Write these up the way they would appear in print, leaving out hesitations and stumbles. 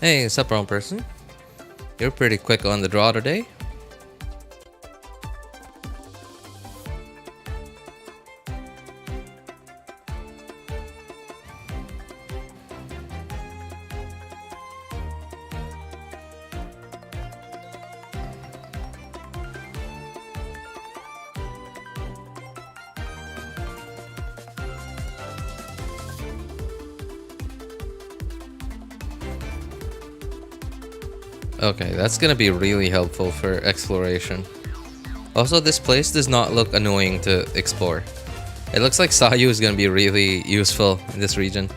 Hey, what's up, wrong person? You're pretty quick on the draw today. Okay, that's gonna be really helpful for exploration. Also, this place does not look annoying to explore. It looks like Sayu is gonna be really useful in this region.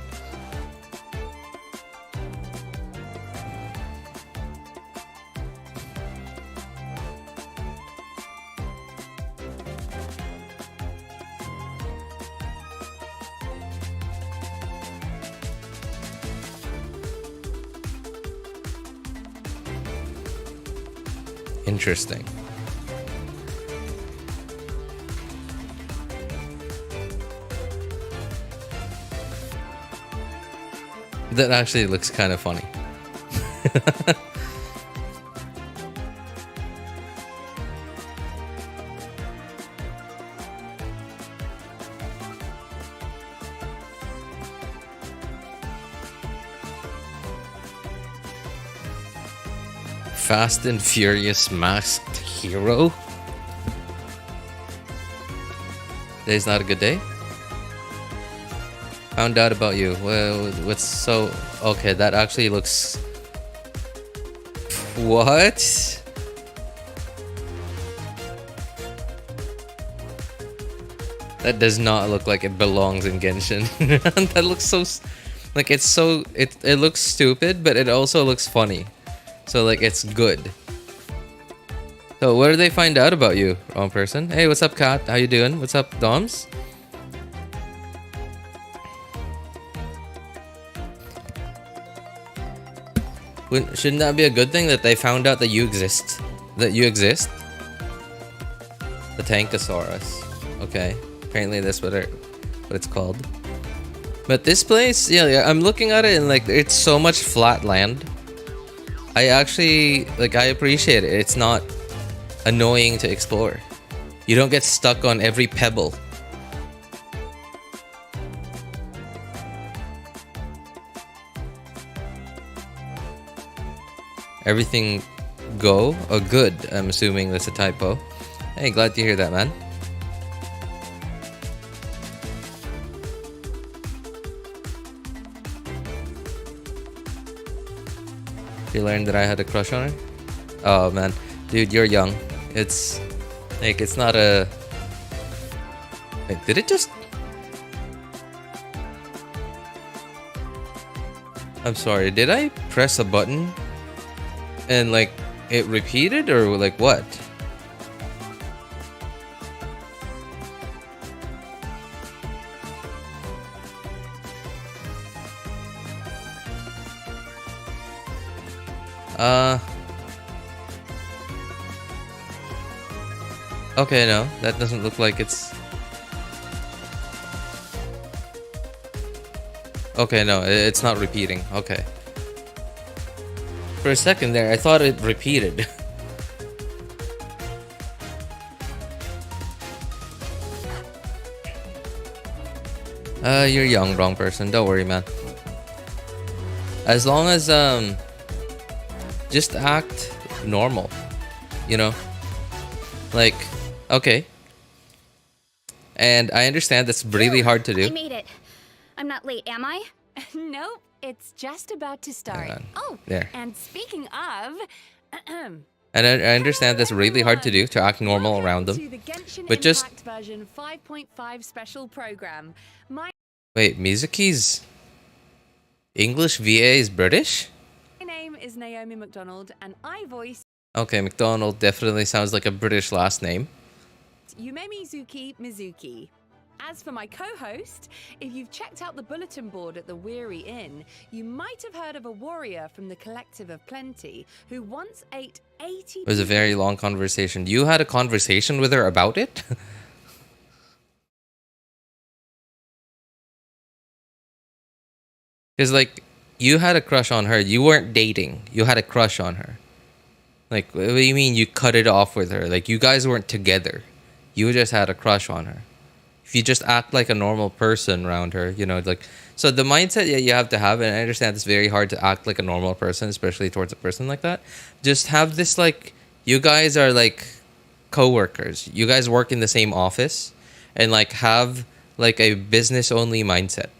Interesting. That actually looks kind of funny. Fast and Furious masked hero? Today's not a good day? Found out about you. Well, what's so... Okay, that actually looks... What? That does not look like it belongs in Genshin. That looks so... Like, it's so... It looks stupid, but it also looks funny. So, like, it's good. So, what did they find out about you, wrong person? Hey, what's up, Kat? How you doing? What's up, Doms? Shouldn't that be a good thing that they found out that you exist? That you exist? The Tankosaurus. Okay. Apparently that's what it's called. But this place, yeah, I'm looking at it and like it's so much flat land. I actually like I appreciate it. It's not annoying to explore. You don't get stuck on every pebble. Everything go? Oh, good. I'm assuming that's a typo. Hey, glad to hear that, man. You learned that I had a crush on her? Oh, man. Dude, you're young. It's... Like, it's not a... Wait, did it just... I'm sorry, did I press a button? And, like, it repeated? Or, like, what? Okay, no, that doesn't look like it's... Okay, no, it's not repeating. Okay. For a second there, I thought it repeated. You're young, wrong person. Don't worry, man. As long as, just act normal. You know? Like... Okay. And I understand that's really hard to do. I made it. I'm not late, am I? Nope, it's just about to start. Oh, there. And speaking of... And I understand that's really hard to do, to act normal around them. To the Genshin But just... Impact version 5.5 special program. Wait, Mizuki's English VA is British? My name is Naomi McDonald, and I voice... Okay, McDonald definitely sounds like a British last name. Yumemizuki. As for my co-host, if you've checked out the bulletin board at the Weary Inn, you might have heard of a warrior from the Collective of Plenty who once ate 80... It was a very long conversation. You had a conversation with her about it? Because, like, you had a crush on her. You weren't dating. You had a crush on her. Like, what do you mean you cut it off with her? Like, you guys weren't together. You just had a crush on her. If you just act like a normal person around her, you know, like, so the mindset that you have to have, and I understand it's very hard to act like a normal person, especially towards a person like that. Just have this, like, you guys are like co-workers. You guys work in the same office, and like have like a business only mindset.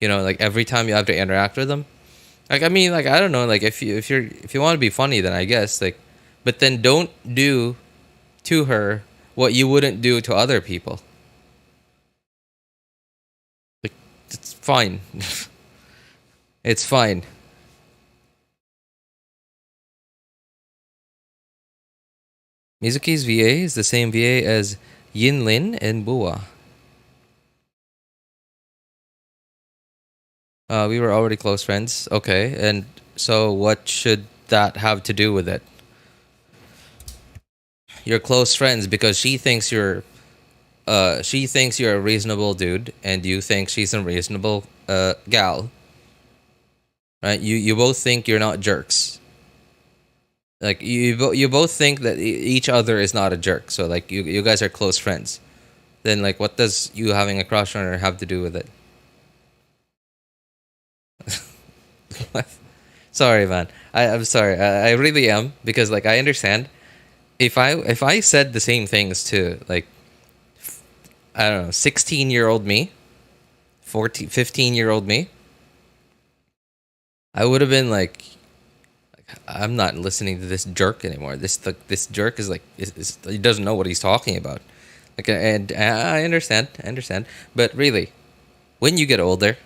You know, like every time you have to interact with them. Like, I mean, like, I don't know, like if you want to be funny, then I guess, like, but then don't do to her what you wouldn't do to other people. Like, it's fine. It's fine. Mizuki's VA is the same VA as Yinlin and Bua. We were already close friends. Okay, and so what should that have to do with it? You're close friends because she thinks you're a reasonable dude, and you think she's a reasonable gal. Right? You both think you're not jerks. Like, you both think that each other is not a jerk. So like you guys are close friends. Then like, what does you having a crush on her have to do with it? Sorry, man. I'm sorry. I really am, because like I understand. If I said the same things to, like, I don't know, 16-year-old me, 15-year-old me, I would have been like, I'm not listening to this jerk anymore. This jerk is like, he doesn't know what he's talking about. Like, and I understand, but really, when you get older,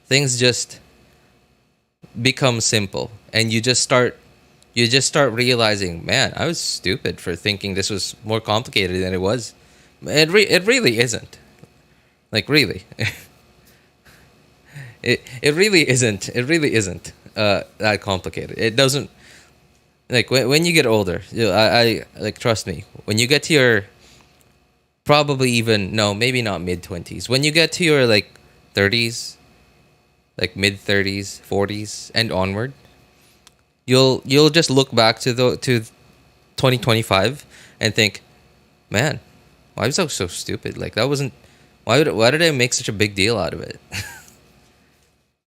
things just become simple, and you just start realizing, man, I was stupid for thinking this was more complicated than it was. It really isn't. Like, really. It really isn't. It really isn't that complicated. It doesn't, like, when you get older, you know, I like, trust me, when you get to your, probably even, no, maybe not mid-20s, when you get to your like 30s, like mid-30s, 40s and onward, you'll just look back to 2025 and think, man, why was I so stupid? Like, that wasn't, why did I make such a big deal out of it?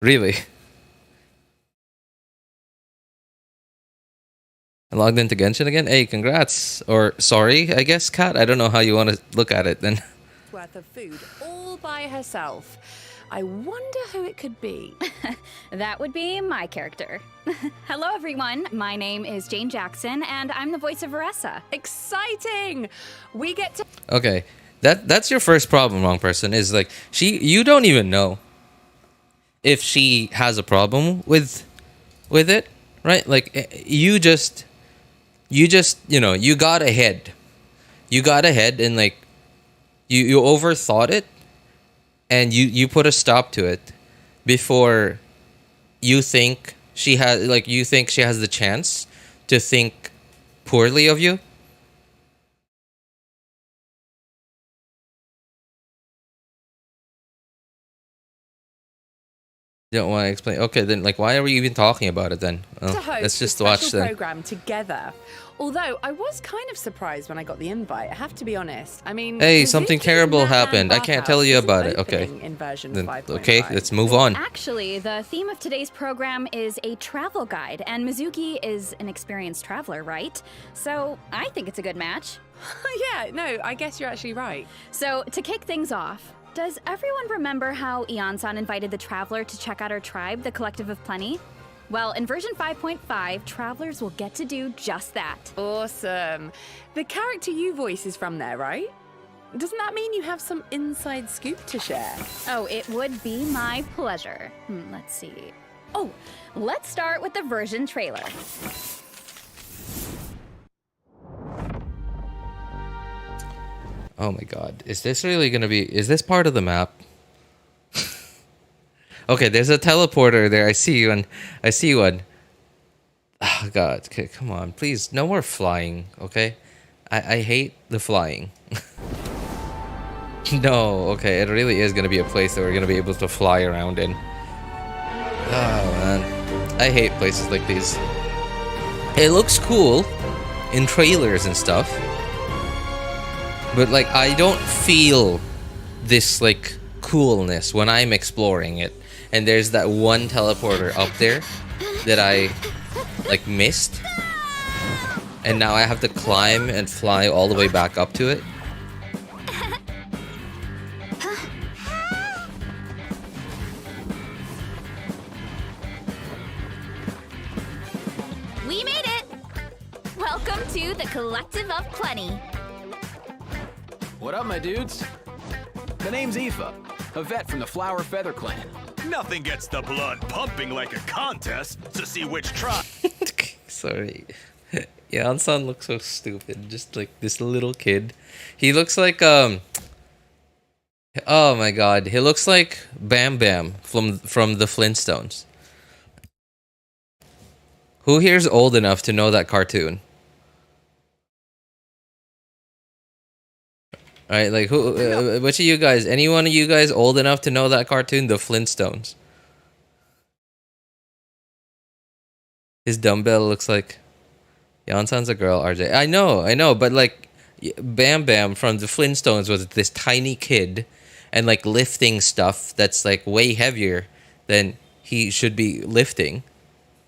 Really. I logged into Genshin again. Hey, congrats. Or sorry, I guess, Kat. I don't know how you want to look at it then. Worth of food all by herself. I wonder who it could be. That would be my character. Hello, everyone. My name is Jane Jackson, and I'm the voice of Varesa. Exciting! We get to... Okay, that's your first problem, wrong person. Is like, you don't even know if she has a problem with it, right? Like, you just you know, you got ahead and like you overthought it, and you put a stop to it before you think she has the chance to think poorly of you. You don't want to explain. Okay, then, like, why are we even talking about it then? Oh, to host let's just a watch special then. program together. Although I was kind of surprised when I got the invite. I have to be honest. I mean, Hey, something Mizuki's terrible Manhattan happened. I can't tell you Bathhouse about it. isn't Okay. opening in version Then, 5.5. okay, let's move on. Actually, the theme of today's program is a travel guide, and Mizuki is an experienced traveler, right? So I think it's a good match. Yeah, no, I guess you're actually right. So to kick things off, does everyone remember how Iansan invited the traveler to check out our tribe, the Collective of Plenty? Well, in version 5.5, travelers will get to do just that. Awesome. The character you voice is from there, right? Doesn't that mean you have some inside scoop to share? Oh, it would be my pleasure. Let's see. Oh, let's start with the version trailer. Oh my god. Is this really gonna be... Is this part of the map? Okay, there's a teleporter there. I see one. Oh god. Okay, come on. Please, no more flying, okay? I hate the flying. No, okay. It really is gonna be a place that we're gonna be able to fly around in. Oh man, I hate places like these. It looks cool in trailers and stuff, but like I don't feel this like coolness when I'm exploring it. And there's that one teleporter up there that I like missed, and now I have to climb and fly all the way back up to it. We made it! Welcome to the Collective of Plenty. What up, my dudes? The name's Aoife, a vet from the Flower Feather Clan. Nothing gets the blood pumping like a contest to see which tribe. Sorry. Iansan looks so stupid. Just like this little kid. He looks like oh my god. He looks like Bam Bam from the Flintstones. Who here's old enough to know that cartoon? Alright, like who which of you guys, any one of you guys old enough to know that cartoon, the Flintstones? His dumbbell looks like Yansan's a girl, RJ. I know, but like Bam Bam from the Flintstones was this tiny kid and like lifting stuff that's like way heavier than he should be lifting.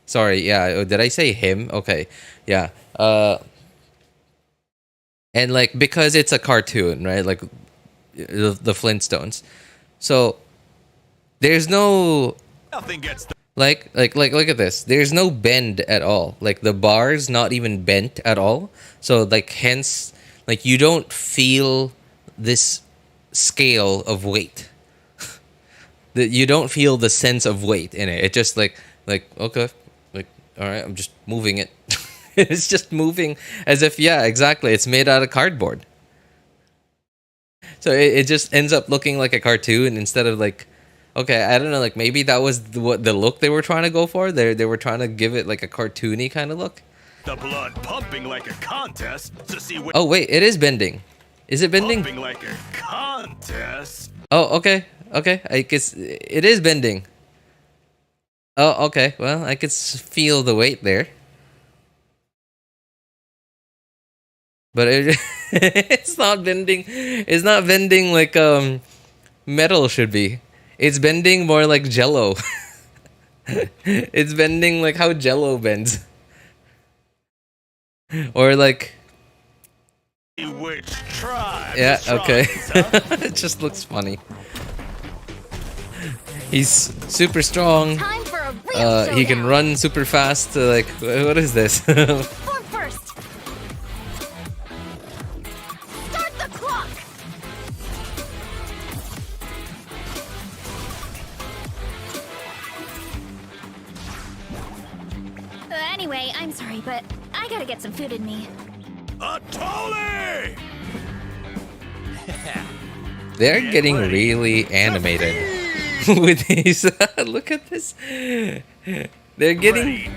Sorry, yeah, did I say him? Okay. Yeah. And like because it's a cartoon, right? Like the Flintstones. So there's no Nothing gets the like look at this. There's no bend at all. Like the bar's not even bent at all. So like hence like you don't feel this scale of weight. That you don't feel the sense of weight in it. It just like okay, like all right, I'm just moving it. It's just moving as if, yeah, exactly. It's made out of cardboard. So it just ends up looking like a cartoon instead of like, okay, I don't know, like maybe that was what the look they were trying to go for. They were trying to give it like a cartoony kind of look. the blood pumping like a contest to see which. Oh wait, it is bending. Is it bending? Pumping like a contest. Oh, okay. Okay. I guess it is bending. Oh, okay. Well, I could feel the weight there. But it, it's not bending. It's not bending like metal should be. It's bending more like Jello. It's bending like how Jello bends. Or like Which tribe? yeah, okay. Huh? It just looks funny. He's super strong. Time for a real He can showdown. run super fast. Like, what is this? Form first. Start the clock. Anyway, I'm sorry, but I gotta get some food in me. A Tolly! They're getting really animated with these. Look at this. They're getting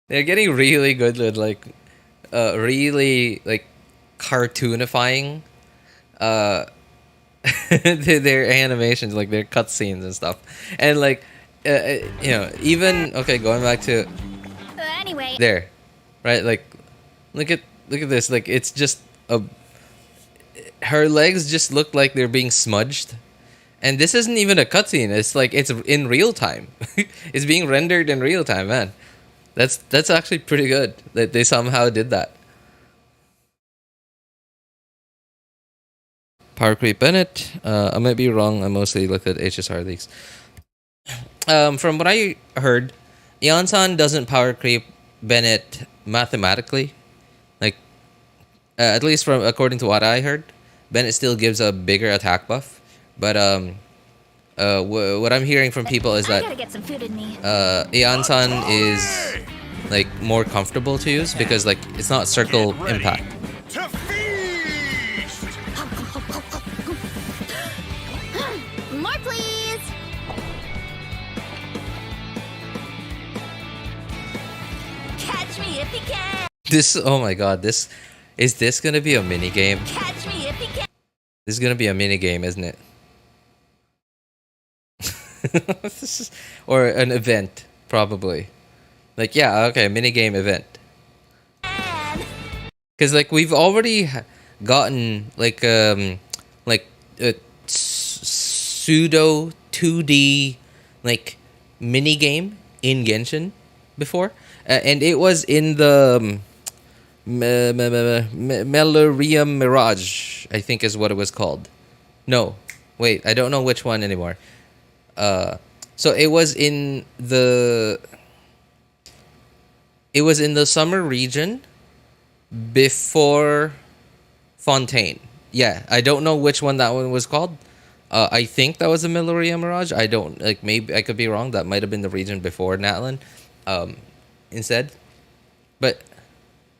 really good with like really like cartoonifying their animations, like their cutscenes and stuff. And like you know, even okay, going back to Anyway, there, right? Like look at this. Like it's just a her legs just look like they're being smudged. And this isn't even a cutscene. It's like it's in real time. It's being rendered in real time, man. That's actually pretty good that they somehow did that. Power creep Bennett. I might be wrong. I mostly look at HSR leaks. From what I heard, Iansan doesn't power creep Bennett mathematically. Like, at least from according to what I heard, Bennett still gives a bigger attack buff. But what I'm hearing from people is I that gotta get some food in me. Iansan is like more comfortable to use because like it's not circle Get ready impact. To feast! More, please. Catch me if you can. This oh my god, this gonna be a mini game? Catch me if you can. This is gonna be a mini game, isn't it? Or an event, probably. Like, yeah, okay, minigame event. Because, like, we've already gotten, like a pseudo 2D, like, minigame in Genshin before. And it was in the Meloria Mirage, I think is what it was called. No, wait, I don't know which one anymore. So it was in the summer region before Fontaine. Yeah, I don't know which one that one was called. I think that was a Meloria Mirage. I don't, like, maybe I could be wrong. That might have been the region before Natlan. Instead, but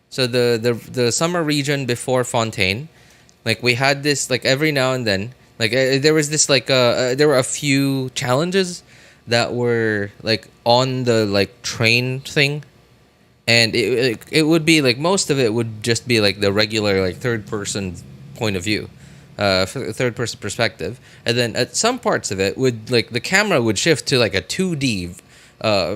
so the summer region before Fontaine, like, we had this, like, every now and then, like, there was this, like, there were a few challenges that were, like, on the, like, train thing, and it would be, like, most of it would just be, like, the regular, like, third person point of view, third person perspective, and then at some parts of it would, like, the camera would shift to, like, a 2D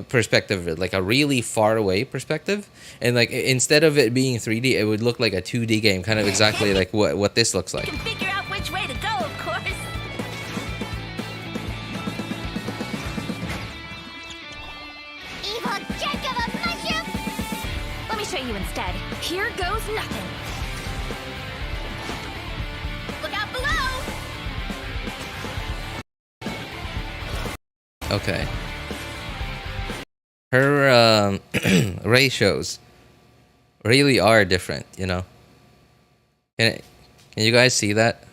perspective, like a really far away perspective, and, like, instead of it being 3D, it would look like a 2D game, kind of exactly like what this looks like. You can figure out which way to go, of course. Evil jerk of a mushroom! Let me show you instead. Here goes nothing. Look out below! Okay. Her ratios really are different, you know. Can you guys see that?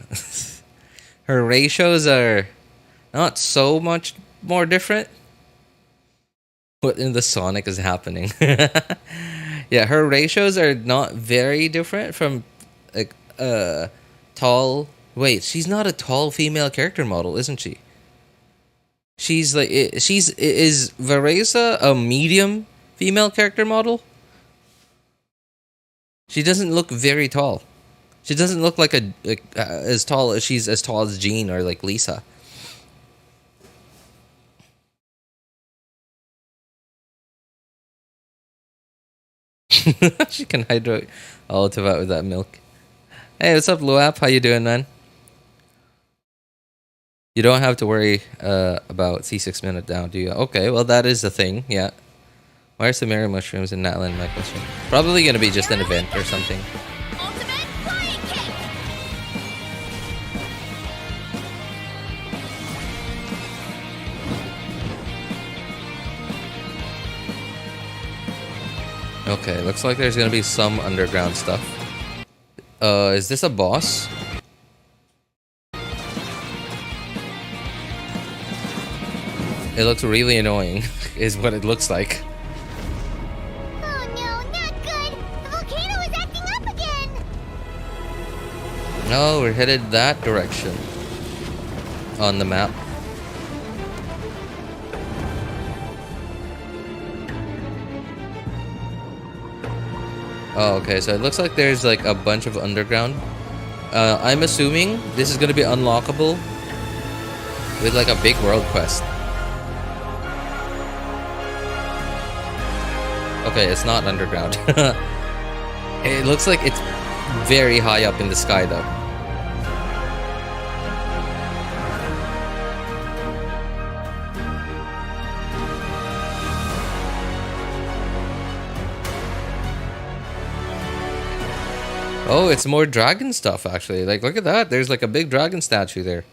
Her ratios are not so much more different. What in the Sonic is happening? Yeah, her ratios are not very different from, like, tall. Wait, she's not a tall female character model, isn't she? She's like, is Varesa a medium female character model? She doesn't look very tall. She doesn't look like as tall as Jean or, like, Lisa. She can hydrate all of it with that milk. Hey, what's up, Luap? How you doing, man? You don't have to worry about C6 minute down, do you? Okay, well, that is the thing, yeah. Why are Sumerian mushrooms in Natlan, my question? Probably gonna be just an event or something. Ultimate flying kick! Okay, looks like there's gonna be some underground stuff. Is this a boss? It looks really annoying, is what it looks like. Oh no, not good! The volcano is acting up again! No, we're headed that direction on the map. Oh, okay, so it looks like there's, like, a bunch of underground. I'm assuming this is gonna be unlockable with, like, a big world quest. Okay, it's not underground. It looks like it's very high up in the sky, though. Oh, it's more dragon stuff, actually. Like, look at that. There's, like, a big dragon statue there.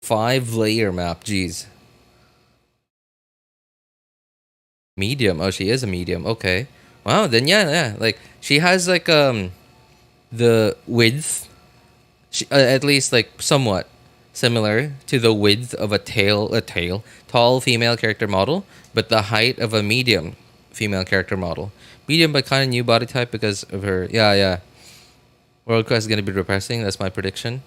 5-layer map, jeez. Medium. Oh, she is a medium. Okay. Wow, then yeah. Like, she has, like, the width, at least, like, somewhat similar to the width of a tall female character model, but the height of a medium female character model. Medium, but kind of new body type because of her. Yeah. World Quest is gonna be depressing. That's my prediction.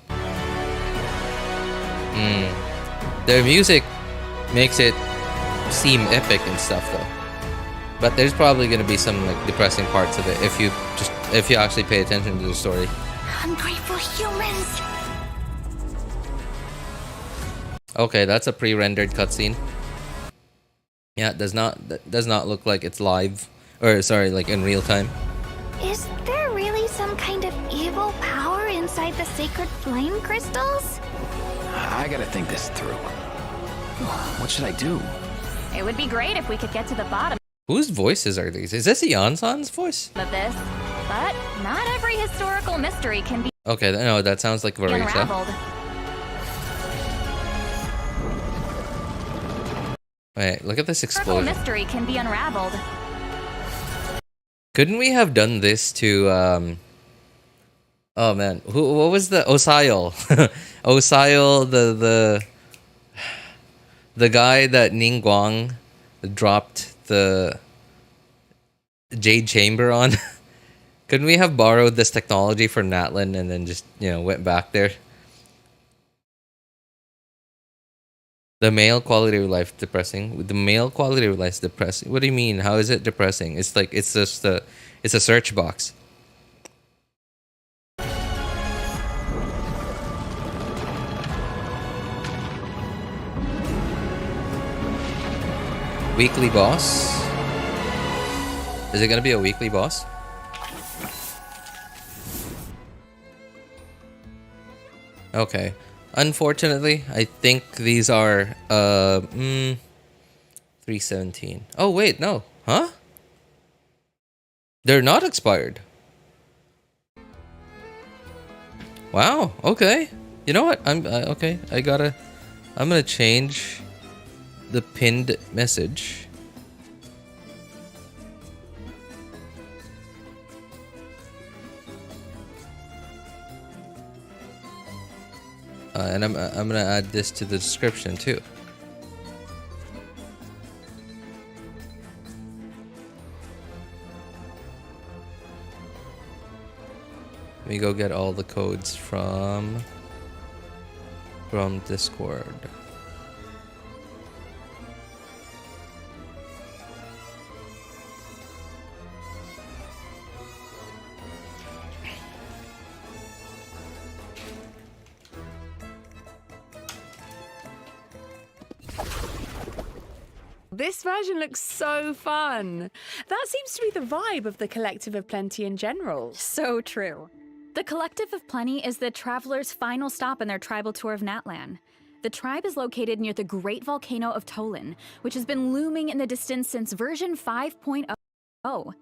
Their music makes it seem epic and stuff, though. But there's probably gonna be some, like, depressing parts of it if you actually pay attention to the story. Ungrateful humans! Okay, that's a pre-rendered cutscene. Yeah, it does not look like it's live, or sorry, like in real time. Is there really some kind of evil power inside the sacred flame crystals? I gotta think this through. What should I do? It would be great if we could get to the bottom Whose voices are these? Is this Iansan's voice? of this, but not every historical mystery can be Okay, no, that sounds like Varesa. unraveled. Wait, look at this Historical explosion. mystery can be unraveled. Couldn't we have done this to oh man, what was the Osail? Osail, the guy that Ningguang dropped the Jade Chamber on. Couldn't we have borrowed this technology from Natlan and then just, you know, went back there? The male quality of life depressing. The male quality of life is depressing. What do you mean? How is it depressing? It's like it's just it's a search box. Weekly boss? Is it gonna be a weekly boss? Okay. Unfortunately, I think these are 317. Oh wait, no. Huh? They're not expired. Wow, okay. You know what? I'm okay. I'm gonna change the pinned message. And I'm gonna add this to the description too. Let me go get all the codes from Discord. This version looks so fun. That seems to be the vibe of the Collective of Plenty in general. So true. The Collective of Plenty is the travelers' final stop in their tribal tour of Natlan. The tribe is located near the great volcano of Tolan, which has been looming in the distance since version 5.0.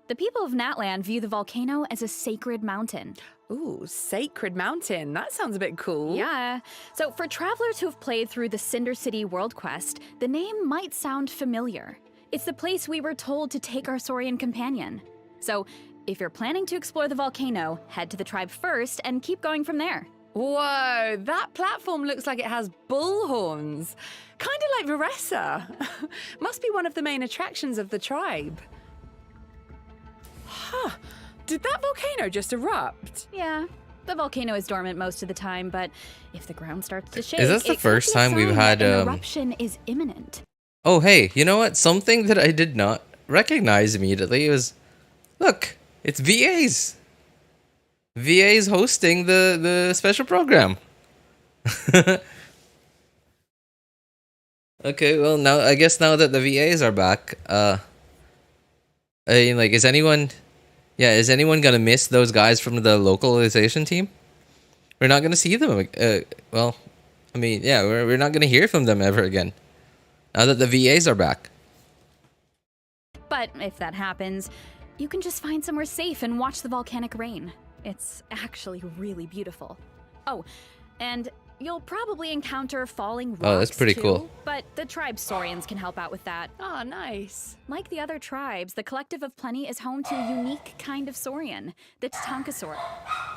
The people of Natlan view the volcano as a sacred mountain. Ooh, Sacred Mountain. That sounds a bit cool. Yeah. So for travelers who have played through the Cinder City World Quest, the name might sound familiar. It's the place we were told to take our Saurian companion. So if you're planning to explore the volcano, head to the tribe first and keep going from there. Whoa, that platform looks like it has bull horns. Kind of like Varesa. Must be one of the main attractions of the tribe. Huh. Did that volcano just erupt? Yeah. The volcano is dormant most of the time, but if the ground starts to shake, Is this the first time we've had an eruption is imminent. Oh hey, you know what? Something that I did not recognize immediately was, look, it's VAs. VAs hosting the special program. Okay, well now I guess now that the VAs are back, I mean, like, is anyone gonna miss those guys from the localization team? We're not gonna see them. Well, I mean, yeah, we're not gonna hear from them ever again. Now that the VAs are back. But if that happens, you can just find somewhere safe and watch the volcanic rain. It's actually really beautiful. Oh, and you'll probably encounter falling rocks. Oh, that's pretty too, cool. But the tribe Saurians can help out with that. Oh, nice. Like the other tribes, the Collective of Plenty is home to a unique kind of Saurian, the Tatankasaur.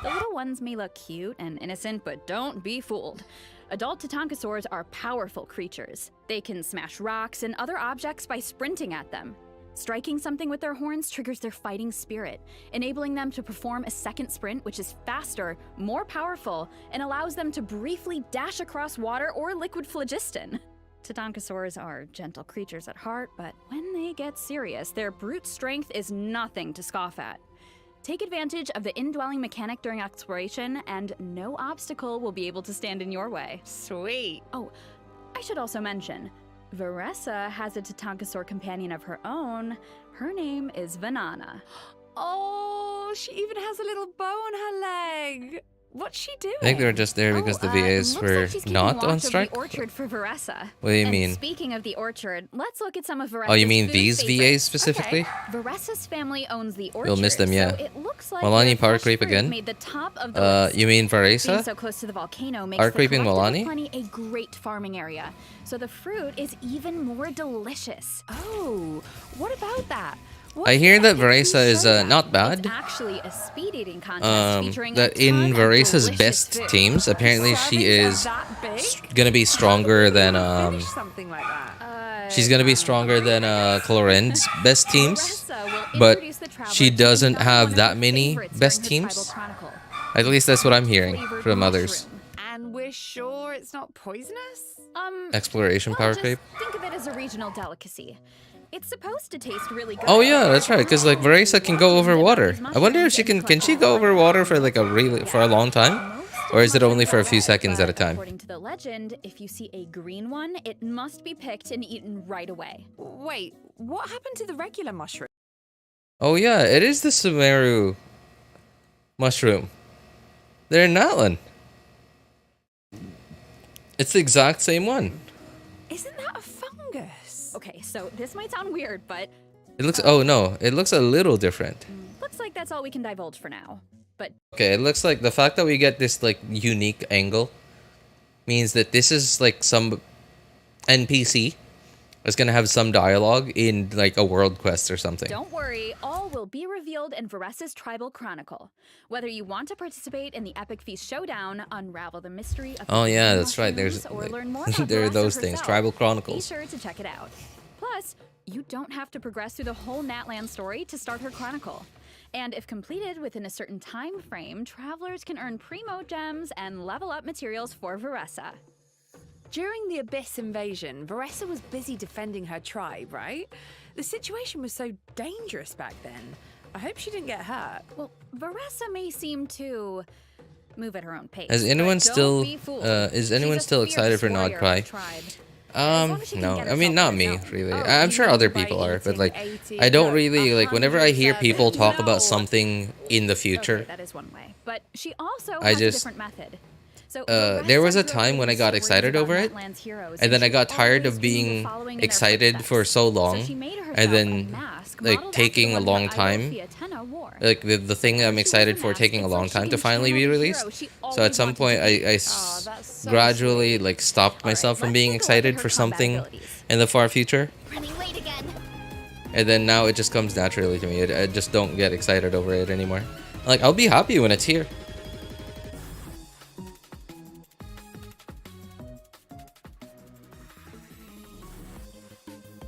The little ones may look cute and innocent, but don't be fooled. Adult Tatankasaurs are powerful creatures. They can smash rocks and other objects by sprinting at them. Striking something with their horns triggers their fighting spirit, enabling them to perform a second sprint, which is faster, more powerful, and allows them to briefly dash across water or liquid phlogiston. Tatankasaurs are gentle creatures at heart, but when they get serious, their brute strength is nothing to scoff at. Take advantage of the indwelling mechanic during exploration, and no obstacle will be able to stand in your way. Sweet. Oh, I should also mention, Varesa has a Tatankasaur companion of her own. Her name is Vanana. Oh, she even has a little bow on her leg. What's she doing? I think they're just there because the VAs looks were like she's keeping not watch on over strike. the orchard for Varesa. What do you And mean? Speaking of the orchard, let's look at some of Varesa's Oh, you mean food these favorites. VAs specifically? Okay. Varesa's family owns the orchard. You'll miss them, yeah. So it looks like Malani their power fresh creep fruit again? Made the top of the list. You mean Being Varesa? so close to the volcano makes Power the creeping Collective of Malani? Plenty a great farming area. So the fruit is even more delicious. Oh, what about that? I hear that What makes you Varesa is say that? not It's bad. actually a speed eating contest featuring That a in ton of Varesa's delicious best food. teams, apparently she Servings is are that big? gonna be stronger than Finish something like that. she's gonna be stronger than Coloren's best teams, Varesa will but introduce the traveler she to doesn't another have one of that her many favorites best during her teams. tribal chronicle. At least that's what I'm hearing Flavored from others. mushroom. And we're sure it's not poisonous? Exploration Well, power just creep. think of it as a regional delicacy. It's supposed to taste really good. Oh yeah, that's right. Because like Varesa can go over water. I wonder if she can she go over water for like a long time, or is it only for a few seconds at a time? According to the legend, if you see a green one, it must be picked and eaten right away. Wait, what happened to the regular mushroom? Oh yeah, it is the Sumeru mushroom. They're in Natlan. It's the exact same one. Isn't that a fungus? Okay, so this might sound weird, but It looks. Oh no, it looks a little different. looks like that's all we can divulge for now. But Okay, it looks like the fact that we get this like unique angle means that this is like some NPC is gonna have some dialogue in like a world quest or something. don't worry, all will be revealed in Varesa's Tribal Chronicle. Whether you want to participate in the Epic Feast Showdown, unravel the mystery of the Oh yeah, green that's right. There's mushrooms, or learn more about there are Varesa those things. herself, Tribal be Chronicles. sure to check it out. Plus, you don't have to progress through the whole Natlan story to start her chronicle. And if completed within a certain time frame, travelers can earn PRIMO gems and level up materials for Varesa. During the Abyss invasion, Varesa was busy defending her tribe, right? The situation was so dangerous back then. I hope she didn't get hurt. Well, Varesa may seem to move at her own pace. Is anyone but don't still be fooled. is anyone She's a still excited fierce for warrior of Nodcry? the tribe. As long as she can No. get I mean, herself not in me, her zone. really. Oh, I'm you sure mean other by people are, but eating like, 80? I don't Look, really like. Whenever I hear 107. people talk No. about something in the Okay, future, that is one way. But she also I has just- a different method. So there was a Varesa time when I got created excited stories over about it, Natlan's heroes, and then I she got tired always of knew the being following in their excited for footsteps. so long, So she made herself and a then mask like modeled after taking the a one long that time. Iolantha wore. Like the thing I'm She excited wears a for mask, taking a it's long like she time to can finally channel be the released. hero she So always at some wanted point, to be. I Oh, that's so gradually sweet. like stopped myself from let's being take a look at excited her for combat something abilities. in the far future, Running late again. and then now it just comes naturally to me. I just don't get excited over it anymore. Like I'll be happy when it's here.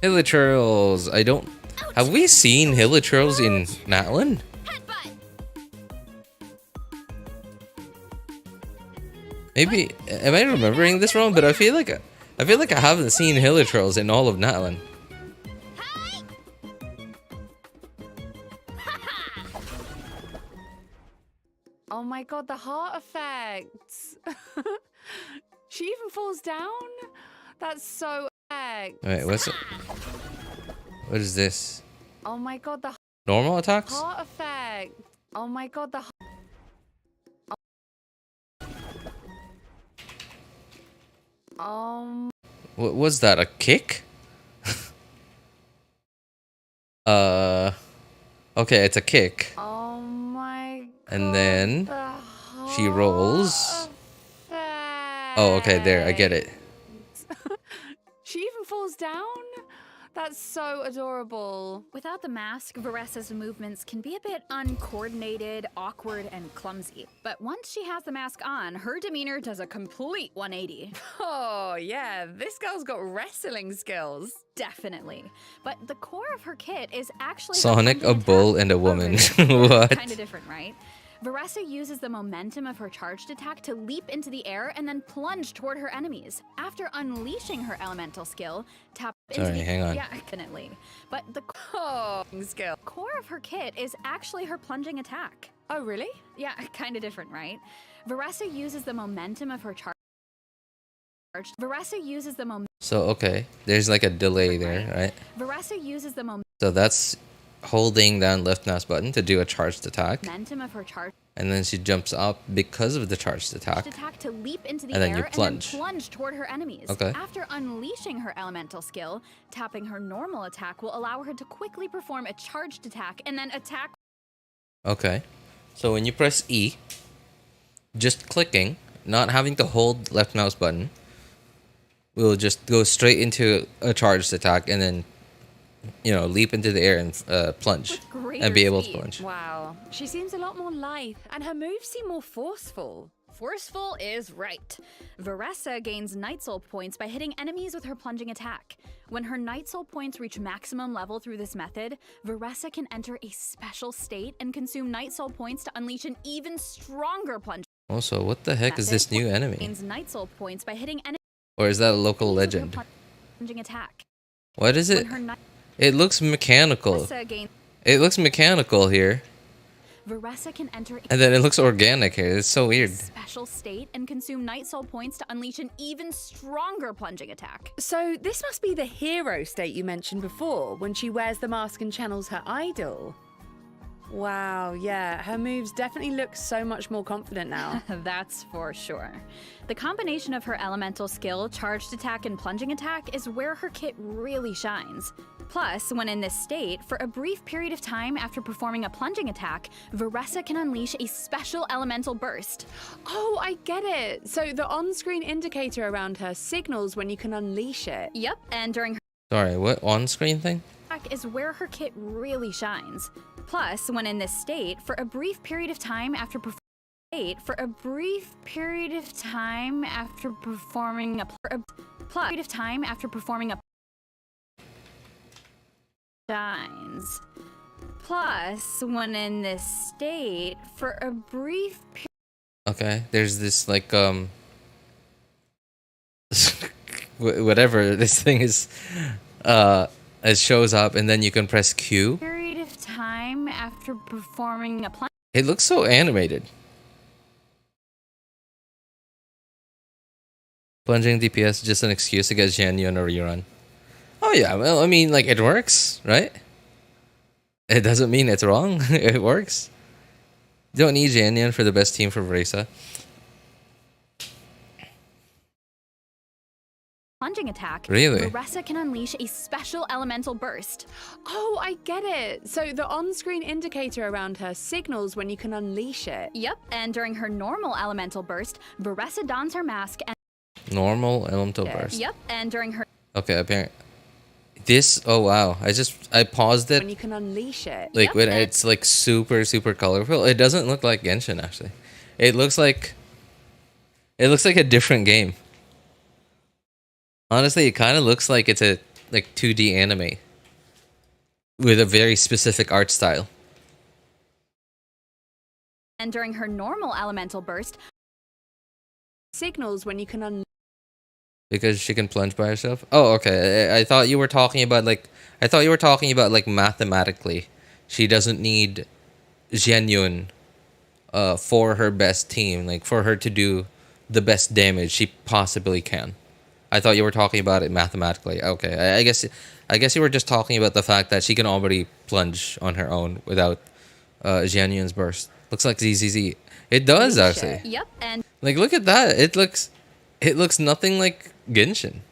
Hilichurls. I don't. Have we seen Hilichurls in Natlan? Headbutt. Maybe. Am I remembering this wrong? But I feel like I haven't seen Hilichurls in all of Natlan. Hi. Oh my god, the heart effects. She even falls down? That's so effect. Wait, what's it? What is this? Oh my god, the Normal attacks? heart effect. Oh my god, the What was that? A kick? Okay, it's a kick. oh my god. And then the she rolls. heart Oh, okay, there, I get effect. it. She even falls down? That's so adorable. Without the mask, Varesa's movements can be a bit uncoordinated, awkward, and clumsy. But once she has the mask on, her demeanor does a complete 180. Oh, yeah, this girl's got wrestling skills. Definitely. But the core of her kit is actually Sonic, a bull, and a woman. What? Kind of different, right? Varesa uses the momentum of her charged attack to leap into the air and then plunge toward her enemies. After unleashing her elemental skill, tap into Sorry, the hang on. Yeah, definitely. But the Oh, skill. core of her kit is actually her plunging attack. Oh, really? Yeah, kind of different, right? Varesa uses the momentum of her charged Varesa uses the momentum. So okay, there's like a delay there, right? Varesa uses the So that's holding down left mouse button to do a charged attack, momentum of her charged and then she jumps up because of the charged attack. to leap into the And then air you plunge. and then plunge toward her enemies. Okay. After unleashing her elemental skill, tapping her normal attack will allow her to quickly perform a charged attack and then attack. Okay, so when you press E, just clicking, not having to hold left mouse button, will just go straight into a charged attack and then, you know, leap into the air and plunge With greater and be able to speed. plunge. Wow, she seems a lot more lithe, and her moves seem more forceful. Forceful is right. Varesa gains Night Soul points by hitting enemies with her plunging attack. When her Night Soul points reach maximum level through this method, Varesa can enter a special state and consume Night Soul points to unleash an even stronger plunge. Also, what the heck is this new enemy? Gains Night Soul points by hitting enemies Or is that a local with her legend? plunging attack. What is it? When her Night It looks mechanical. Varesa gains It looks mechanical here. Varesa can enter a And then it looks organic here. It's so weird. special state and consume Night Soul points to unleash an even stronger plunging attack. So this must be the hero state you mentioned before, when she wears the mask and channels her idol. Wow, yeah, her moves definitely look so much more confident now. That's for sure. The combination of her elemental skill, charged attack, and plunging attack is where her kit really shines. Plus, when in this state, for a brief period of time after performing a plunging attack, Varesa can unleash a special elemental burst. Oh, I get it. So the on-screen indicator around her signals when you can unleash it. Yep, and during her Sorry, what on-screen thing? attack is where her kit really shines. Plus, when in this state, for a brief period of time after performing shines. Plus, when in this state, for a brief period. Okay, there's this like whatever this thing is, it shows up and then you can press Q. Period of time after performing a plunge. It looks so animated. Plunging DPS is just an excuse to get Xianyun or rerun. Oh yeah, well I mean like it works, right? It doesn't mean it's wrong. It works. You don't need Xianyun for the best team for Varesa. Plunging attack, Really? Varesa can unleash a special elemental burst. Oh, I get it. So the on-screen indicator around her signals when you can unleash it. Yep, and during her normal elemental burst, Varesa dons her mask and Normal elemental burst. Yep, and during her Okay, apparently. This, oh wow, I paused it. When you can unleash it. Like Yep, when and- it's like super colorful. It doesn't look like Genshin actually. It looks like a different game. Honestly, it kind of looks like it's a like 2D anime with a very specific art style. and during her normal elemental burst, Signals when you can unleash. Because she can plunge by herself. Oh, okay. I thought you were talking about like mathematically, she doesn't need Xianyun for her best team, like for her to do the best damage she possibly can. I thought you were talking about it mathematically. Okay, I guess you were just talking about the fact that she can already plunge on her own without Xianyun's burst. Looks like ZZZ. It does actually. yep, and Like look at that. It looks nothing like Genshin.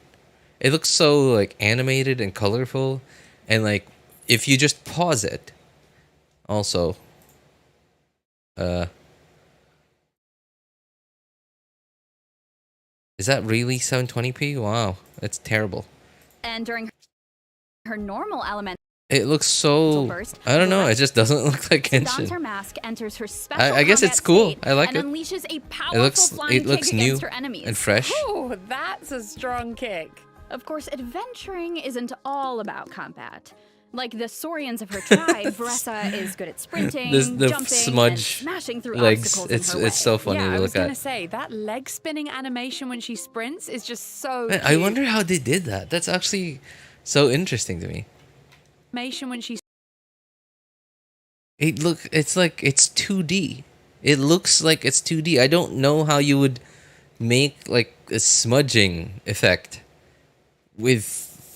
It looks so like animated and colorful, and like if you just pause it. Also, is that really 720p? Wow, that's terrible. and during her normal elemental It looks so. burst, I don't know. It just doesn't look like dons her Genshin. mask, enters her special I guess combat it's cool. state, I like and it. unleashes a powerful It flying looks kick new against her enemies. and fresh. Oh, that's a strong kick. Of course, adventuring isn't all about combat. Like the Saurians of her tribe, Varesa is good at sprinting, The jumping, smudge and smashing through legs. obstacles in her way. It's so funny Yeah, to I was look gonna at. say that leg spinning animation when she sprints is just so. Man, I wonder how they did that. That's actually so interesting to me. Animation when she. It's like it's 2D. It looks like it's 2D. I don't know how you would make like a smudging effect with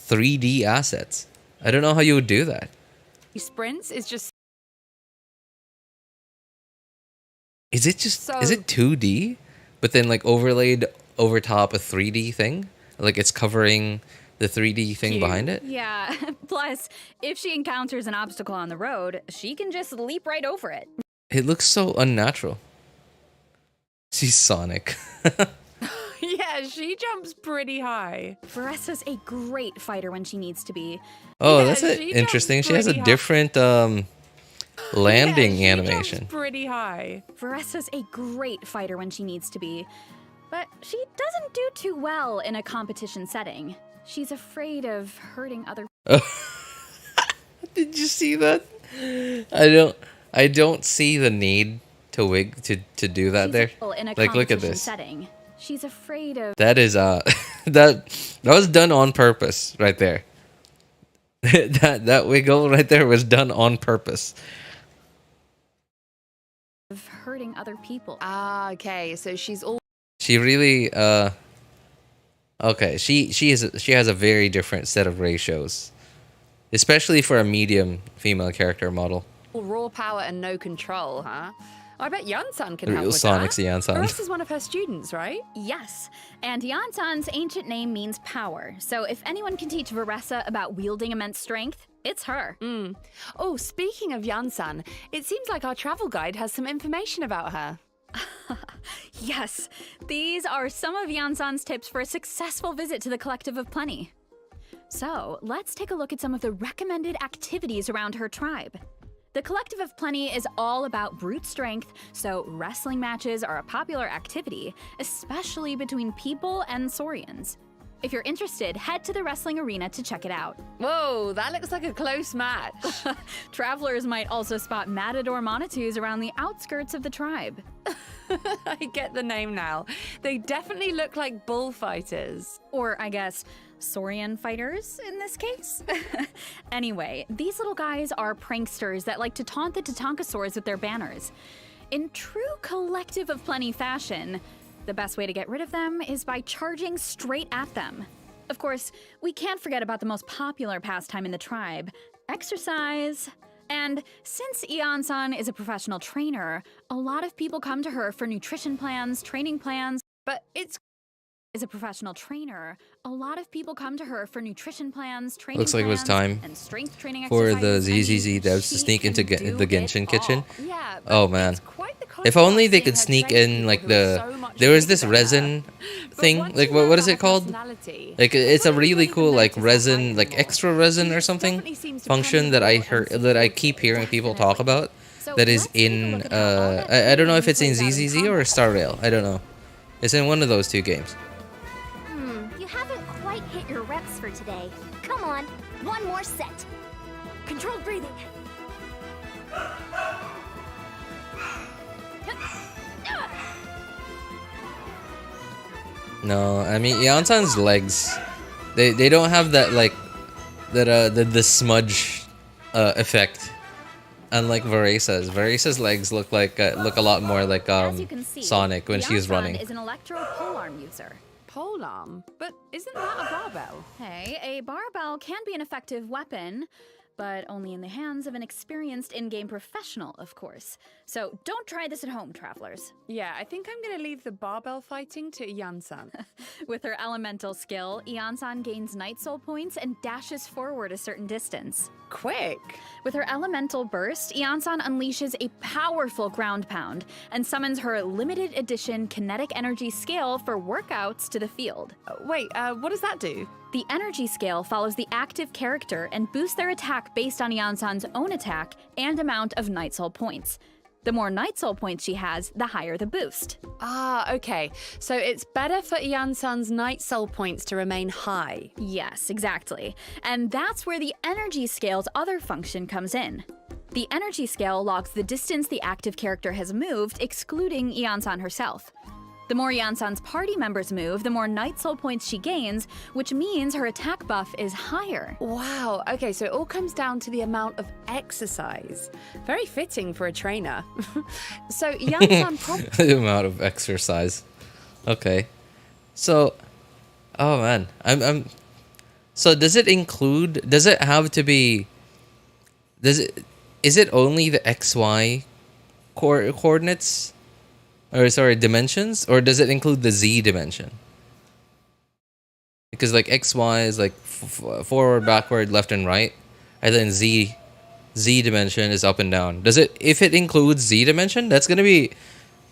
3D assets. I don't know how you would do that. Sprints is just Is it 2D, but then like overlaid over top a 3D thing? Like it's covering the 3D thing behind it? Yeah, plus, if she encounters an obstacle on the road, she can just leap right over it. It looks so unnatural. She's Sonic. yeah, she jumps pretty high. Varesa's a great fighter when she needs to be. Oh, Yeah, that's she interesting. jumps She has a pretty high. different landing Yeah, she animation. jumps pretty high. Varesa's a great fighter when she needs to be, but she doesn't do too well in a competition setting. She's afraid of hurting other. Did you see that? I don't see the need to to do that there. In a Like, look at competition this. setting. She's afraid of. That is that was done on purpose right there. that wiggle right there was done on purpose. Of hurting other people. Ah, okay. So she's all She really okay, she has a very different set of ratios. Especially for a medium female character model. raw power and no control, huh? I bet Iansan can help with Sonic that. Iansan. Varese is one of her students, right? Yes, and Iansan's ancient name means power, so if anyone can teach Varesa about wielding immense strength, it's her. Oh, speaking of Iansan, it seems like our travel guide has some information about her. Yes, these are some of Iansan's tips for a successful visit to the Collective of Plenty. So, let's take a look at some of the recommended activities around her tribe. The Collective of Plenty is all about brute strength, so wrestling matches are a popular activity, especially between people and Saurians. If you're interested, head to the wrestling arena to check it out. Whoa, that looks like a close match. Travelers might also spot matador Monitus around the outskirts of the tribe. I get the name now. They definitely look like bullfighters. Or, I guess, Saurian fighters in this case? Anyway, these little guys are pranksters that like to taunt the Tatankasaurs with their banners. In true Collective of Plenty fashion, the best way to get rid of them is by charging straight at them. Of course, we can't forget about the most popular pastime in the tribe, exercise. And since Iansan is a professional trainer, a lot of people come to her for nutrition plans, training plans. But it's As a professional trainer, a lot of people come to her for nutrition plans, training Looks like it was plans, time and strength training for the exercises. I mean, ZZZ devs to she sneak into can do the it Genshin kitchen. all. yeah. But Oh man. it's quite the If only they contrast could seeing her sneak train in people like who are so much there was bigger this than resin her. But thing. once Like you know what is about it called? her personality, Like it's a wouldn't really even cool like notice her resin, height like anymore. extra resin or She something definitely seems function that I dependable and heard that I supportive. keep hearing people talk about. So That is let's take a in look at how all that I don't know if it's in training plays out in ZZZ or combat. Star Rail. I don't know. It's in one of those two games. You haven't quite hit your reps for today. Come on, one more set. Controlled breathing. No, I mean Iansan's legs, they don't have that like that the smudge effect. Unlike Varesa's. Varesa's legs look like look a lot more like As you can see, Sonic when she's Iansan running. is an electro polearm user. Polearm? But isn't that a barbell? Hey, a barbell can be an effective weapon, but only in the hands of an experienced in-game professional, of course. So don't try this at home, travelers. Yeah, I think I'm gonna leave the barbell fighting to Iansan. With her elemental skill, Iansan gains Night Soul points and dashes forward a certain distance. Quick! With her elemental burst, Iansan unleashes a powerful ground pound and summons her limited edition kinetic energy scale for workouts to the field. Wait, what does that do? The energy scale follows the active character and boosts their attack based on Iansan's own attack and amount of Night Soul points. The more Night Soul points she has, the higher the boost. Ah, okay. So it's better for Iansan's Night Soul points to remain high. Yes, exactly. And that's where the energy scale's other function comes in. The energy scale logs the distance the active character has moved, excluding Iansan herself. The more Iansan's party members move, the more Night Soul points she gains, which means her attack buff is higher. Wow, okay, so it all comes down to the amount of exercise. Very fitting for a trainer. So Iansan probably... The amount of exercise. Okay. So, oh man, I'm. So does it include? Does it have to be? Does it? Is it only the XY coordinates, or sorry, dimensions, or does it include the Z dimension? Because like XY is like forward, backward, left, and right, and then Z dimension is up and down. Does it? If it includes Z dimension, that's gonna be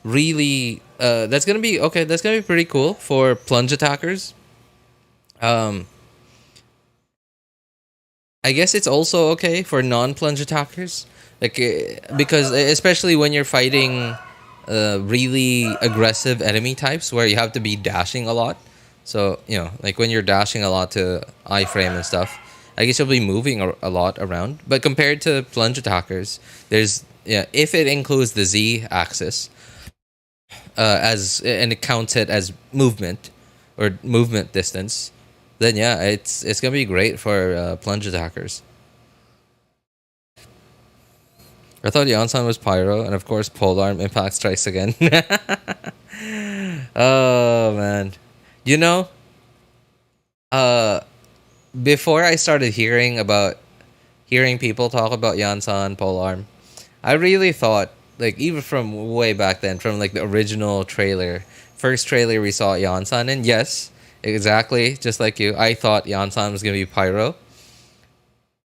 really. That's gonna be okay. That's gonna be pretty cool for plunge attackers. I guess it's also okay for non-plunge attackers, like because especially when you're fighting really aggressive enemy types where you have to be dashing a lot. So you know, like when you're dashing a lot to iframe and stuff, I guess you'll be moving a lot around. But compared to plunge attackers, there's if it includes the Z axis as and it counts it as movement or movement distance. Then yeah, it's gonna be great for plunge attackers. I thought Iansan was pyro, and of course polearm impact strikes again. Oh man, you know, before I started hearing people talk about Iansan polearm, I really thought, like even from way back then, from like the original trailer, first trailer we saw Iansan in, yes. Exactly, just like you. I thought Iansan was gonna be pyro.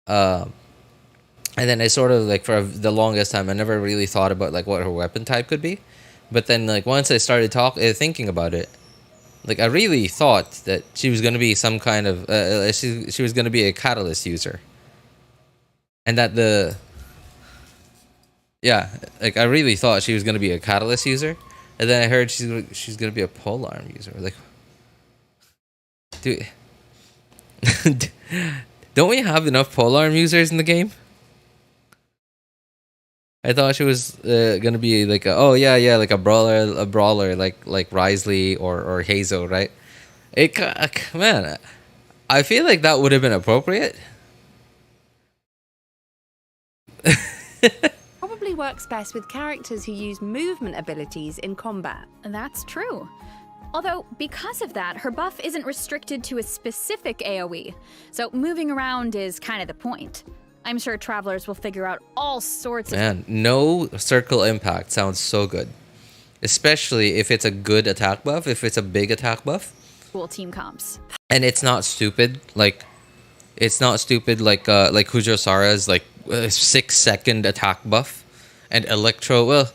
And then I sort of like for the longest time I never really thought about like what her weapon type could be. But then like once I started thinking about it, like I really thought that she was gonna be some kind of she was gonna be a catalyst user. And that like I really thought she was gonna be a catalyst user. And then I heard she's gonna be a polearm user. Like, dude, don't we have enough polearm users in the game? I thought she was gonna be like like a brawler like Wriothesley or Hazo, right? Man, I feel like that would have been appropriate. Probably works best with characters who use movement abilities in combat. That's true. Although, because of that, her buff isn't restricted to a specific AoE, so moving around is kind of the point. I'm sure travelers will figure out all sorts of... Man, no circle impact sounds so good. Especially if it's a good attack buff, if it's a big attack buff. Cool team comps. And it's not stupid, like Kujo Sara's like 6-second attack buff. And Electro, well...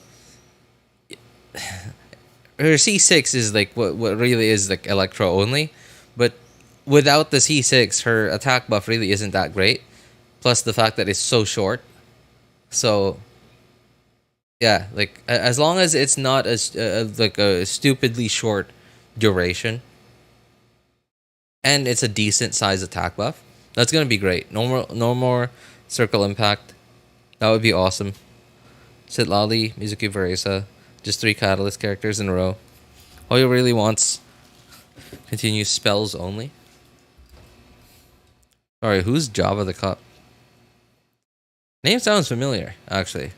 Her C6 is like what really is like Electro only, but without the C6, her attack buff really isn't that great. Plus the fact that it's so short. So yeah, like as long as it's not like a stupidly short duration, and it's a decent size attack buff, that's gonna be great. No more circle impact. That would be awesome. Citlali, Mizuki, Varesa. Just 3 catalyst characters in a row. Hoyo really wants continue spells only. Alright, who's Java the Cup? Name sounds familiar, actually.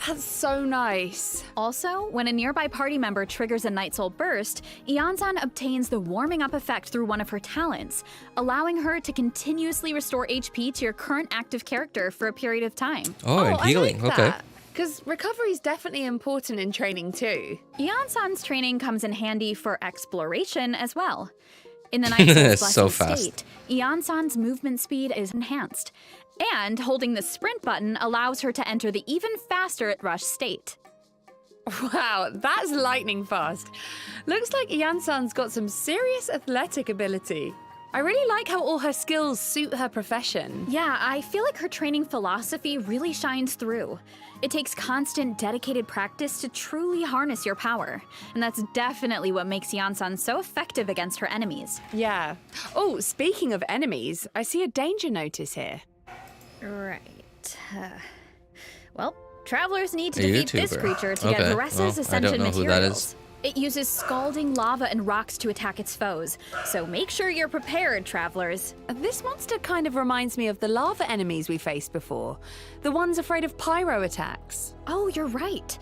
That's so nice. Also, when a nearby party member triggers a Night Soul Burst, Iansan obtains the warming up effect through one of her talents, allowing her to continuously restore HP to your current active character for a period of time. Oh, and healing, I like okay. that. Because recovery is definitely important in training too. Iansan's training comes in handy for exploration as well. In the Night Soul's So Blessed fast. state, Iansan's movement speed is enhanced, and holding the sprint button allows her to enter the even faster at rush state. Wow, that's lightning fast. Looks like Iansan's got some serious athletic ability. I really like how all her skills suit her profession. Yeah, I feel like her training philosophy really shines through. It takes constant, dedicated practice to truly harness your power. And that's definitely what makes Iansan so effective against her enemies. Yeah. Oh, speaking of enemies, I see a danger notice here. Right. Well, travelers need to A defeat this YouTuber. creature to Okay, get well, Varesa's I Ascension don't know who that materials. is. It uses scalding lava and rocks to attack its foes, so make sure you're prepared, travelers. This monster kind of reminds me of the lava enemies we faced before. The ones afraid of pyro attacks. Oh, you're right.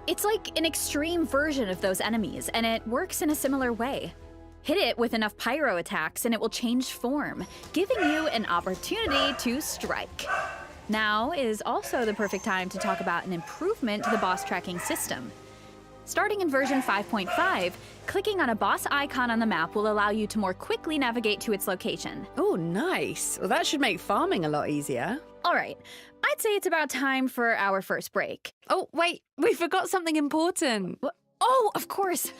It's like an extreme version of those enemies, and it works in a similar way. Hit it with enough pyro attacks and it will change form, giving you an opportunity to strike. Now is also the perfect time to talk about an improvement to the boss tracking system. Starting in version 5.5, clicking on a boss icon on the map will allow you to more quickly navigate to its location. Oh, nice. Well, that should make farming a lot easier. All right, I'd say it's about time for our first break. Oh, wait, we forgot something important. Oh, of course,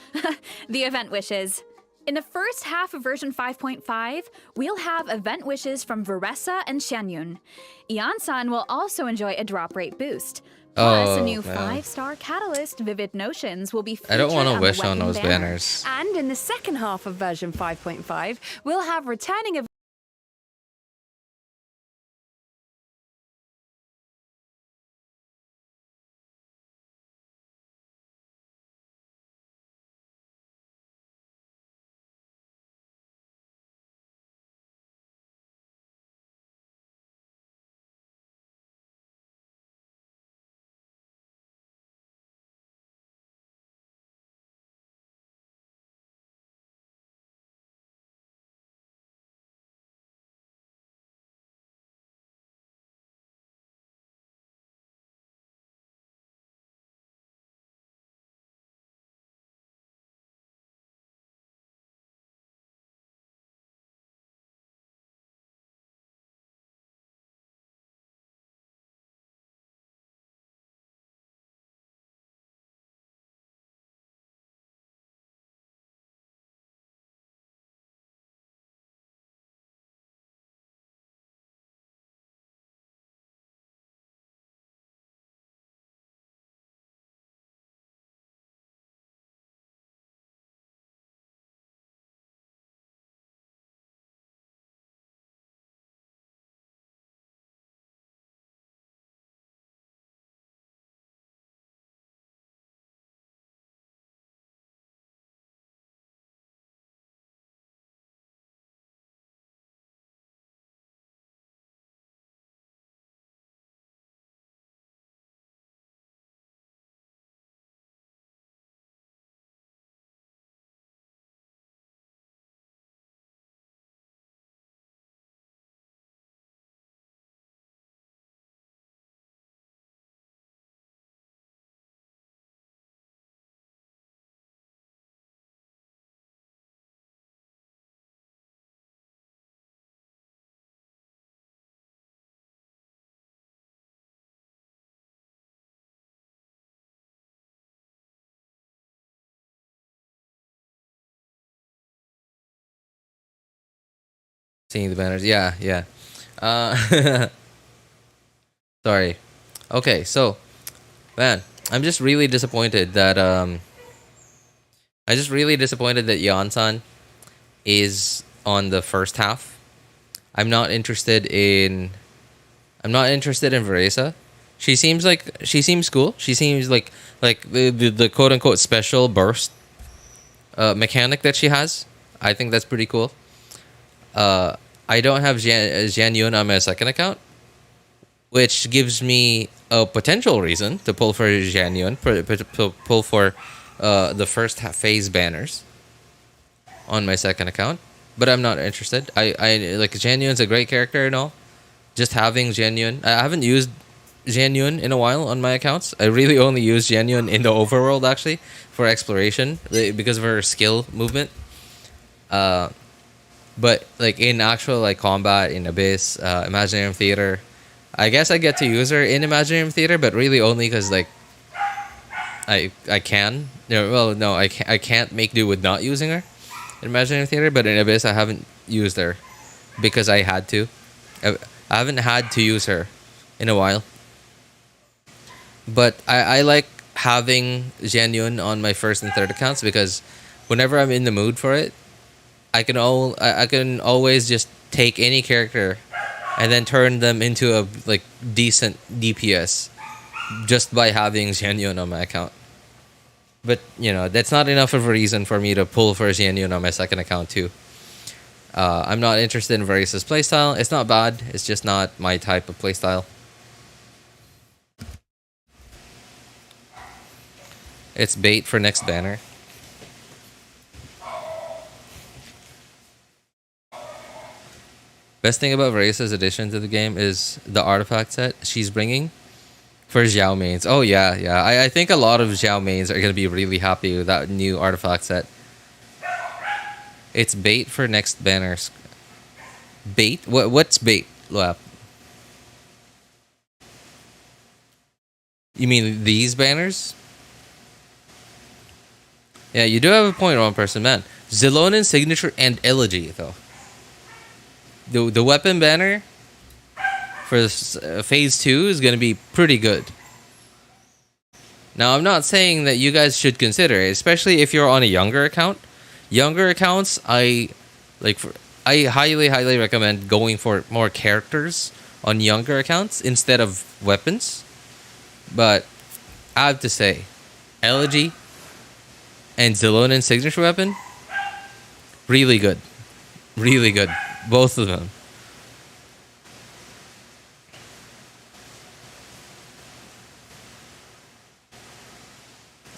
the event wishes. In the first half of version 5.5, we'll have event wishes from Varesa and Xianyun. Iansan will also enjoy a drop rate boost. Plus, a new 5-star catalyst, Vivid Notions, will be featured I don't want to on wish the on weapon those banner. banners. And in the second half of version 5.5, we'll have returning of Seeing the banners. Yeah. Uh, sorry. Okay, so, man, I'm just really disappointed that Yansan is on the first half. I'm not interested in Varesa. She seems cool. She seems like the quote unquote special burst mechanic that she has. I think that's pretty cool. I don't have Xianyun on my second account, which gives me a potential reason to pull for Xianyun, pull for the first phase banners on my second account. But I'm not interested. I like Xianyun's a great character and all. Just having Xianyun, I haven't used Xianyun in a while on my accounts. I really only use Xianyun in the overworld actually for exploration because of her skill movement. But like in actual like combat in Abyss, Imaginarium Theater, I guess I get to use her in Imaginarium Theater, but really only because like I can. I can't make do with not using her in Imaginarium Theater. But in Abyss, I haven't used her because I had to. I haven't had to use her in a while. But I like having Xianyun on my first and third accounts because whenever I'm in the mood for it, I can always just take any character and then turn them into a like decent DPS just by having Xianyun on my account. But that's not enough of a reason for me to pull for Xianyun on my second account too. I'm not interested in Varesa's playstyle. It's not bad. It's just not my type of playstyle. It's bait for next banner. Best thing about Varesa's addition to the game is the artifact set she's bringing for Xiao mains. Oh yeah, yeah. I think a lot of Xiao mains are gonna be really happy with that new artifact set. It's bait for next banners. Bait? What's bait, Lap? You mean these banners? Yeah, you do have a point, wrong person, man. Xilonen signature and Elegy though. The weapon banner for phase 2 is gonna be pretty good. Now I'm not saying that you guys should consider it, especially if you're on a younger account. Younger accounts, I highly recommend going for more characters on younger accounts instead of weapons. But I have to say, Elegy and Xilonen signature weapon, really good. Really good. Both of them.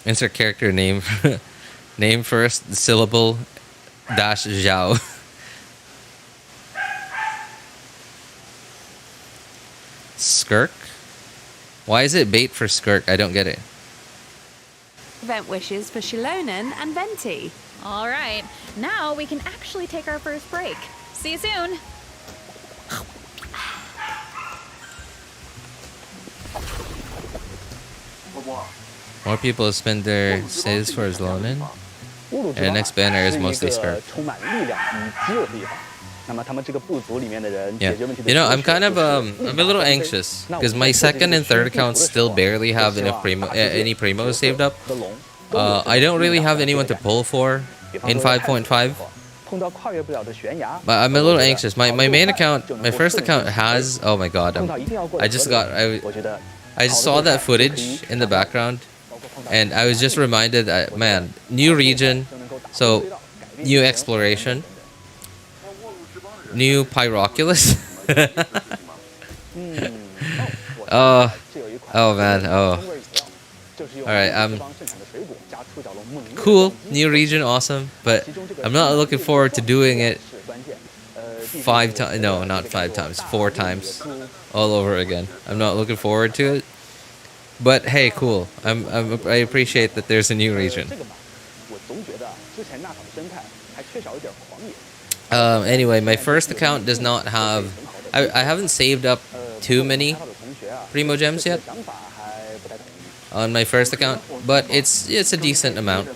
Insert character name. Name first syllable dash Zhao. Skirk? Why is it bait for Skirk? I don't get it. Event wishes for Xilonen and Venti. All right, now we can actually take our first break. See you soon. More people spend their saves for Xilonen. And the next banner is mostly Skirk. Yeah, you know, I'm kind of I'm a little anxious because my second and third accounts still barely have enough any primos saved up. I don't really have anyone to pull for in 5.5. But I'm a little anxious. My main account, my first account has. Oh my god! I just saw that footage in the background, and I was just reminded that, man, new region, so new exploration. New Pyroculus. Oh man. Oh. Alright, cool. New region, awesome. But I'm not looking forward to doing it 5 times. No, not 5 times. 4 times. All over again. I'm not looking forward to it. But hey, cool. I appreciate that there's a new region. Anyway, my first account does not have. I haven't saved up too many Primo gems yet on my first account, but it's a decent amount.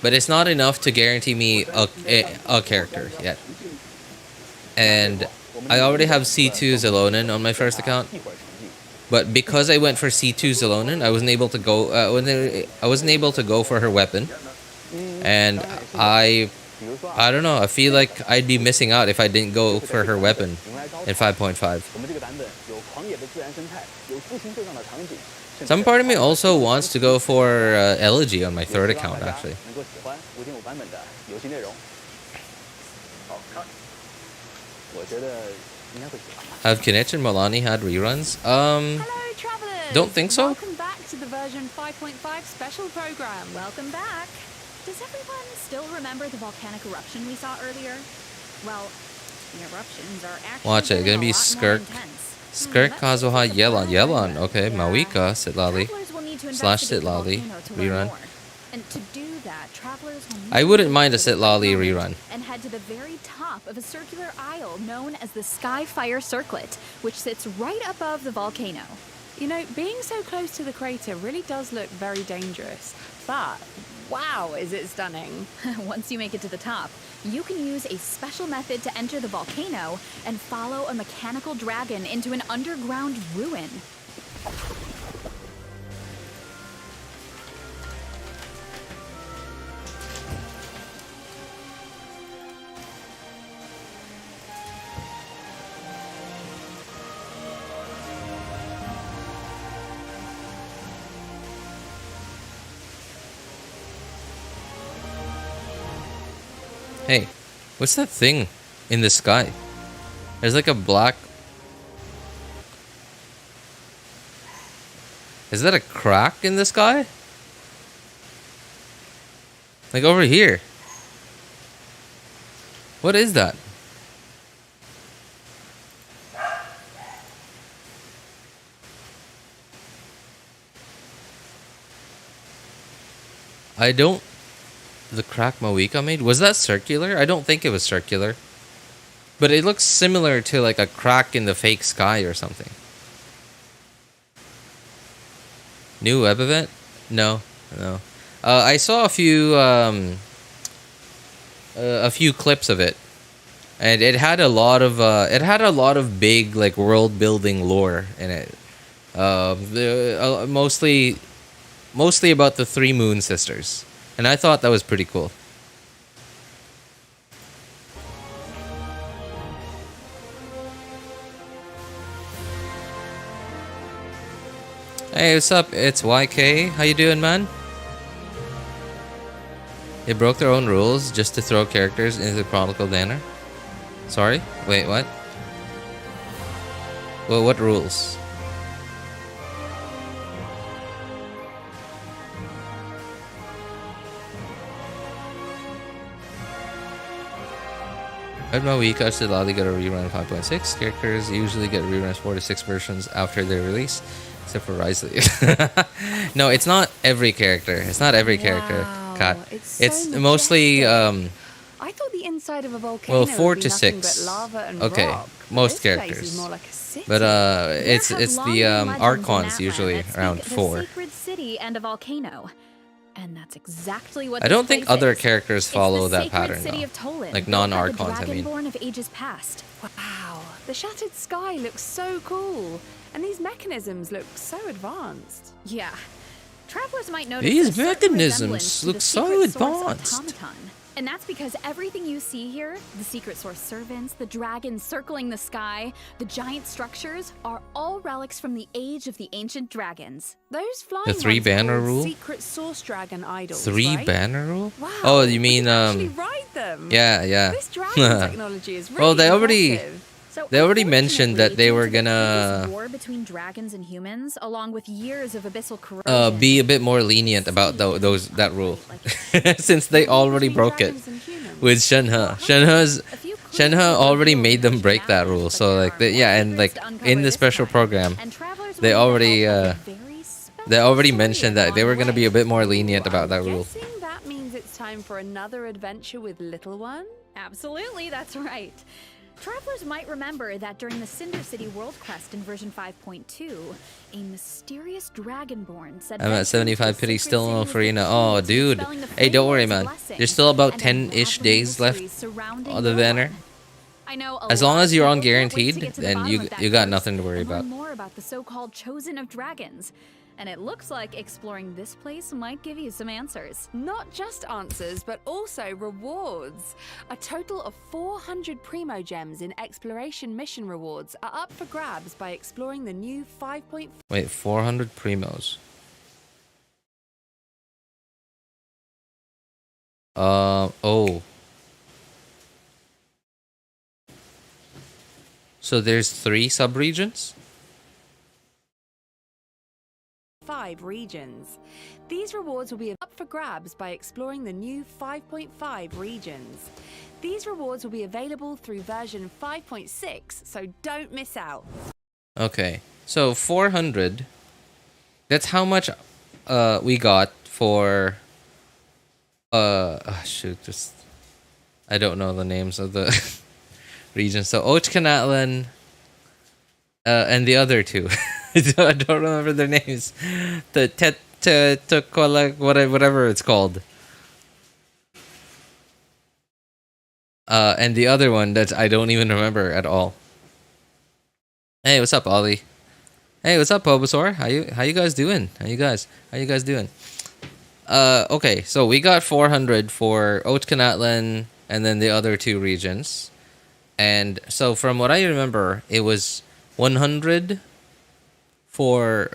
But it's not enough to guarantee me a character yet. And I already have C2 Xilonen on my first account, but because I went for C2 Xilonen, I wasn't able to go. I wasn't able to go for her weapon, and I don't know. I feel like I'd be missing out if I didn't go for her weapon in 5.5. Some part of me also wants to go for Elegy on my third account, actually. Have Kinech and Milani had reruns? Hello, travelers. Don't think so. Welcome back to the version 5.5 special program. Welcome back. Does everyone still remember the volcanic eruption we saw earlier? Well, the eruptions are actually Watch it, gonna be Skirk. Skirk, Kazuha, Yelan. Okay, Mawika, Sitlali. Slash Sitlali. Rerun. And to do that, travelers will I wouldn't mind a Sitlali rerun. and head to the very top of a circular isle known as the Skyfire Circlet, which sits right above the volcano. You know, being so close to the crater really does look very dangerous. But wow, is it stunning. Once you make it to the top, you can use a special method to enter the volcano and follow a mechanical dragon into an underground ruin. Hey, what's that thing in the sky? There's like a black... Is that a crack in the sky? Like over here. What is that? I don't... The crack Moika made? Was that circular? I don't think it was circular. But it looks similar to like a crack in the fake sky or something. New web event? No. I saw a few clips of it. And it had a lot of big like world building lore in it. Mostly about the 3 Moon Sisters. And I thought that was pretty cool. Hey, what's up? It's YK. How you doing, man? They broke their own rules just to throw characters into the Chronicle banner. Sorry? Wait, what? Well, what rules? Red Mawika should allow get a rerun 5.6. Characters usually get reruns 4 to 6 versions after their release, except for Wriothesley. No, it's not every character. It's not every character, Kat. It's mostly I thought the inside of a volcano well, 4 would be to nothing 6. but lava and Okay, rock. most This place characters. is more like a city. But it's There have the long been legends in Archons Atlan usually that around speak of 4. A sacred city and a volcano. And that's exactly what I this don't think place other is. characters It's follow the that sacred pattern city though. of Tolan, Like built by the non-Archons, I mean. Dragonborn of ages past. Wow, the shattered sky looks so cool. And these mechanisms look so advanced. Yeah. Travelers might notice These a certain mechanisms resemblance to look the so secret source advanced. automaton. And that's because everything you see here, the secret source servants, the dragons circling the sky, the giant structures, are all relics from the age of the ancient dragons. Those flying The 3 ones are banner called rule? secret source dragon idols, 3 right? banner rule? Wow, Oh, you we mean can actually ride them. yeah. This dragon technology is really Well, they already impressive. So They already mentioned that they were unfortunately, due to the gonna previous war between dragons and humans, along with years of abyssal corrosion, be a bit more lenient about that rule. Since they already broke it with Shenhe. Shenhe already made them break that rule. So like and like in the special program, they already mentioned that they were gonna be a bit more lenient about that rule. Guessing that means it's time for another adventure with little one? Absolutely, that's right. Travelers might remember that during the Cinder City World Quest in version 5.2, a mysterious dragonborn said I'm at 75 pity, still no Furina. Oh, dude. Hey, don't worry, man. There's still about 10-ish days left on the banner. I know As long as you're on people can't wait to guaranteed, get to the then bottom of that you got curse nothing to worry and learn about. more about the so-called Chosen of Dragons. And it looks like exploring this place might give you some answers. Not just answers, but also rewards. A total of 400 Primo gems in exploration mission rewards are up for grabs by exploring the new 5.5. Wait, 400 primos. Oh. So there's 3 subregions? 5 regions. These rewards will be up for grabs by exploring the new 5.5 regions. These rewards will be available through version 5.6, so don't miss out. Okay. So 400. That's how much we got for I don't know the names of the regions. So Ochkanatlan and the other 2. I don't remember their names. The whatever it's called. And the other one that I don't even remember at all. Hey, what's up, Ollie? Hey, what's up, Bulbasaur? How you guys doing? How you guys doing? Okay, so we got 400 for Ochkanatlan and then the other 2 regions. And so from what I remember, it was 100 for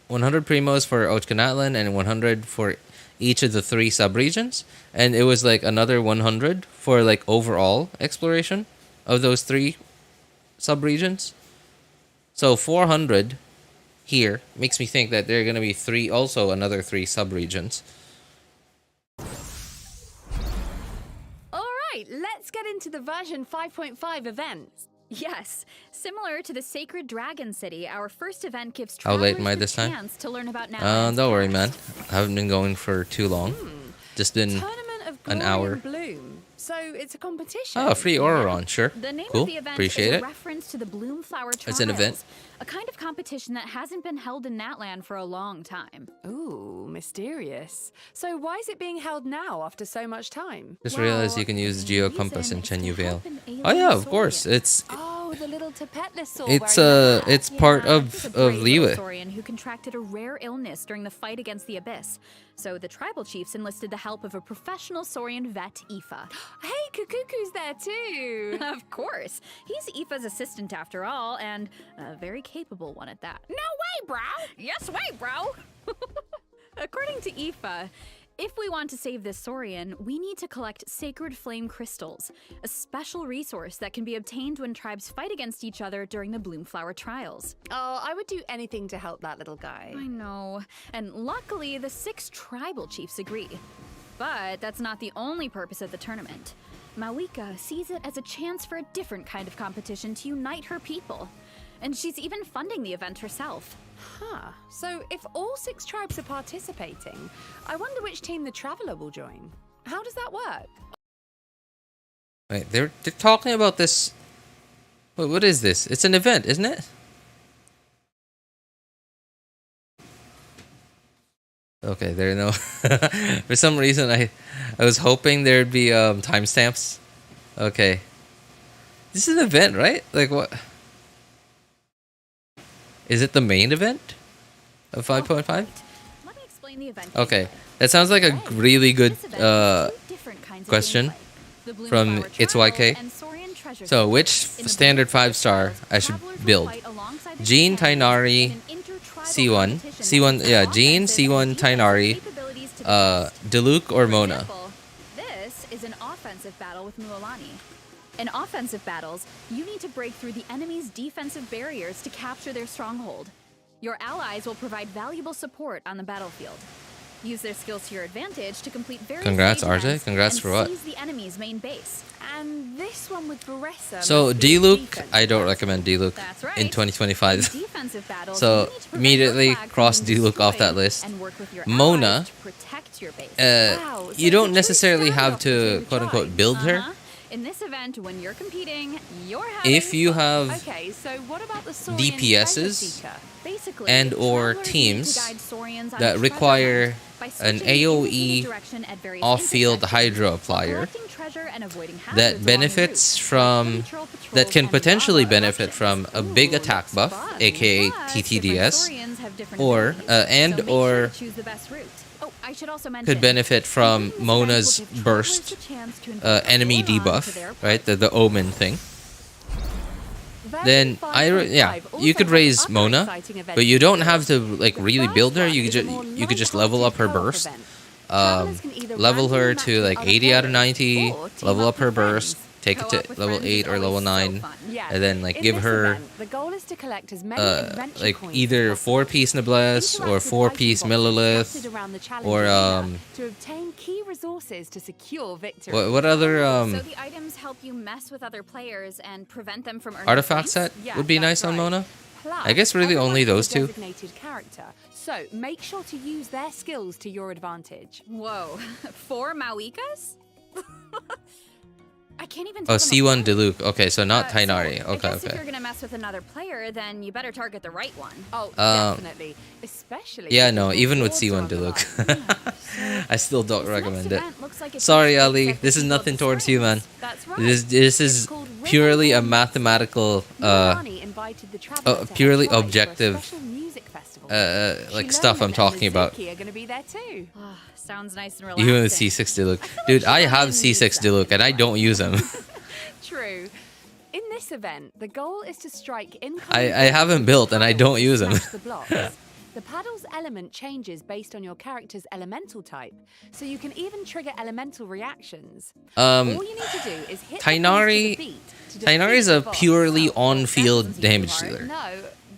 100 primos for Ochkanatlan and 100 for each of the 3 subregions, and it was like another 100 for like overall exploration of those 3 subregions. So 400 here makes me think that there are going to be another 3 subregions. All right, let's get into the version 5.5 events. Yes, similar to the Sacred Dragon City, our first event gives How late travelers am I the this time? chance to learn about Nala's Don't worry, man. past. I haven't been going for too long. just been Tournament of an Glory hour. and Bloom. So it's a competition. Oh, free Auroron, sure. The name Cool. of the event Appreciate is a it. reference to the Bloom Flower Trials, It's an event. a kind of competition that hasn't been held in Natland for a long time. Ooh, mysterious. So why is it being held now after so much time? Just Well, realized you can use the Geo reason Compass in is to Chenyu Vale. help an alien Oh yeah, of course. Saurian. Oh, the little Tapetless It's part Yeah, of he's a brave little Liyue. Saurian who contracted a rare illness during the fight against the Abyss. So the tribal chiefs enlisted the help of a professional Saurian vet, Aoife. Hey, Kukuku's there too. Of course. He's Aoife's assistant after all, and a very capable one at that. No way, bro. Yes way, bro! According to Aoife, if we want to save this Saurian, we need to collect sacred flame crystals, a special resource that can be obtained when tribes fight against each other during the Bloomflower trials. Oh, I would do anything to help that little guy. I know. And luckily, the 6 tribal chiefs agree. But that's not the only purpose of the tournament. Mawika sees it as a chance for a different kind of competition to unite her people. And she's even funding the event herself. Huh. So if all 6 tribes are participating, I wonder which team the Traveler will join. How does that work? Wait, they're talking about this. What is this? It's an event, isn't it? Okay, there are no. For some reason, I was hoping there'd be timestamps. Okay, this is an event, right? Like what? Is it the main event of 5.5? Let me explain the event. Okay, that sounds like a really good This event has 2 different kinds of question gameplay. The from Bloomflower It's Trials YK. and Saurian Treasure So, Seekers. which In the standard Bloomflower 5-star Trials, I should travelers will build? fight alongside the Jean, companions Tainari, in an intertribal C1, competition C1, that yeah, uses Jean, offensive C1, and defensive Tainari, capabilities to the best. Diluc or For Mona. example, this is an offensive battle with Mualani. In offensive battles, you need to break through the enemy's defensive barriers to capture their stronghold. Your allies will provide valuable support on the battlefield. Use their skills to your advantage to complete various Congrats, stage RJ. events Congrats and for what? seize the enemy's main base. And this one with Varesa. So, must be Diluc, defensive. I don't recommend Diluc That's right. in 2025. In defensive battles, So, you need to prevent immediately your flag from cross being Diluc off that destroyed list. and work with your Mona, allies to protect your base. Wow, so you don't it's a necessarily true have standoff to between the quote unquote tribes. build her. Uh-huh. In this event, when you're competing, you're having If you fun. have Okay, so what about the Saurian DPSs Treasure Seeker? Basically, and or travelers teams need to guide Saurians on that a treasure require hunt by an switching in AoE independent direction at various off-field intersections, Hydro while applier collecting treasure and avoiding hazards that along the benefits route. from Natural patrols that can and potentially lava benefit eruptions. from a big Ooh, attack looks buff, fun. aka Plus, TTDS, different Saurians have different or abilities, and so make or sure to choose the best route. Oh, I should also mention, could benefit from completing this event Mona's will give burst travelers a chance to invite enemy Auroron to debuff, their right? The Omen thing. Version Then 5.5 you could also has raise other Mona, exciting events but you don't to have to build. like The really first build her. one You is could a more you could just level up her light-hearted burst. co-op event. Travelers can either Level her randomly to match like with other 80 out of players 90, or team level up up her with friends. burst, take it Co-op to with level friends is 8 or level always so 9, fun. Yeah. and then like In give this her event, the goal is to collect as many adventure like coins either as possible. 4-piece Noblesse Interact or with 4-piece item boxes Millilith. scattered around the challenge or, arena to obtain key resources to secure victory. What other So the items help you mess with other players and prevent them from earning artifact points? set Yeah, would be that's nice on right. Mona? Plus, I guess really everyone only has a those two. designated character, so make sure to use their skills to your advantage. Whoa, 4 Mawikas? I can't even Oh, tell them C1 Diluc. Okay, so not apart. Tainari. So I Okay, guess if okay. you're gonna mess with another player, then you better target the right one. Oh, Um, definitely. Especially Yeah, if no, the even with rewards are C1 on the Diluc. line. I still don't This recommend next it. event looks like it's Sorry, supposed to Ali. protect This is people of nothing the towards you, man. springs. That's right. This is It's called purely a Rhythm. mathematical, Milani invited the traveler to purely head twice for a objective, special music festival. like Xilonen stuff I'm and talking about. Mizuki are going to be there too. Ah, sounds nice and relaxing. Even with C6 Diluc. Dude, I have C6 Diluc and I don't use him. True. In this event, the goal is to strike incoming. I have him built and I don't use him. smash the blocks. The paddle's element changes based on your character's elemental type, so you can even trigger elemental reactions. All you need to do is hit Tainari- the beat to Tainari is defeat a the boss. purely That on-field doesn't seem too damage hard. dealer. No.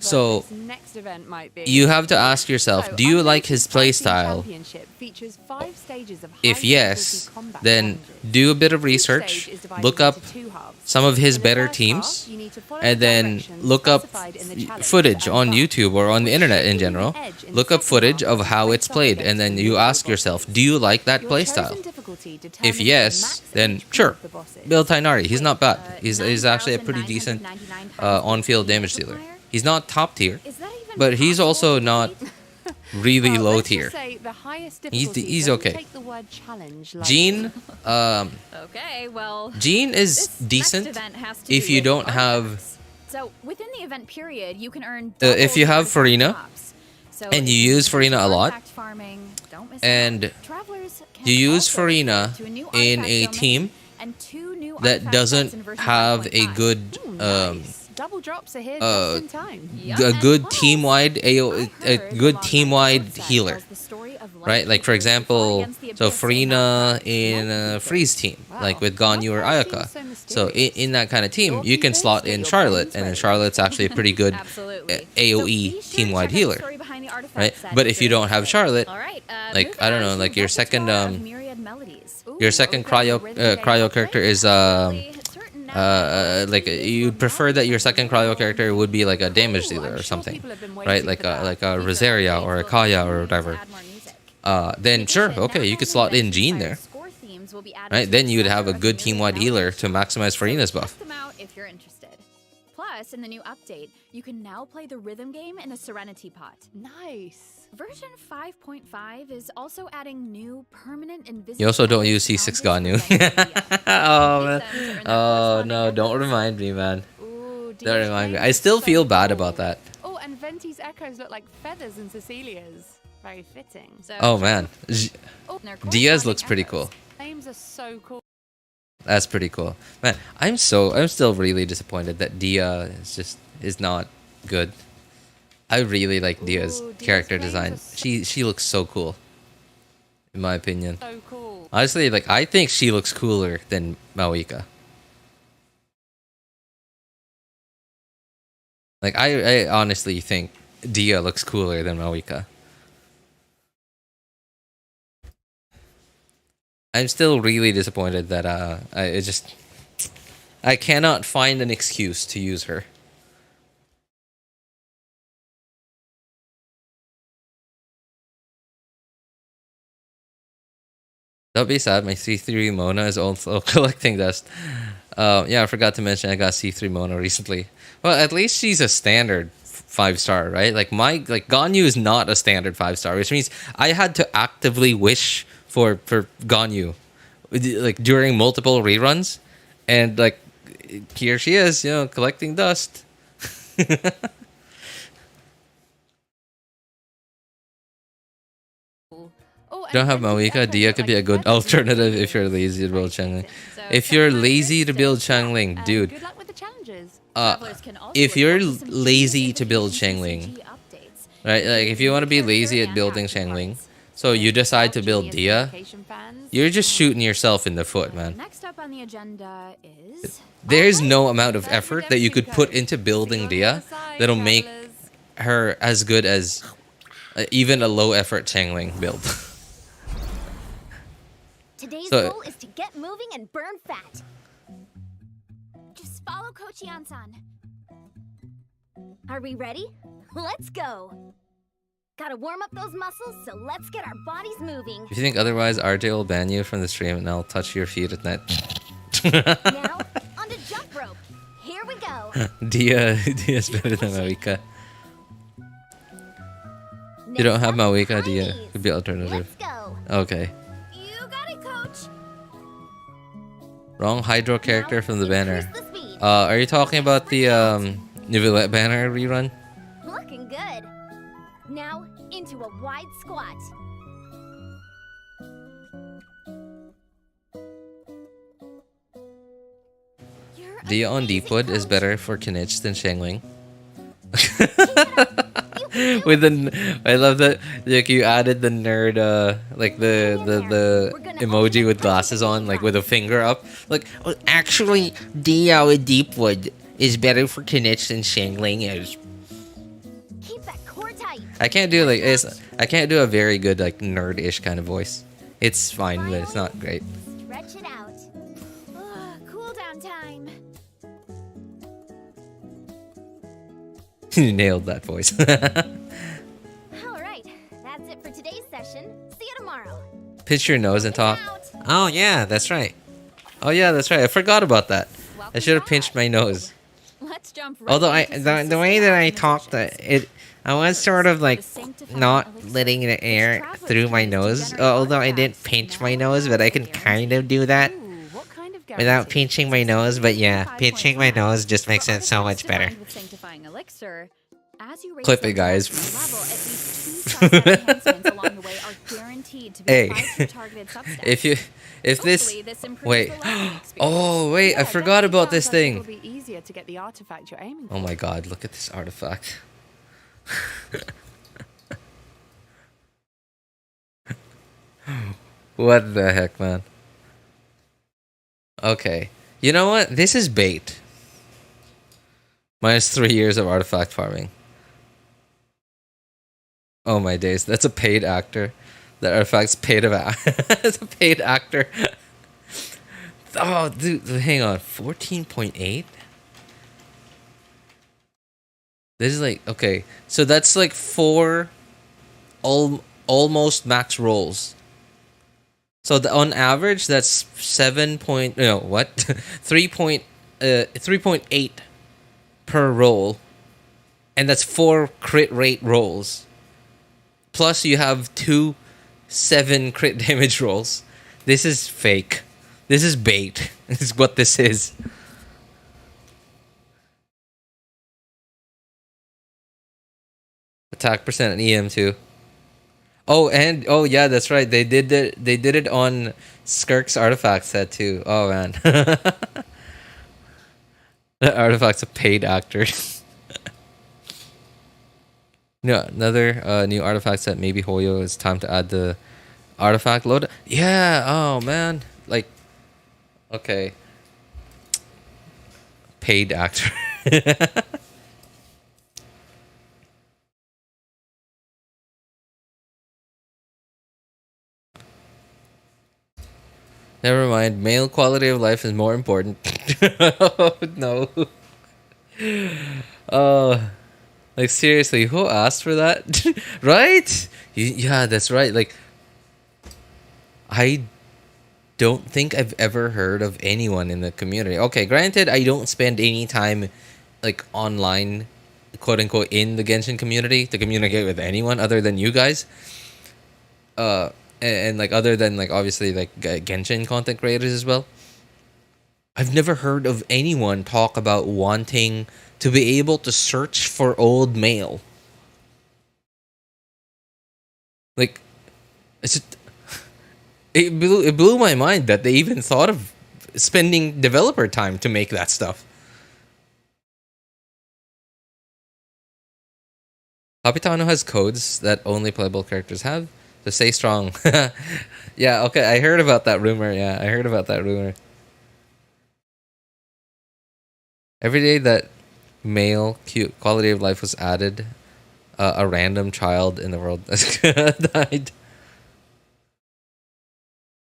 So, this next event might be. you have to ask yourself, So, do you like Unlimited his Fighting playstyle? Championship features 5 stages of If high yes, difficulty combat then challenges. do a bit of Each research, stage is divided look up into 2 halves. some of his In the better first teams, half, you need to follow and the then directions look up specified in the challenge footage and on buff, YouTube or on the which internet should in give you general. an edge in Look the up second footage half of as how you it's face off played, against and then the you new ask bosses. yourself, do you like that Your playstyle? chosen difficulty If determines the yes, max then HP sure, of the bosses. build Tainari. He's not bad. Uh, He's actually a pretty decent 9,999 pounds on-field of damage heat dealer. multiplier? He's not top tier, Is that even but he's possible also to not complete? really Well, low let's just tier. say the highest He's difficulty he's doesn't okay. take the word challenge lightly. Gene, Okay, well, Gene is this decent next event has to if do you with don't have artifacts. So within the event period, you can earn if you double have artifact Furina, drops. So and if you use do Furina a lot, artifact farming, don't miss and out. Travelers can you use also Furina report to a new in artifact a domain team and 2 new that artifact doesn't sets in version have a 5.5. good Ooh, nice. Double drops are here just in time. Yep, a and good plus, team-wide I a heard the good Long team-wide Night Sword set healer, tells the story of light right? Like for creatures who fought example, against the so abyss and Furina not in light Freeze team, Wow. like with Ganyu or Why Ayaka. seem So so in that kind of team, Your you can peoples slot get in your Charlotte, brains and then raised. Charlotte's actually a pretty good Absolutely. So AOE be sure to team-wide check out the healer, story behind the artifact right? set But if you during don't have this Charlotte, All right, like, moving I don't on know, to like your repertoire second, of myriad melodies. your Ooh, second are we cryo playing rhythm game cryo upgrade? character is Really, certain now like you'd prefer that your second cryo character would be like a damage Ooh, dealer I'm or sure something, people have been right? waiting Like for that. a These are Rosaria or a upgrades Kaya will or continue to whatever. add more music. Then In sure, addition, okay, you now could slot in Invent Gene inspired there, score themes will be added right? to Then the you'd center have a of good myriad team-wide healer melodies. to maximize Furina's So buff. check them out if you're interested. Plus, in the new update, you can now play the rhythm game in a Serenity pot. Nice. Version 5.5 is also adding new permanent invisible. You also don't use C6 Ganyu. Oh man, oh no, don't remind me, man. Ooh, Don't Dia's remind me. name I is still so feel bad cool. about that. Oh, and Venti's echoes look like feathers in Cecilia's. Very fitting. So, Oh man, Oh, their Diaz corresponding looks pretty echoes. cool. names are so cool. That's pretty cool, man. I'm still really disappointed that Dia is not good. I really like Dia's Ooh, Dia's character flames design. are so- She looks so cool, in my opinion. So cool. Honestly, like I think she looks cooler than Maoika. Like I honestly think Dia looks cooler than Maoika. I'm still really disappointed that I cannot find an excuse to use her. That'd be sad. My C3 Mona is also collecting dust. Yeah, I forgot to mention I got C3 Mona recently. Well, at least she's a standard 5-star, right? Like Ganyu is not a standard 5-star, which means I had to actively wish for Ganyu, like during multiple reruns, and like here she is, collecting dust. Oh, and Don't have Venti's Maoika. echoes Dia look could be like a good feathers in alternative if Cecilia's. you're lazy to build Very Changling. fitting. So If check you're out my lazy to build listing. Changling, And dude, good luck with the challenges. Travelers can also if you're report to some lazy changes to in build the Changling, CG updates. right? Like if you want to be Character lazy at and building action Changling, parts. so you decide to build Genius Dia, location fans. you're just shooting yourself in the foot, man. Next up on the agenda is There's no amount of That's effort that you could redemption put code. into See building you on the Dia other side, that'll make travelers. her as good as even a low effort Changling build. Today's So- goal is to get moving and burn fat. Just follow Coach Iansan. Are we ready? Let's go. Gotta warm up those muscles, so let's get our bodies moving. If you think otherwise, RJ will ban you from the stream and I'll touch your feet at night. Now, on to jump rope. Here we go. Dia's better than Maoika. You don't have Maoika, Dia could be alternative. Let's go. Okay. You got it, Coach. Wrong Hydro character from the banner. Increase the speed. Are you talking about the Nivellette banner rerun? Looking good. Now, into a wide squat. You're Dia on amazing, Deepwood is Coach. better for Kinich than Shangling. You can do With it. the, I love that like you added the nerd like the emoji with glasses on, like with a finger up. Like actually, Dia with Deepwood is better for Kinich than Shangling is. I can't do like I can't do a very good like nerd-ish kind of voice. It's fine, but it's not great. Stretch it out. Cool down time. You nailed that voice. All right, that's it for today's session. See you tomorrow. Pinch your nose and talk. Oh yeah, that's right. Oh yeah, that's right. I forgot about that. I should have pinched my nose. Let's jump right Although into the way that I talked, I was sort of like not letting the air through my nose. Although I didn't pinch my nose, but I can kind of do that What kind of without guarantee? pinching my nose. But yeah, pinching my nose just makes it so much better. With sanctifying elixir, as you raise Clip it, your guys. level, at least 2 subset enhancements along the way are guaranteed to be Hey, applied to targeted substats. if this Hopefully, this improves wait, the leveling experience. oh wait, I Yeah, forgot definitely about this sounds like thing. It'll be easier to get the artifact you're aiming for. Oh my god, look at this artifact. What the heck, man? Okay. You know what? This is bait. Minus 3 years of artifact farming. Oh my days. That's a paid actor. The artifact's paid of It's a paid actor. Oh, dude, hang on. 14.8? This is like, okay. So that's like 4 almost max rolls. So on average, that's 3.8 per roll, and that's 4 crit rate rolls. Plus, you have 2 7 crit damage rolls. This is fake. This is bait. This is what this is. Attack percent and EM too. Oh, and oh yeah, that's right. They did it on Skirk's artifact set too. Oh man. That artifact's a paid actor. No, another new artifact set. Maybe Hoyo. It's time to add the artifact load. Yeah. Oh man. Like, okay. Paid actor. Never mind. Male quality of life is more important. Oh, no. Like seriously, who asked for that? Right? Yeah, that's right. Like, I don't think I've ever heard of anyone in the community. Okay, granted, I don't spend any time like online, quote unquote, in the Genshin community to communicate with anyone other than you guys. And like other than like obviously like Genshin content creators as well. I've never heard of anyone talk about wanting to be able to search for old mail. Like, it blew my mind that they even thought of spending developer time to make that stuff. Capitano has codes that only playable characters have to stay strong. Yeah, okay, I heard about that rumor. Yeah, I heard about that rumor. Every day that male cute quality of life was added, a random child in the world died.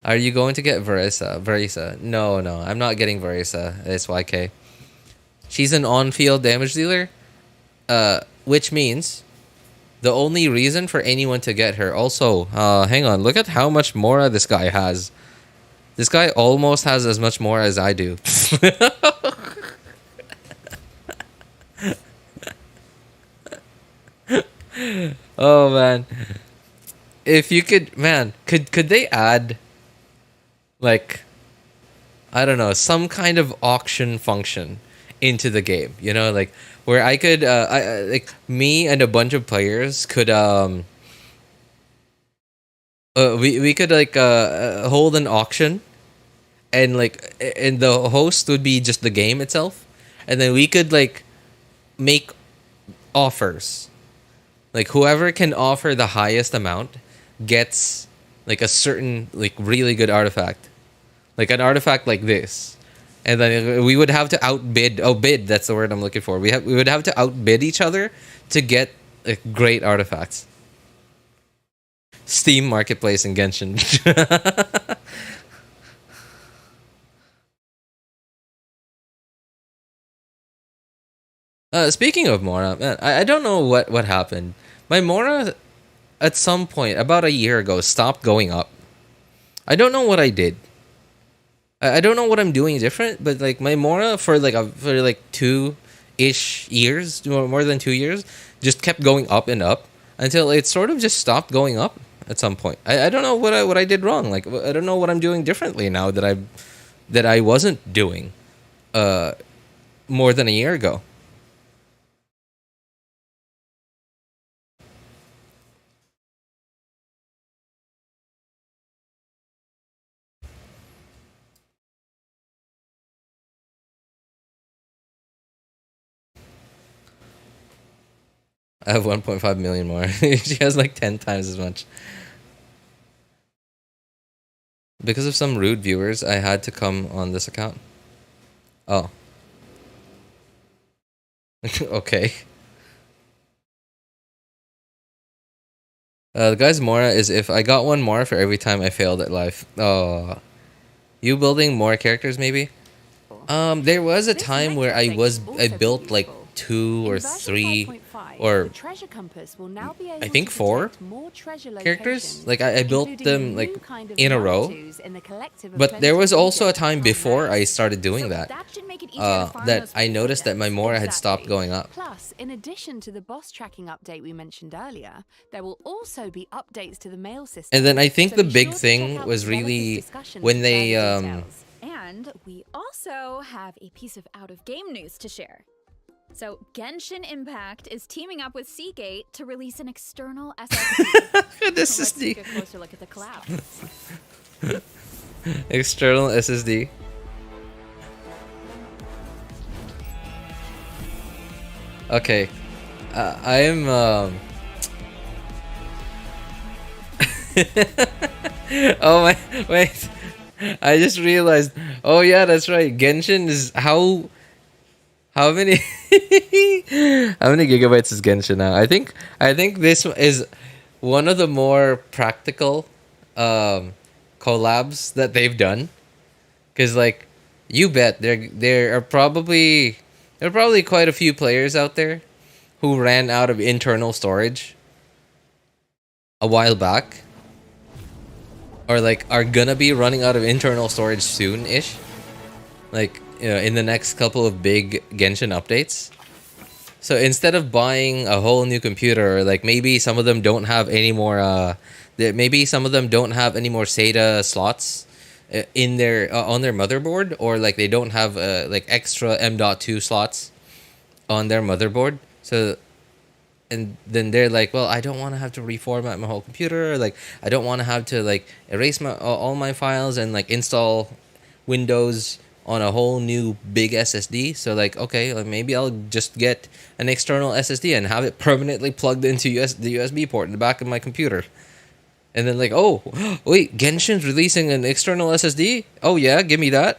Are you going to get Varesa? No, I'm not getting Varesa. It's YK. She's an on-field damage dealer, which means the only reason for anyone to get her. Also, hang on, look at how much more this guy has. This guy almost has as much more as I do. Oh man, if you could, man, could they add like, I don't know, some kind of auction function into the game, you know, like where I could like me and a bunch of players could we could like hold an auction, and like and the host would be just the game itself, and then we could like make offers. Like whoever can offer the highest amount gets like a certain like really good artifact. Like an artifact like this. And then we would have to outbid, bid, that's the word I'm looking for. We would have to outbid each other to get like great artifacts. Steam Marketplace in Genshin. Speaking of Mora, man, I don't know what happened. My Mora, at some point, about a year ago, stopped going up. I don't know what I did. I don't know what I'm doing different, but like my Mora for like 2-ish years, more than 2 years, just kept going up and up until it sort of just stopped going up at some point. I don't know what I did wrong. Like I don't know what I'm doing differently now that I wasn't doing more than a year ago. I have 1.5 million more. She has like 10 times as much. Because of some rude viewers, I had to come on this account. Oh. Okay. The guy's Mora is if I got one more for every time I failed at life. Oh. You building more characters maybe? There was a time where I built like 2 or 3 or I think 4 characters. Like I built them like in a row. But there was also a time before I started doing that that I noticed that my Mora had stopped going up. Plus, in addition to the boss tracking update we mentioned earlier, there will also be updates to the mail system. And then I think the big thing was really when they And we also have a piece of out-of-game news to share. So, Genshin Impact is teaming up with Seagate to release an external SSD. Let's take a closer look at the collab. External SSD. Okay. I am Oh my wait. I just realized. Oh yeah, that's right. Genshin is how many how many gigabytes is Genshin now? I think this is one of the more practical collabs that they've done. Cause like you bet there are probably quite a few players out there who ran out of internal storage a while back. Or like are gonna be running out of internal storage soon-ish. Like, you know, in the next couple of big Genshin updates. So instead of buying a whole new computer, or like maybe some of them don't have any more maybe some of them don't have any more SATA slots in their on their motherboard, or like they don't have like extra M.2 slots on their motherboard. So and then they're like, well, I don't want to have to reformat my whole computer. Like, I don't want to have to like erase all my files and like install Windows on a whole new big SSD. So like, okay, like maybe I'll just get an external SSD and have it permanently plugged into the USB port in the back of my computer. And then like, oh, wait, Genshin's releasing an external SSD? Oh yeah, give me that.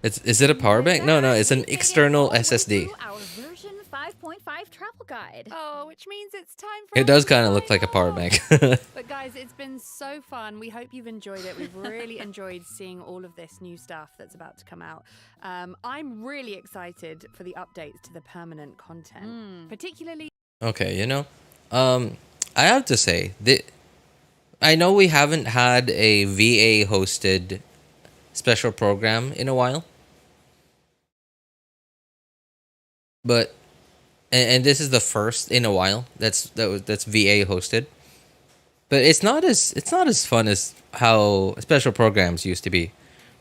Is it a power bank? No, it's an external SSD. Our version 5.5 travel guide. Oh, which means it's time for It us does to kind of look sign like a power off. bank. But guys, it's been so fun. We hope you've enjoyed it. We've really enjoyed seeing all of this new stuff that's about to come out. I'm really excited for the updates to the permanent content, particularly. Okay, you know, I have to say that I know we haven't had a VA hosted special program in a while, but and this is the first in a while that's VA hosted. But it's not as fun as how special programs used to be,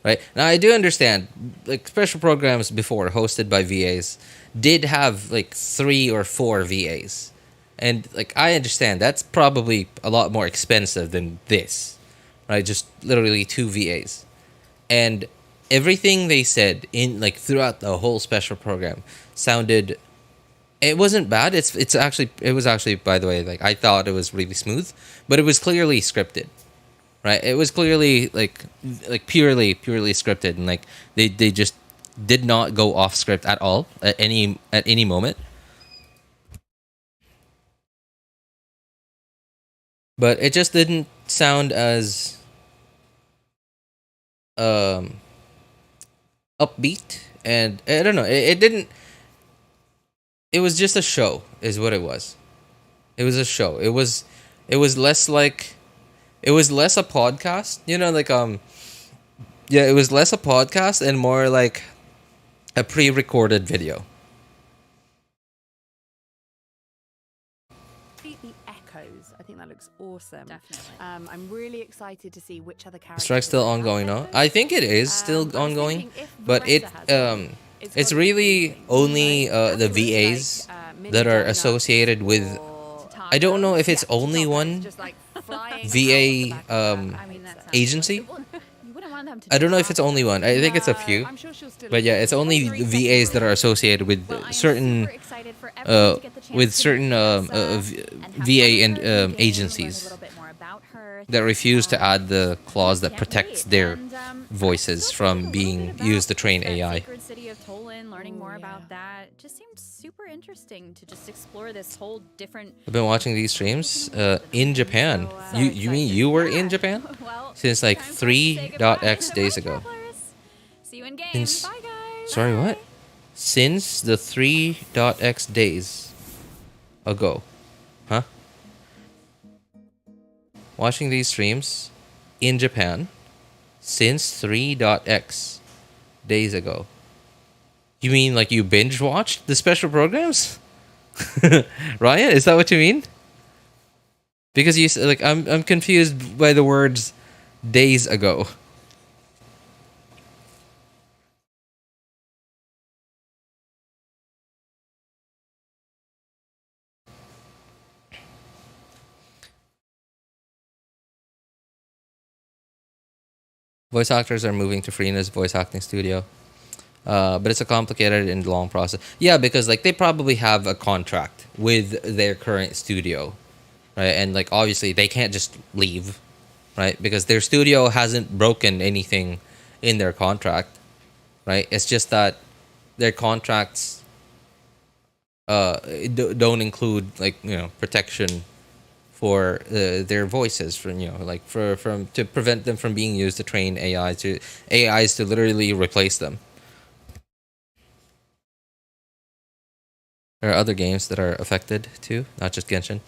right? Now I do understand like special programs before hosted by VAs did have like 3 or 4 VAs. And like I understand that's probably a lot more expensive than this, right? Just literally 2 VAs. And everything they said in like throughout the whole special program sounded, it wasn't bad. It was actually, by the way, like I thought it was really smooth, but it was clearly scripted, right? It was clearly like purely scripted, and like they just did not go off script at all at any moment. But it just didn't sound as upbeat, and I don't know. It didn't. It was just a show, is what it was. It was a show. It was less like, it was less a podcast. You know, like yeah, it was less a podcast and more like a pre-recorded video. The echoes. I think that looks awesome. Definitely. I'm really excited to see which other characters. Strike's still ongoing now. I think it is still ongoing, but it's really only the VAs that are associated with. I don't know if it's only one VA agency. I don't know if it's only one. I think it's a few. But yeah, it's only the VAs that are associated with certain VA and agencies that refuse to add the clause that protects their voices from being used to train AI. Sacred city of Tolan, learning more about that just seemed super interesting to just explore this whole different. I've been watching these streams in Japan. You mean you were in Japan? Well, Since like time for us to say goodbye. 3.x days ago. Travelers. See you in game. Since- Bye, guys. Sorry, what? Since the 3.x days ago. Huh? Watching these streams in Japan since 3.x days ago. You mean like you binge watched the special programs? Ryan, is that what you mean? Because you like I'm confused by the words days ago. Voice actors are moving to Furina's voice acting studio. But it's a complicated and long process. Yeah, because like they probably have a contract with their current studio, right? And like obviously they can't just leave, right? Because their studio hasn't broken anything in their contract, right? It's just that their contracts don't include like, you know, protection for their voices from, you know, like from to prevent them from being used to train AIs to literally replace them. There are other games that are affected too, not just Genshin.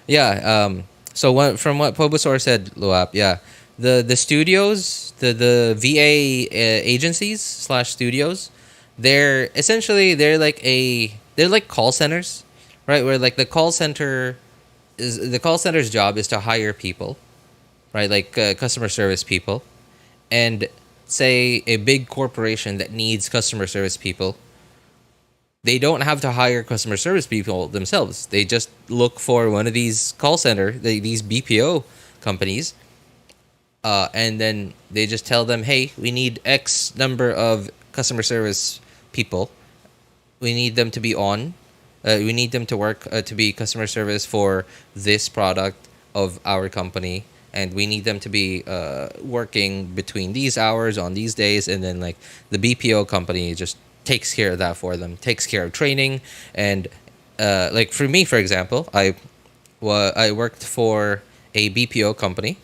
Yeah. So from what Pobosaur said, Luap, yeah, the studios, the VA agencies / studios, they're like call centers, right? Where like the call center's job is to hire people, right? Like customer service people, and say a big corporation that needs customer service people. They don't have to hire customer service people themselves. They just look for one of these call center, these BPO companies, and then they just tell them, hey, we need X number of customer service people. We need them to be on. We need them to work to be customer service for this product of our company. And we need them to be working between these hours on these days. And then like the BPO company just takes care of that for them, takes care of training. And like for me, for example, I worked for a BPO company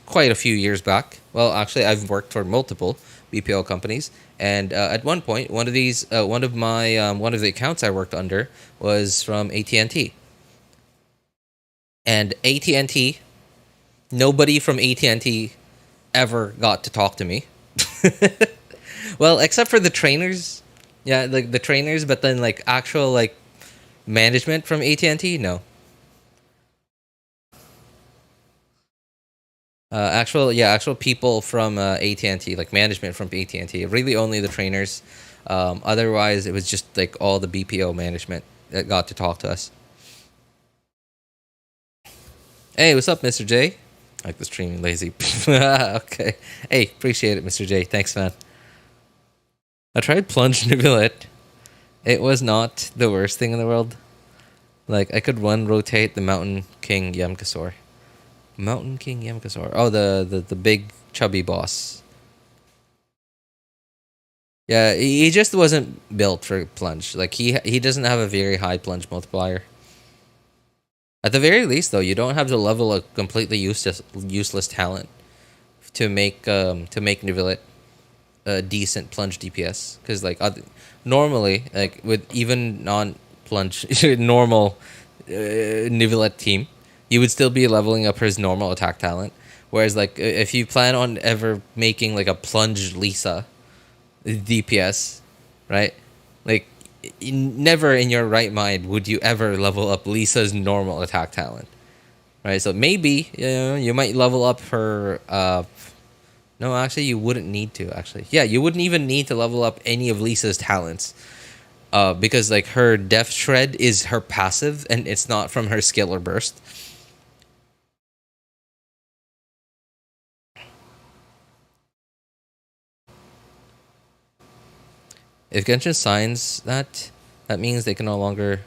quite a few years back. Well, actually, I've worked for multiple BPO companies, and at one point, one of the accounts I worked under was from AT&T. And AT&T, nobody from AT&T ever got to talk to me. Well, except for the trainers. Yeah, like the trainers, but then like actual like management from AT&T, no. Actual people from AT&T, like management from AT&T. Really only the trainers. Otherwise, it was just like all the BPO management that got to talk to us. Hey, what's up, Mr. J? I like the streaming lazy. Okay. Hey, appreciate it, Mr. J. Thanks, man. I tried Plunge Nibilet. It was not the worst thing in the world. Like, I could rotate the Mountain King Yamkasaur. Mountain King Yamakasaur. Oh, the big chubby boss. Yeah, he just wasn't built for plunge. Like he doesn't have a very high plunge multiplier. At the very least, though, you don't have to level a completely useless talent to make Nivellet a decent plunge DPS. Because like normally, like with even non-plunge normal Nivellet team, you would still be leveling up his normal attack talent. Whereas like if you plan on ever making like a plunge Lisa DPS, right? Like never in your right mind would you ever level up Lisa's normal attack talent, right? So maybe you might level up her. No, actually, you wouldn't need to. Actually, yeah, you wouldn't even need to level up any of Lisa's talents, because like her Death Shred is her passive and it's not from her skill or burst. If Genshin signs that, that means they can no longer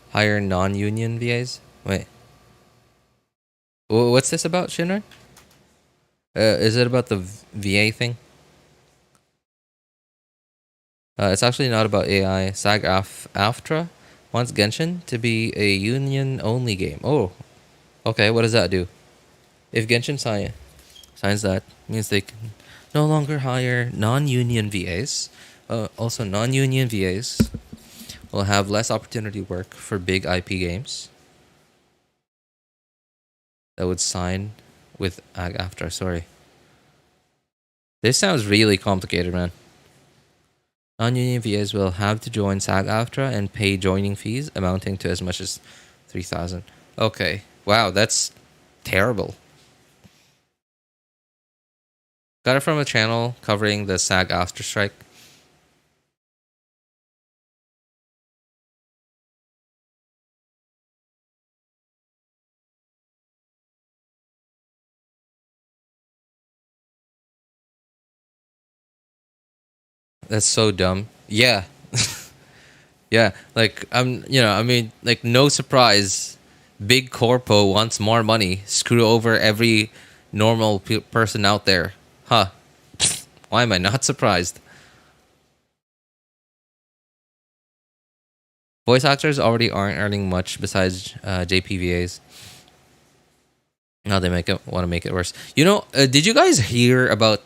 hire non-union VAs. Wait, what's this about, Shinra? Is it about the VA thing? It's actually not about AI. SAG-AFTRA wants Genshin to be a union-only game. Oh, okay. What does that do? If Genshin signs that, means they can no longer hire non-union VAs. Also, non-union VAs will have less opportunity work for big IP games that would sign with SAG-AFTRA. Sorry. This sounds really complicated, man. Non-union VAs will have to join SAG-AFTRA and pay joining fees amounting to as much as 3,000. Okay. Wow, that's terrible. Got it from a channel covering the SAG-AFTRA strike. That's so dumb. Yeah. Yeah, like I mean, like no surprise, big corpo wants more money, screw over every normal person out there. Huh. Why am I not surprised? Voice actors already aren't earning much besides JPVAs. Now they want to make it worse. Did you guys hear about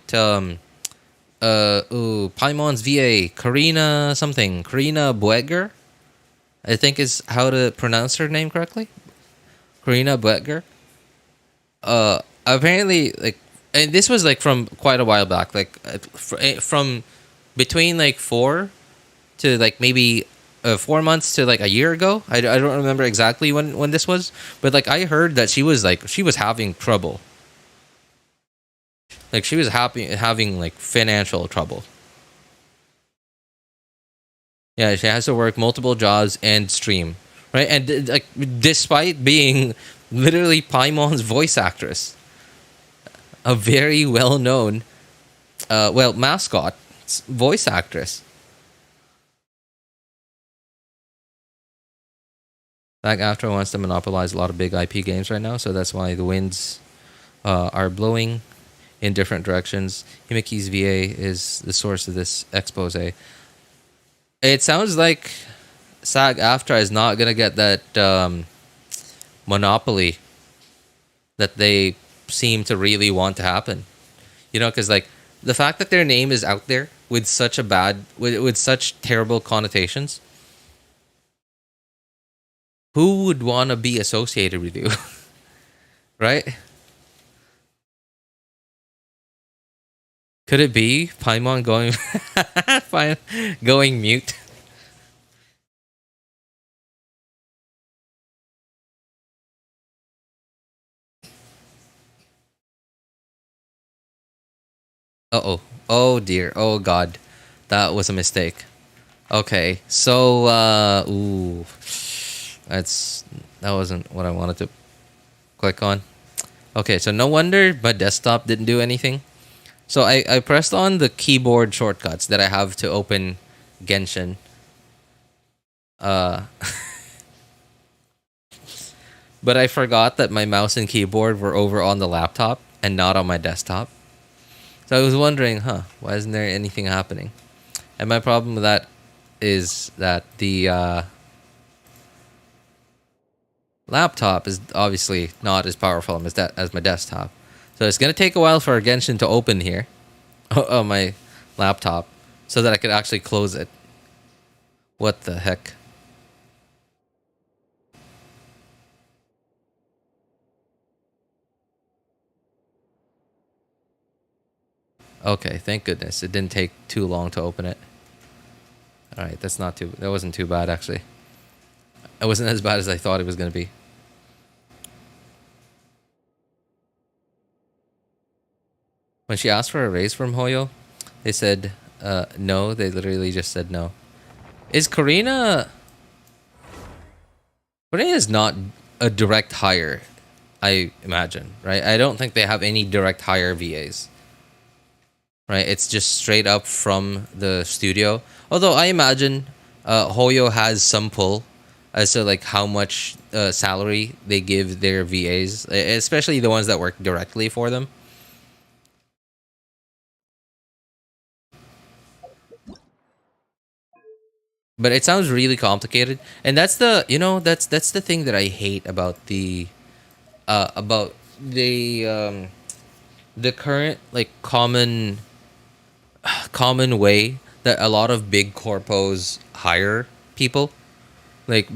Paimon's VA, Karina Buegger, I think is how to pronounce her name correctly. Karina Buegger. Apparently, like, and this was like from quite a while back, like from between like 4 to like maybe 4 months to like a year ago. I don't remember exactly when this was, but like I heard that she was having trouble. Like she was having like financial trouble. Yeah, she has to work multiple jobs and stream, right? And like despite being literally Paimon's voice actress, a very well-known, mascot voice actress. SAG-AFTRA wants to monopolize a lot of big IP games right now, so that's why the winds are blowing in different directions. Himiki's VA is the source of this expose. It sounds like SAG-AFTRA is not going to get that monopoly that they seem to really want to happen. Because like the fact that their name is out there with such with such terrible connotations, who would want to be associated with you? Right? Could it be Paimon going mute? Uh-oh. Oh dear. Oh god. That was a mistake. Okay. So that wasn't what I wanted to click on. Okay, so no wonder my desktop didn't do anything. So I pressed on the keyboard shortcuts that I have to open Genshin. but I forgot that my mouse and keyboard were over on the laptop and not on my desktop. So I was wondering, why isn't there anything happening? And my problem with that is that the laptop is obviously not as powerful as my desktop. So it's going to take a while for Genshin to open here on my laptop so that I could actually close it. What the heck? Okay, thank goodness. It didn't take too long to open it. Alright, that wasn't too bad actually. It wasn't as bad as I thought it was going to be. When she asked for a raise from Hoyo, they said no. They literally just said no. Is Furina is not a direct hire, I imagine, right? I don't think they have any direct hire VAs. Right? It's just straight up from the studio. Although I imagine Hoyo has some pull as to like how much salary they give their VAs, especially the ones that work directly for them. But it sounds really complicated, and that's the that's the thing that I hate about the current like common way that a lot of big corpos hire people. Like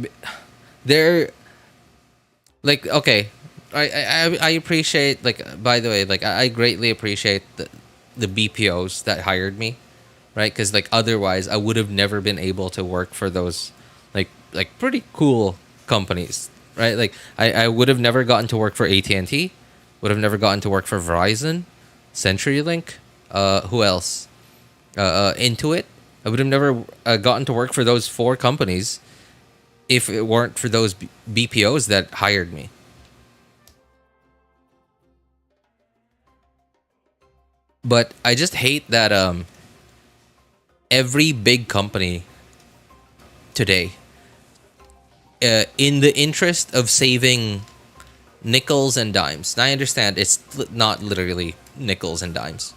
they're like, okay, I appreciate, like, by the way, like I greatly appreciate the BPOs that hired me, right? Because like otherwise I would have never been able to work for those like pretty cool companies, right? Like I would have never gotten to work for AT&T, would have never gotten to work for Verizon, CenturyLink, who else? Intuit. I would have never gotten to work for those 4 companies if it weren't for those BPOs that hired me. But I just hate that every big company today, in the interest of saving nickels and dimes. Now I understand it's not literally nickels and dimes,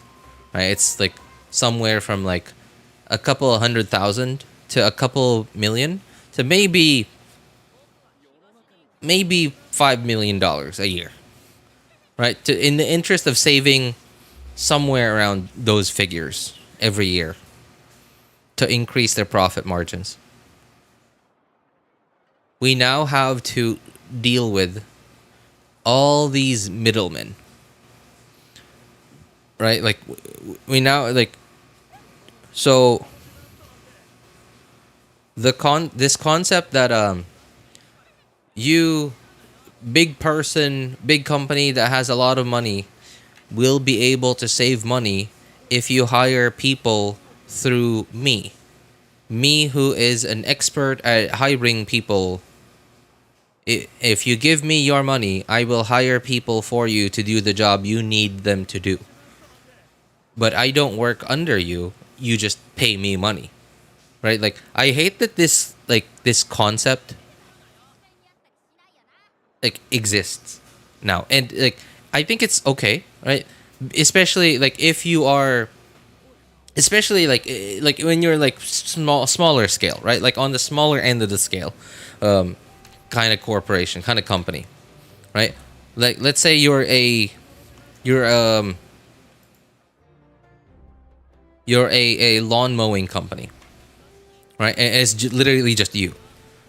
right? It's like somewhere from like a couple of 100,000 to a couple million to maybe $5 million a year, right? In the interest of saving somewhere around those figures every year to increase their profit margins. We now have to deal with all these middlemen, right? Like we now like, so this concept that you big company that has a lot of money will be able to save money if you hire people through me who is an expert at hiring people. If you give me your money, I will hire people for you to do the job you need them to do. But I don't work under you. You just pay me money, right? Like I hate that this concept like exists now, and like I think it's okay, right? Especially like if you are, especially like when you're like smaller scale, right? Like on the smaller end of the scale, kind of corporation, kind of company, right? Like let's say you're a lawn mowing company, right? And it's literally just you,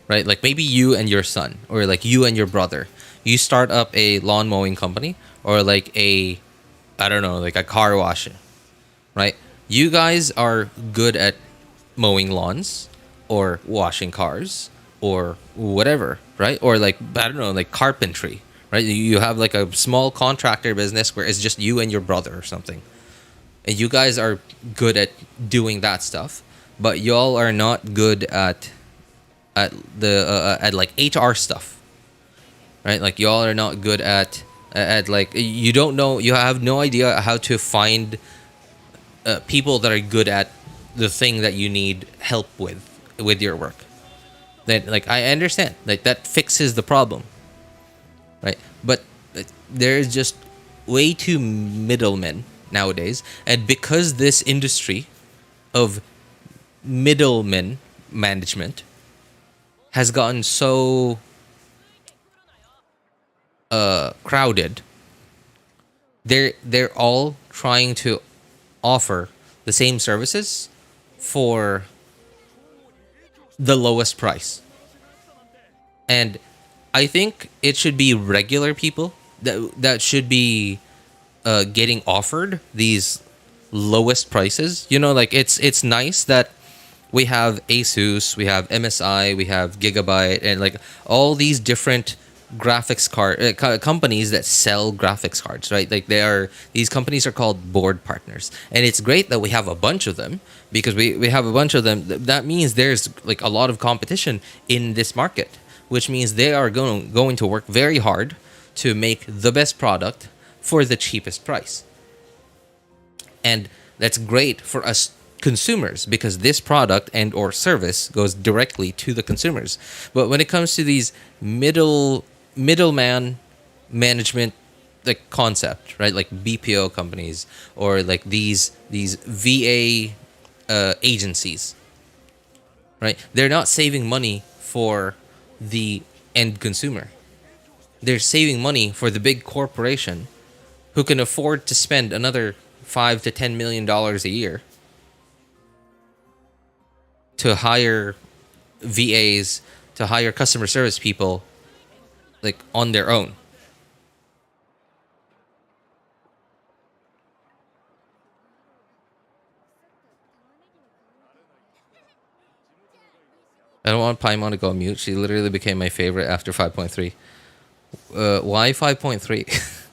right? Like maybe you and your son, or like you and your brother, you start up a lawn mowing company, or like a, I don't know, like a car wash, right? You guys are good at mowing lawns or washing cars or whatever, right? Or like, I don't know, like carpentry, right? You have like a small contractor business where it's just you and your brother or something. And you guys are good at doing that stuff, but y'all are not good at like HR stuff, right? Like y'all are not good at like, you don't know, you have no idea how to find people that are good at the thing that you need help with your work. Then like I understand, like that fixes the problem, right? But there is just way too middlemen nowadays, and because this industry of middlemen management has gotten so crowded, they're all trying to offer the same services for the lowest price. And I think it should be regular people that should be getting offered these lowest prices. You know, like it's nice that we have Asus, we have MSI, we have Gigabyte, and like all these different graphics card companies that sell graphics cards, right? Like these companies are called board partners, and it's great that we have a bunch of them, because we have a bunch of them. That means there's like a lot of competition in this market, which means they are going to work very hard to make the best product for the cheapest price. And that's great for us consumers, because this product and or service goes directly to the consumers. But when it comes to these middleman management like concept, right, like BPO companies or like these VA agencies, right, they're not saving money for the end consumer. They're saving money for the big corporation who can afford to spend another $5 to $10 million a year to hire VAs, to hire customer service people like on their own. I don't want Paimon to go mute. She literally became my favorite after 5.3. Why 5.3?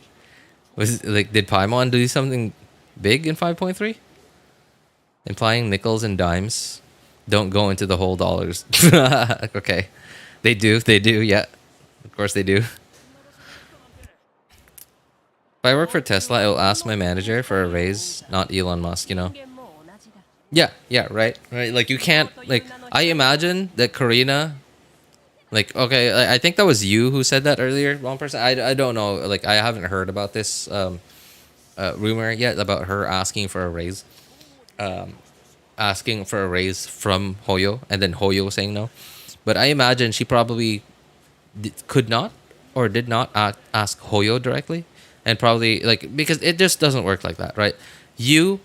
Was like, did Paimon do something big in 5.3? Implying nickels and dimes don't go into the whole dollars. Okay. They do, yeah. Of course they do. If I work for Tesla, I will ask my manager for a raise, not Elon Musk, you know? Yeah, right. Like, you can't, like, I imagine that Karina, like, okay, I think that was you who said that earlier, wrong person. I don't know, like, I haven't heard about this rumor yet about her asking for a raise. Asking for a raise from Hoyo, and then Hoyo saying no. But I imagine she probably could not or did not ask Hoyo directly, and probably, like, because it just doesn't work like that, right? You,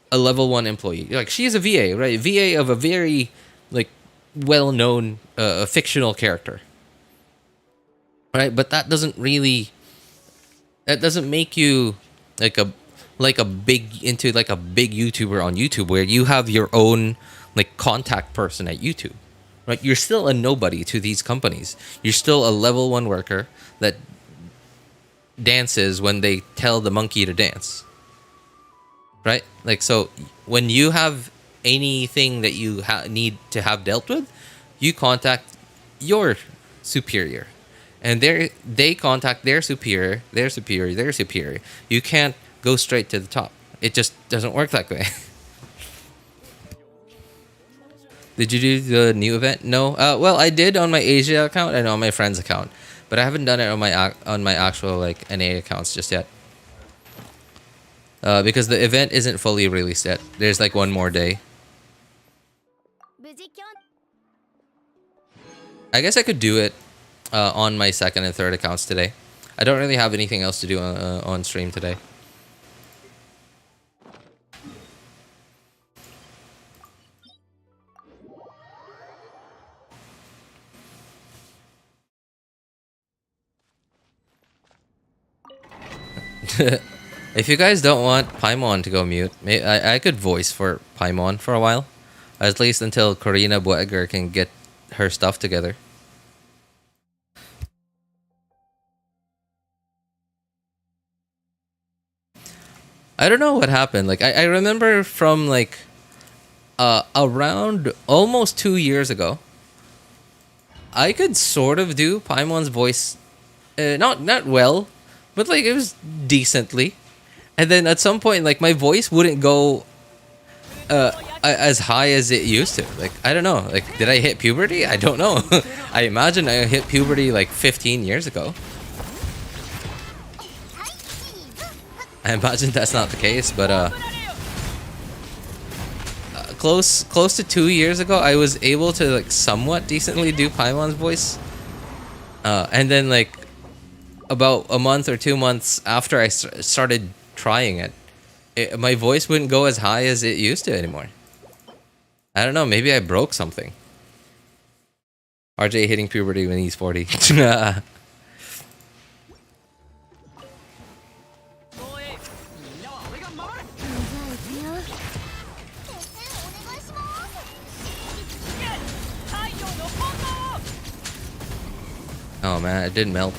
a level 1 employee, like, she's a VA, right? VA of a very like well-known fictional character, right? But that doesn't make you like a big YouTuber on YouTube, where you have your own like contact person at YouTube, right? You're still a nobody to these companies. You're still a level 1 worker that dances when they tell the monkey to dance, right? Like, so when you have anything that you need to have dealt with, you contact your superior, and they contact their superior. You can't go straight to the top. It just doesn't work that way. Did you do the new event? No. Well, I did on my Asia account and on my friend's account, but I haven't done it on my actual like NA accounts just yet. Because the event isn't fully released yet. There's like one more day. I guess I could do it on my second and third accounts today. I don't really have anything else to do on stream today. If you guys don't want Paimon to go mute, I could voice for Paimon for a while. At least until Karina Boeger can get her stuff together. I don't know what happened. Like, I remember from like around almost 2 years ago, I could sort of do Paimon's voice, not well, but like it was decently. And then at some point, like, my voice wouldn't go as high as it used to. Like, I don't know. Like, did I hit puberty? I don't know. I imagine I hit puberty like 15 years ago. I imagine that's not the case, but close to 2 years ago, I was able to like somewhat decently do Paimon's voice, and then like about a month or 2 months after I started trying it, my voice wouldn't go as high as it used to anymore. I don't know, maybe I broke something. RJ hitting puberty when he's 40. Oh man, it didn't melt.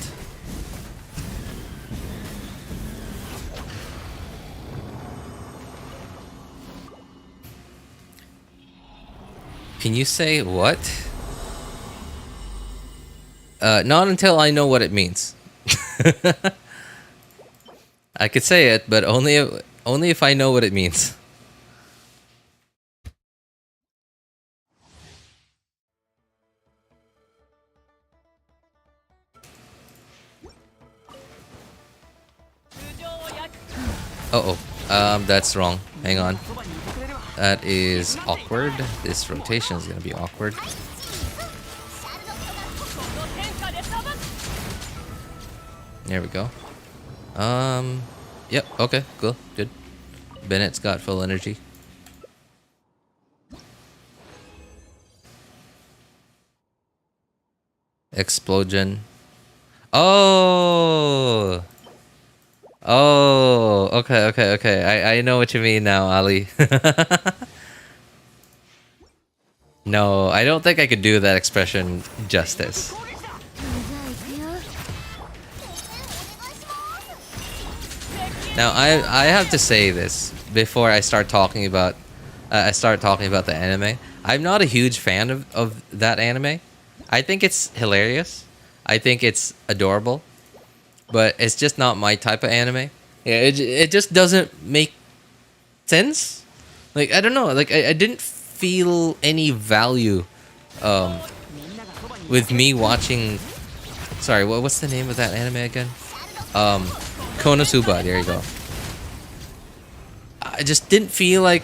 Can you say what? Not until I know what it means. I could say it, but only if I know what it means. That's wrong. Hang on. That is awkward. This rotation is gonna be awkward. There we go. Yep, okay, cool, good. Bennett's got full energy. Explosion. Oh! Oh, okay. I know what you mean now, Ali. No, I don't think I could do that expression justice. Now, I have to say this before I start talking about the anime. I'm not a huge fan of that anime. I think it's hilarious. I think it's adorable. But it's just not my type of anime. Yeah, it just doesn't make sense. Like, I don't know. Like, I didn't feel any value with me watching... Sorry, what's the name of that anime again? Konosuba, there you go. I just didn't feel like...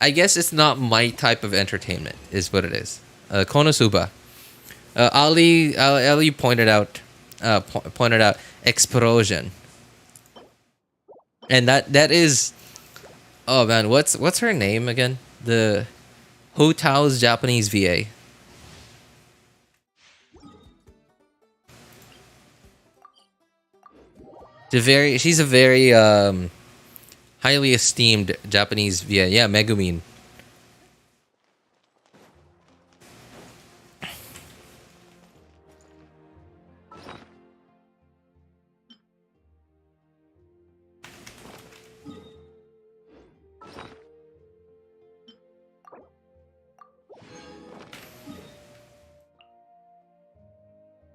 I guess it's not my type of entertainment, is what it is. Konosuba. Ali pointed out explosion, and that is, oh man, what's her name again? The Hotao's Japanese VA. She's a very highly esteemed Japanese VA. Yeah, Megumin.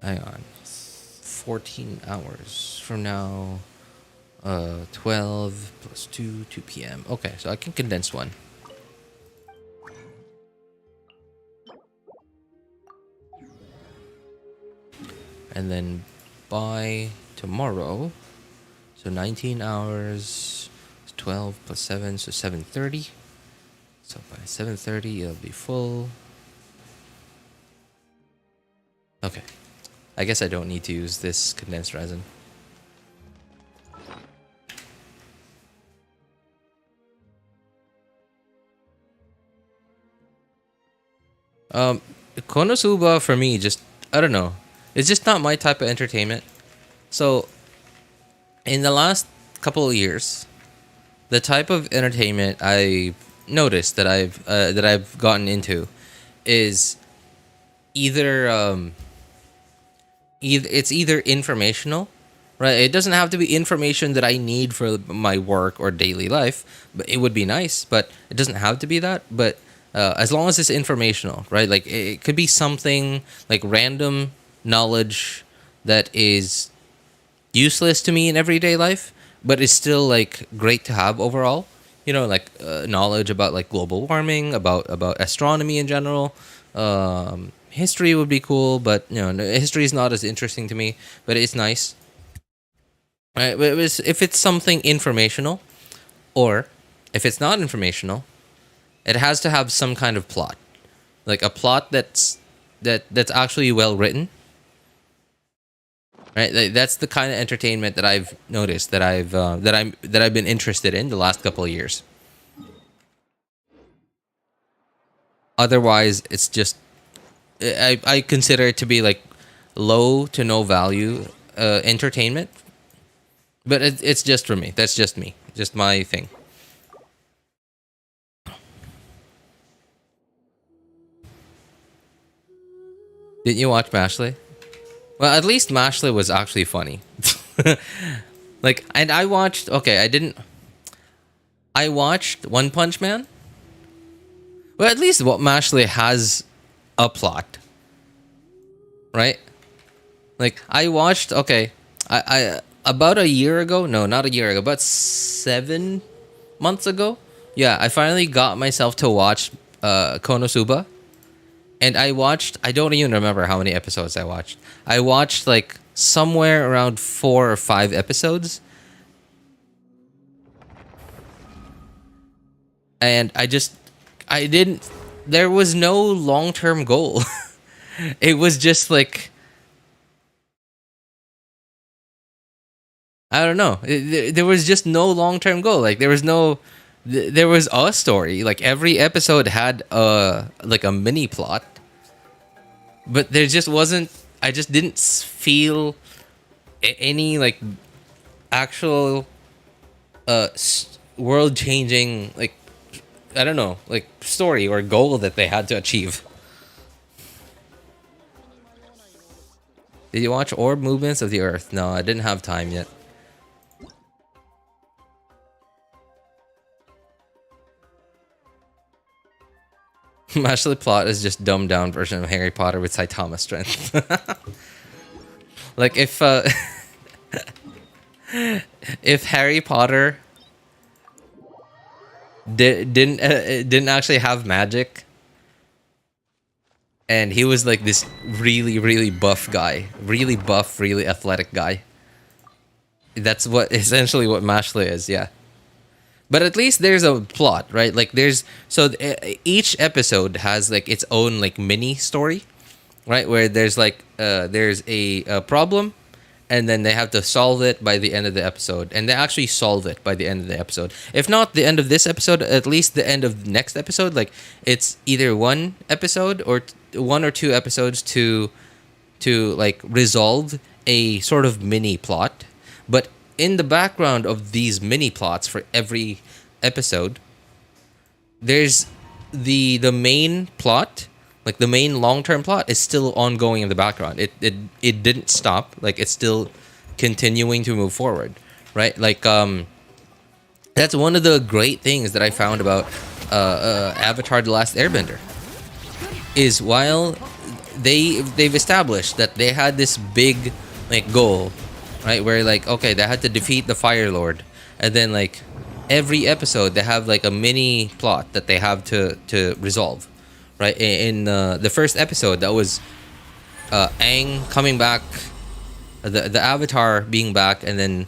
Hang on. 14 hours from now. 12 plus 2 p.m. Okay, so I can condense one. And then by tomorrow, so 19 hours, 12 plus 7, so 7:30. So by 7:30, it'll be full. Okay. I guess I don't need to use this condensed resin. Konosuba for me, just, I don't know. It's just not my type of entertainment. So, in the last couple of years, the type of entertainment I noticed that I've gotten into is either it's either informational, right? It doesn't have to be information that I need for my work or daily life, but it would be nice, but it doesn't have to be that. But as long as it's informational, right? Like it could be something like random knowledge that is useless to me in everyday life, but is still like great to have overall. You know, like knowledge about like global warming, about astronomy in general. history would be cool, but history is not as interesting to me. But it's nice. Right? But if it's something informational, or if it's not informational, it has to have some kind of plot, like a plot that's actually well written. Right, that's the kind of entertainment that I've noticed that I've been interested in the last couple of years. Otherwise, it's just I consider it to be like low to no value entertainment. But it's just for me. That's just me. Just my thing. Didn't you watch Mashley? Well, at least Mashley was actually funny. Like, and I watched... Okay, I watched One Punch Man. Well, at least what Mashley has a plot. Right? Like, I watched... Okay, I about a year ago... No, not a year ago. About 7 months ago. Yeah, I finally got myself to watch Konosuba. And I watched, I don't even remember how many episodes I watched. I watched like somewhere around 4 or 5 episodes. And I didn't, there was no long-term goal. It was just like, I don't know. There was just no long-term goal. Like there was a story. Like every episode had like a mini plot. But there just wasn't... I just didn't feel any, like, actual world-changing, like, I don't know, like, story or goal that they had to achieve. Did you watch Orb Movements of the Earth? No, I didn't have time yet. Mashley plot is just dumbed down version of Harry Potter with Saitama strength. Like if Harry Potter didn't actually have magic, and he was like this really buff guy, really buff, really athletic guy. That's essentially what Mashley is, yeah. But at least there's a plot, right? Like each episode has like its own like mini story, right? Where there's like there's a problem, and then they have to solve it by the end of the episode, and they actually solve it by the end of the episode. If not the end of this episode, at least the end of the next episode. Like it's either one episode or 1 or 2 episodes to like resolve a sort of mini plot, but in the background of these mini plots for every episode, there's the main plot, like the main long-term plot is still ongoing in the background. It didn't stop. Like it's still continuing to move forward, right? Like that's one of the great things that I found about Avatar: The Last Airbender is while they've established that they had this big like goal, right, where like, okay, they had to defeat the Fire Lord, and then like every episode they have like a mini plot that they have to resolve, right? In the first episode, that was Aang coming back, the Avatar being back, and then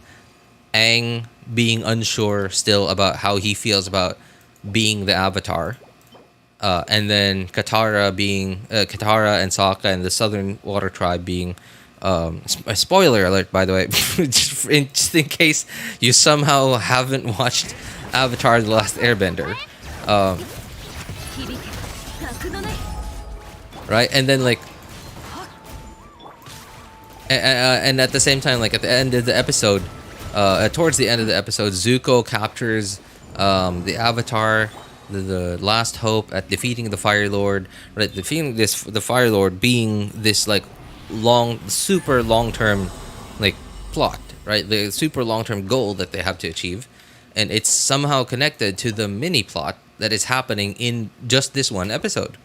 Aang being unsure still about how he feels about being the Avatar, and then Katara and Sokka and the Southern Water Tribe being a spoiler alert, by the way, just in case you somehow haven't watched Avatar: The Last Airbender, right? And then like, and at the same time, like at the end of the episode, towards the end of the episode, Zuko captures the Avatar, the last hope at defeating the Fire Lord, right? Defeating the Fire Lord being this like super long-term like plot, right? The super long-term goal that they have to achieve, and it's somehow connected to the mini plot that is happening in just this one episode.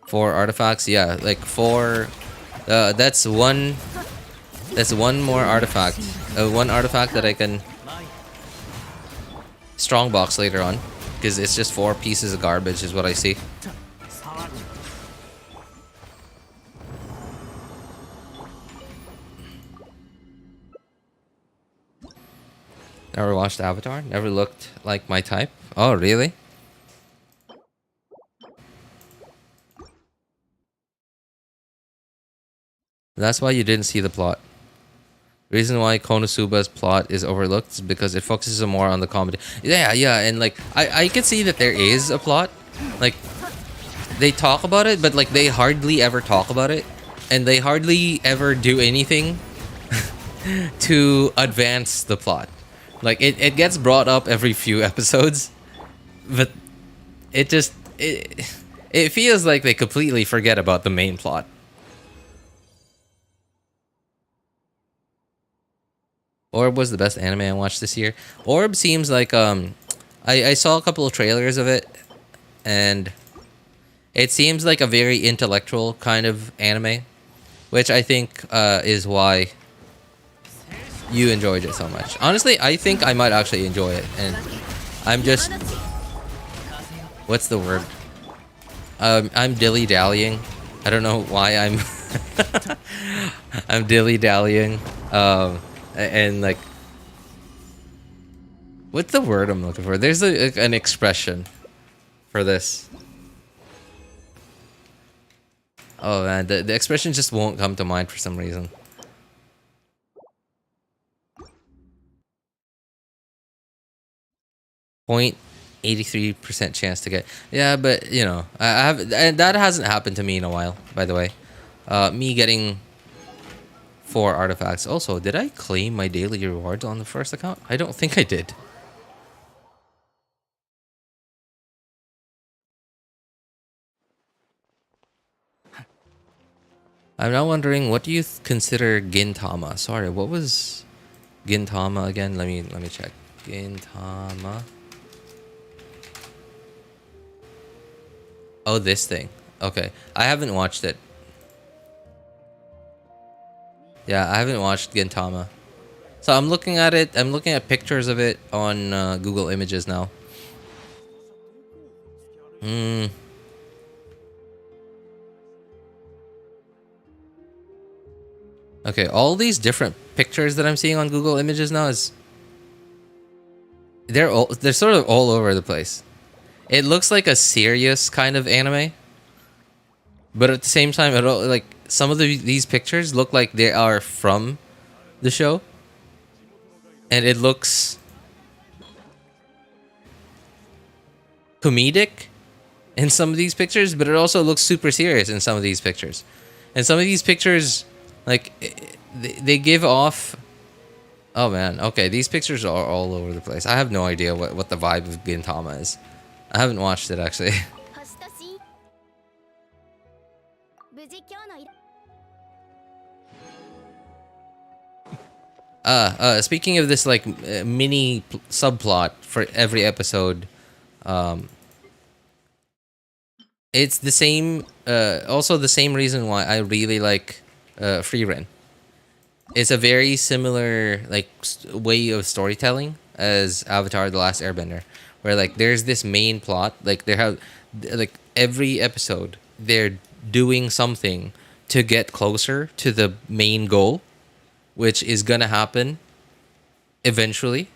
Four artifacts, yeah, like 4. That's one more artifact. One artifact that I can strongbox later on. because it's just 4 pieces of garbage is what I see. Never watched Avatar. Never looked like my type. Oh, really? That's why you didn't see the plot. Reason why Konosuba's plot is overlooked is because it focuses more on the comedy. Yeah, and like I can see that there is a plot. Like they talk about it, but like they hardly ever talk about it, and they hardly ever do anything to advance the plot. Like it gets brought up every few episodes, but it feels like they completely forget about the main plot. Orb was the best anime I watched this year. Orb seems like I saw a couple of trailers of it, and it seems like a very intellectual kind of anime, which I think is why you enjoyed it so much. Honestly, I think I might actually enjoy it, and I'm just, what's the word? I'm dilly-dallying. I don't know why I'm I'm dilly-dallying. And like, what's the word I'm looking for? There's an expression for this. Oh man, the expression just won't come to mind for some reason. .83% chance to get. Yeah, but you know, I have, and that hasn't happened to me in a while, by the way. Me getting 4 artifacts. Also, did I claim my daily rewards on the first account? I don't think I did. I'm now wondering, what do you consider Gintama? Sorry, what was Gintama again? Let me check. Gintama. Oh, this thing. Okay, I haven't watched it. Yeah, I haven't watched Gintama. So I'm looking at it. I'm looking at pictures of it on Google Images now. Okay, all these different pictures that I'm seeing on Google Images now is they're sort of all over the place. It looks like a serious kind of anime, but at the same time, like some of these pictures look like they are from the show, and it looks comedic in some of these pictures, but it also looks super serious in some of these pictures. And some of these pictures, like, they give off... Oh man, okay, these pictures are all over the place. I have no idea what the vibe of Gintama is. I haven't watched it, actually. Speaking of this, like, mini subplot for every episode, it's the same, also the same reason why I really like Frieren. It's a very similar, like, way of storytelling as Avatar: The Last Airbender, where, like, there's this main plot, like, like, every episode, they're doing something to get closer to the main goal, which is gonna happen eventually.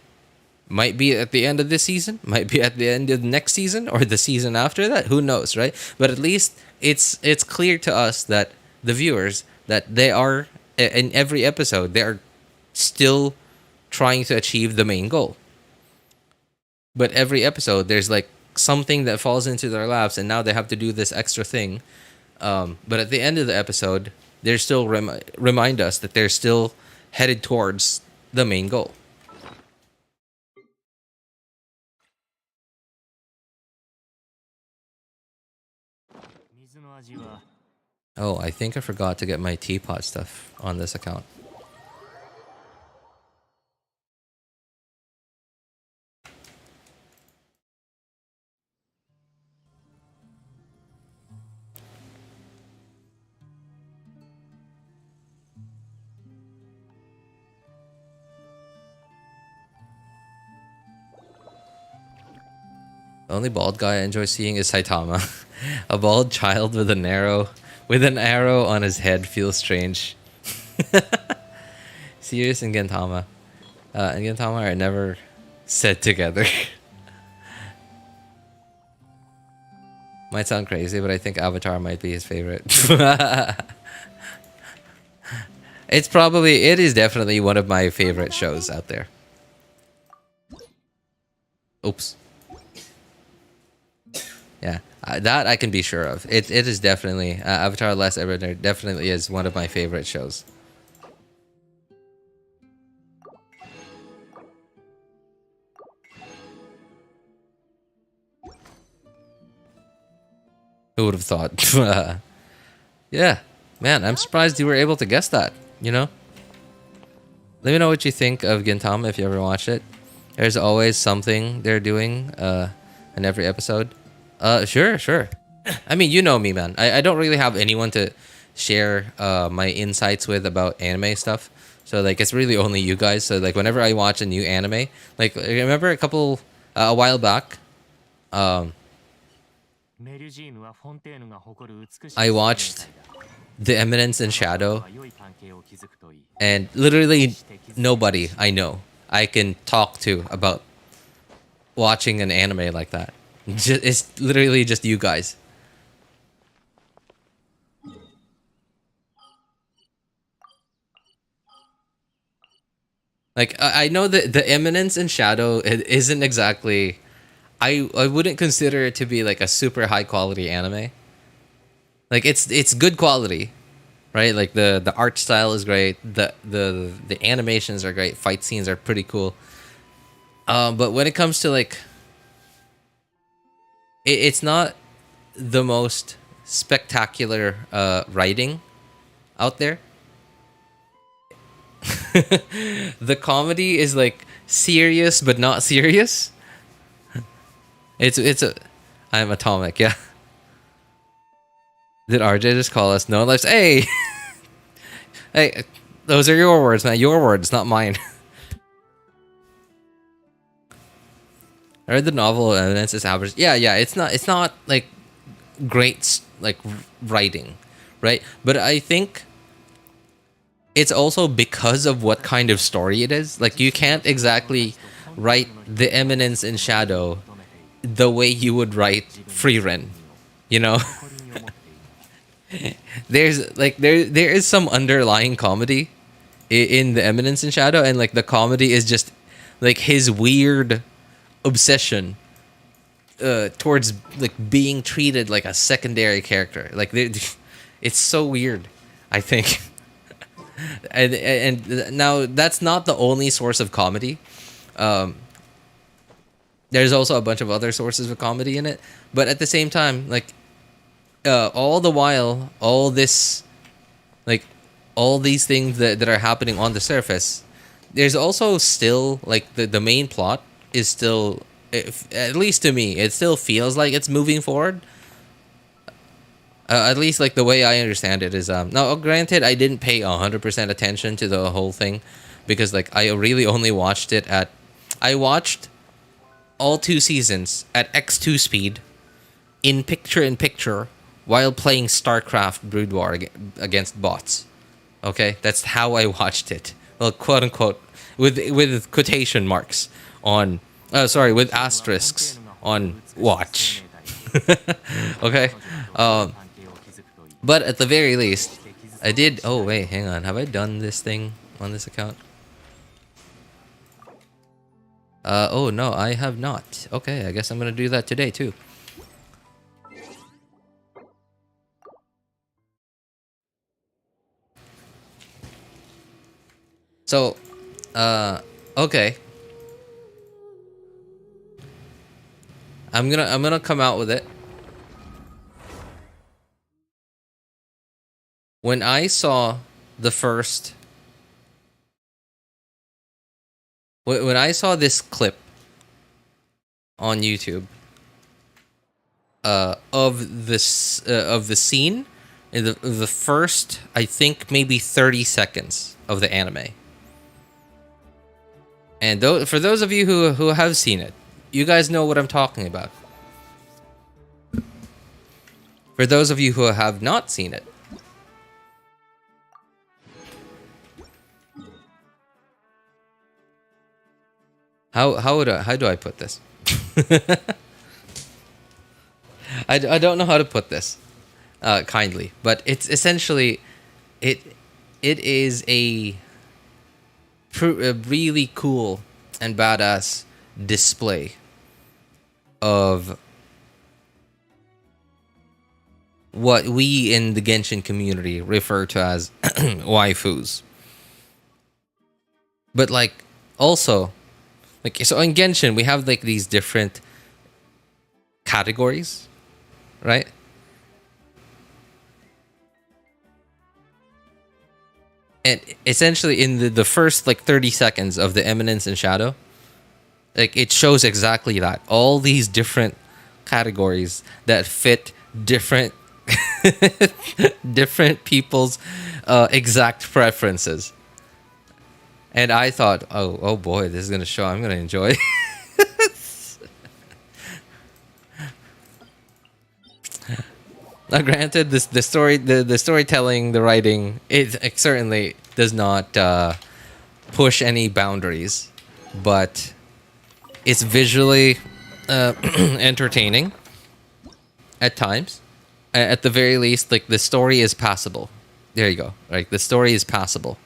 Might be at the end of this season, might be at the end of the next season, or the season after that. Who knows, right? But at least it's clear to us, that the viewers, that they are, in every episode, they are still trying to achieve the main goal. But every episode, there's like something that falls into their laps, and now they have to do this extra thing. But at the end of the episode, they're still remind us that they're still headed towards the main goal. Oh, I think I forgot to get my teapot stuff on this account. The only bald guy I enjoy seeing is Saitama. A bald child with an arrow on his head feels strange. Sirius and Gintama. And Gintama are never said together. Might sound crazy, but I think Avatar might be his favorite. It is definitely one of my favorite shows out there. Oops. Yeah, that I can be sure of. It is definitely Avatar: Last Airbender definitely is one of my favorite shows. Who would have thought? Yeah, man, I'm surprised you were able to guess that. You know. Let me know what you think of Gintama if you ever watched it. There's always something they're doing in every episode. Sure. I mean, you know me, man. I don't really have anyone to share my insights with about anime stuff. So, like, it's really only you guys. So, like, whenever I watch a new anime, like, remember a while back, I watched The Eminence in Shadow, and literally nobody I know I can talk to about watching an anime like that. It's literally just you guys. Like, I know that The Eminence in Shadow, it isn't exactly... I wouldn't consider it to be like a super high quality anime. Like, it's good quality, right? Like the art style is great, the animations are great, fight scenes are pretty cool. But when it comes to like, it's not the most spectacular writing out there. The comedy is like serious but not serious. I'm atomic, yeah. Did RJ just call us no lives? Hey, hey, those are your words, man. Your words, not mine. I read the novel Eminence is average. Yeah. It's not like great like writing, right? But I think it's also because of what kind of story it is. Like, you can't exactly write The Eminence in Shadow the way you would write Frieren, you know. There's like there is some underlying comedy in The Eminence in Shadow, and like the comedy is just like his weird obsession towards like being treated like a secondary character. Like, it's so weird, I think. and now that's not the only source of comedy. There's also a bunch of other sources of comedy in it, but at the same time, like, all the while, all these things that are happening on the surface, there's also still like the main plot is still, at least to me, it still feels like it's moving forward. At least like the way I understand it is now granted I didn't pay 100% attention to the whole thing, because like I really only watched it I watched all 2 seasons at X2 speed in picture while playing StarCraft Brood War against bots. Okay, that's how I watched it. Well, quote unquote, with quotation marks on with asterisks on watch. Okay. But at the very least, I did... Oh, wait, hang on. Have I done this thing on this account? Oh, no, I have not. Okay, I guess I'm gonna do that today, too. So, okay. I'm gonna come out with it. When I saw the first... When I saw this clip on YouTube of the scene in the first, I think maybe 30 seconds of the anime, and for those of you who have seen it, you guys know what I'm talking about. For those of you who have not seen it, how do I put this? I don't know how to put this kindly, but it's essentially it is a really cool and badass display of what we in the Genshin community refer to as waifus. But like also like, so in Genshin we have like these different categories, right? And essentially in the first like 30 seconds of the Eminence and Shadow, like it shows exactly that. All these different categories that fit different different people's exact preferences. And I thought, oh boy, this is gonna show. I'm gonna enjoy. Now, granted, the storytelling, the writing, it certainly does not push any boundaries, but it's visually entertaining at times. At the very least, like the story is passable. There you go. Right, the story is passable.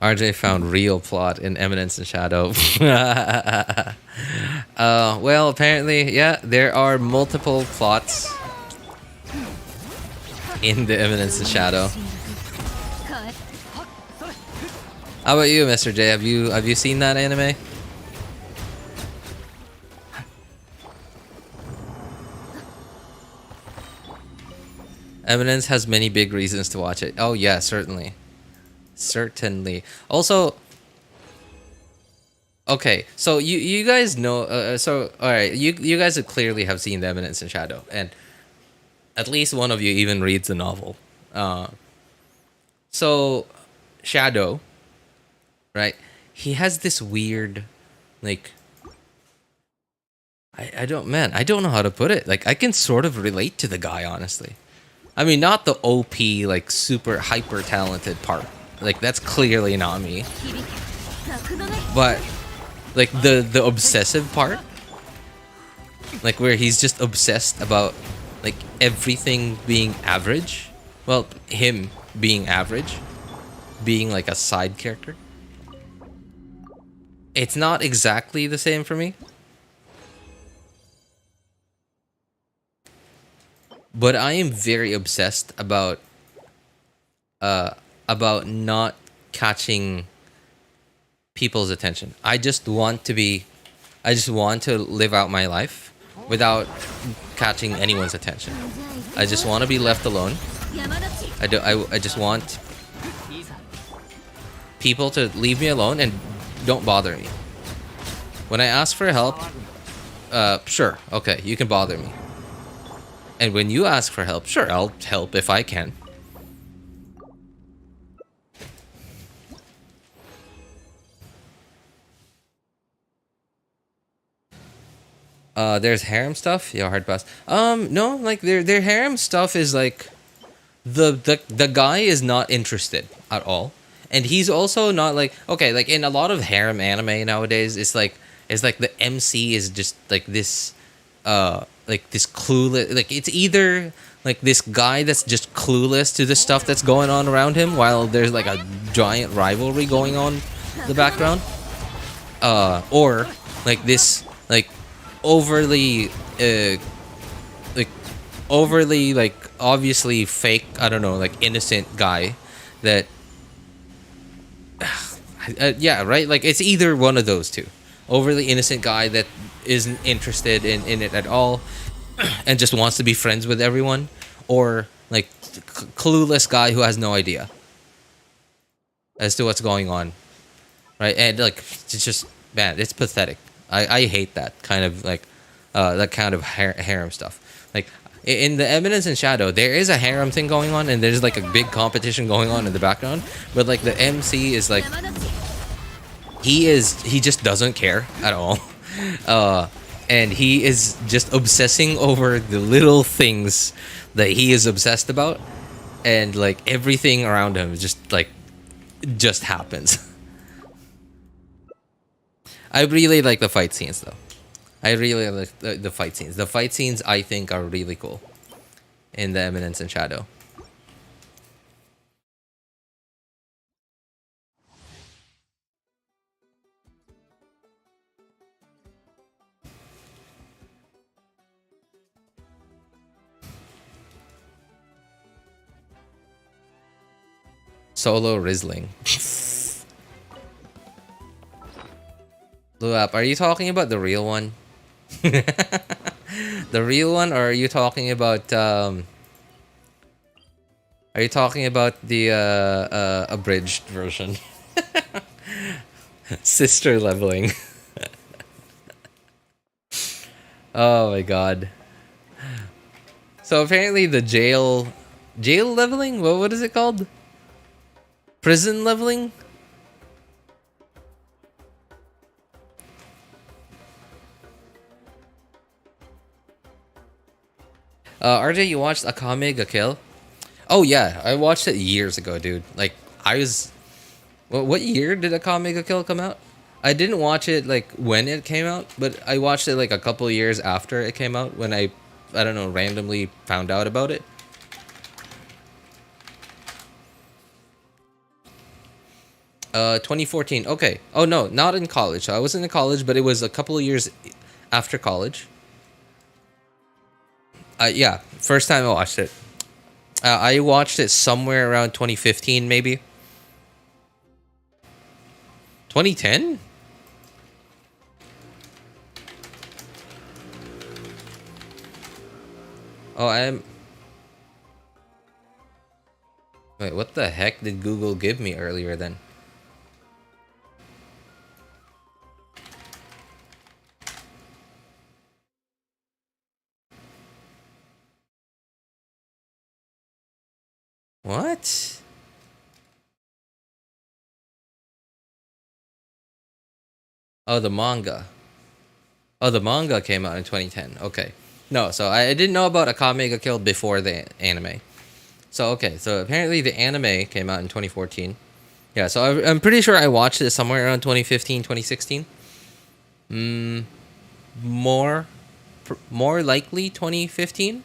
RJ found real plot in Eminence and Shadow. Well, apparently, yeah, there are multiple plots in the Eminence and Shadow. How about you, Mr. J? Have you seen that anime? Eminence has many big reasons to watch it. Oh yeah, certainly. Certainly. Also, okay, so you guys know, so all right, you guys clearly have seen The Eminence and Shadow, and at least one of you even reads the novel. So Shadow, right? He has this weird, like, I don't know how to put it. Like, I can sort of relate to the guy, honestly. I mean, not the OP, like, super hyper talented part. Like, that's clearly not me. But like the obsessive part, like where he's just obsessed about like everything being average. Well, him being average, being like a side character. It's not exactly the same for me. But I am very obsessed about not catching people's attention. I just want to live out my life without catching anyone's attention. I just want to be left alone. I just want people to leave me alone and don't bother me. When I ask for help, sure, okay, you can bother me. And when you ask for help, sure, I'll help if I can. There's harem stuff. Yeah, hard pass. No, like their harem stuff is like the guy is not interested at all, and he's also not like, okay, like in a lot of harem anime nowadays, it's like the MC is just like this clueless, like it's either like this guy that's just clueless to the stuff that's going on around him while there's like a giant rivalry going on in the background, or like this like overly like obviously fake, I don't know, like innocent guy that yeah, right, like it's either one of those two. Overly innocent guy that isn't interested in it at all and just wants to be friends with everyone, or like clueless guy who has no idea. as to what's going on, right? And like it's just man, it's pathetic. I hate that kind of like that kind of harem stuff. Like in the Eminence and Shadow, there is a harem thing going on, and there's like a big competition going on in the background. But like the MC is like he just doesn't care at all, and he is just obsessing over the little things that he is obsessed about, and like everything around him is just happens. I really like the fight scenes though. I really like the fight scenes. The fight scenes I think are really cool in the Eminence and Shadow. Solo Rizzling. Blue App, are you talking about the real one? The real one, or are you talking about the abridged version? Sister leveling. Oh my god. So apparently the jail leveling? What is it called? Prison leveling? RJ, you watched Akame ga Kill? Oh yeah, I watched it years ago, dude. Like I was, what year did Akame ga Kill come out? I didn't watch it like when it came out, but I watched it like a couple of years after it came out when I don't know, randomly found out about it. Uh, 2014. Okay. Oh no, not in college. I wasn't in college, but it was a couple of years after college. Yeah, first time I watched it. I watched it somewhere around 2015, maybe. 2010? Oh, Wait, what the heck did Google give me earlier then? What? Oh, the manga. Oh, the manga came out in 2010. Okay. No, so I didn't know about Akame ga Kill before the anime. So, okay. So, apparently the anime came out in 2014. Yeah, so I'm pretty sure I watched it somewhere around 2015, 2016. More likely 2015.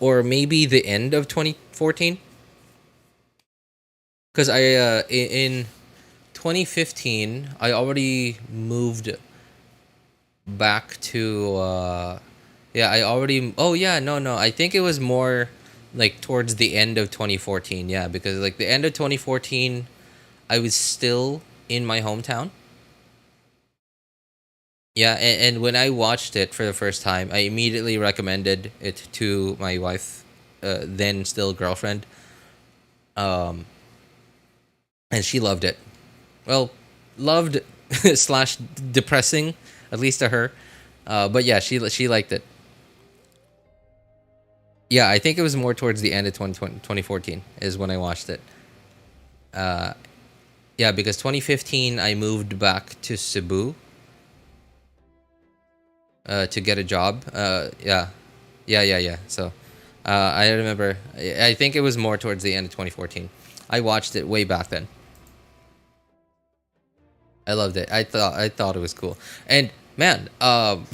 Or maybe the end of 2014. Because in 2015 I already moved back to I think it was more like towards the end of 2014, yeah, because like the end of 2014 I was still in my hometown. Yeah, and when I watched it for the first time, I immediately recommended it to my wife, then still girlfriend. And she loved it. Well, loved slash depressing, at least to her. But yeah, she liked it. Yeah, I think it was more towards the end of 2014 is when I watched it. Yeah, because 2015 I moved back to Cebu to get a job. Yeah. So I remember. I think it was more towards the end of 2014. I watched it way back then. I loved it. I thought it was cool. And man, I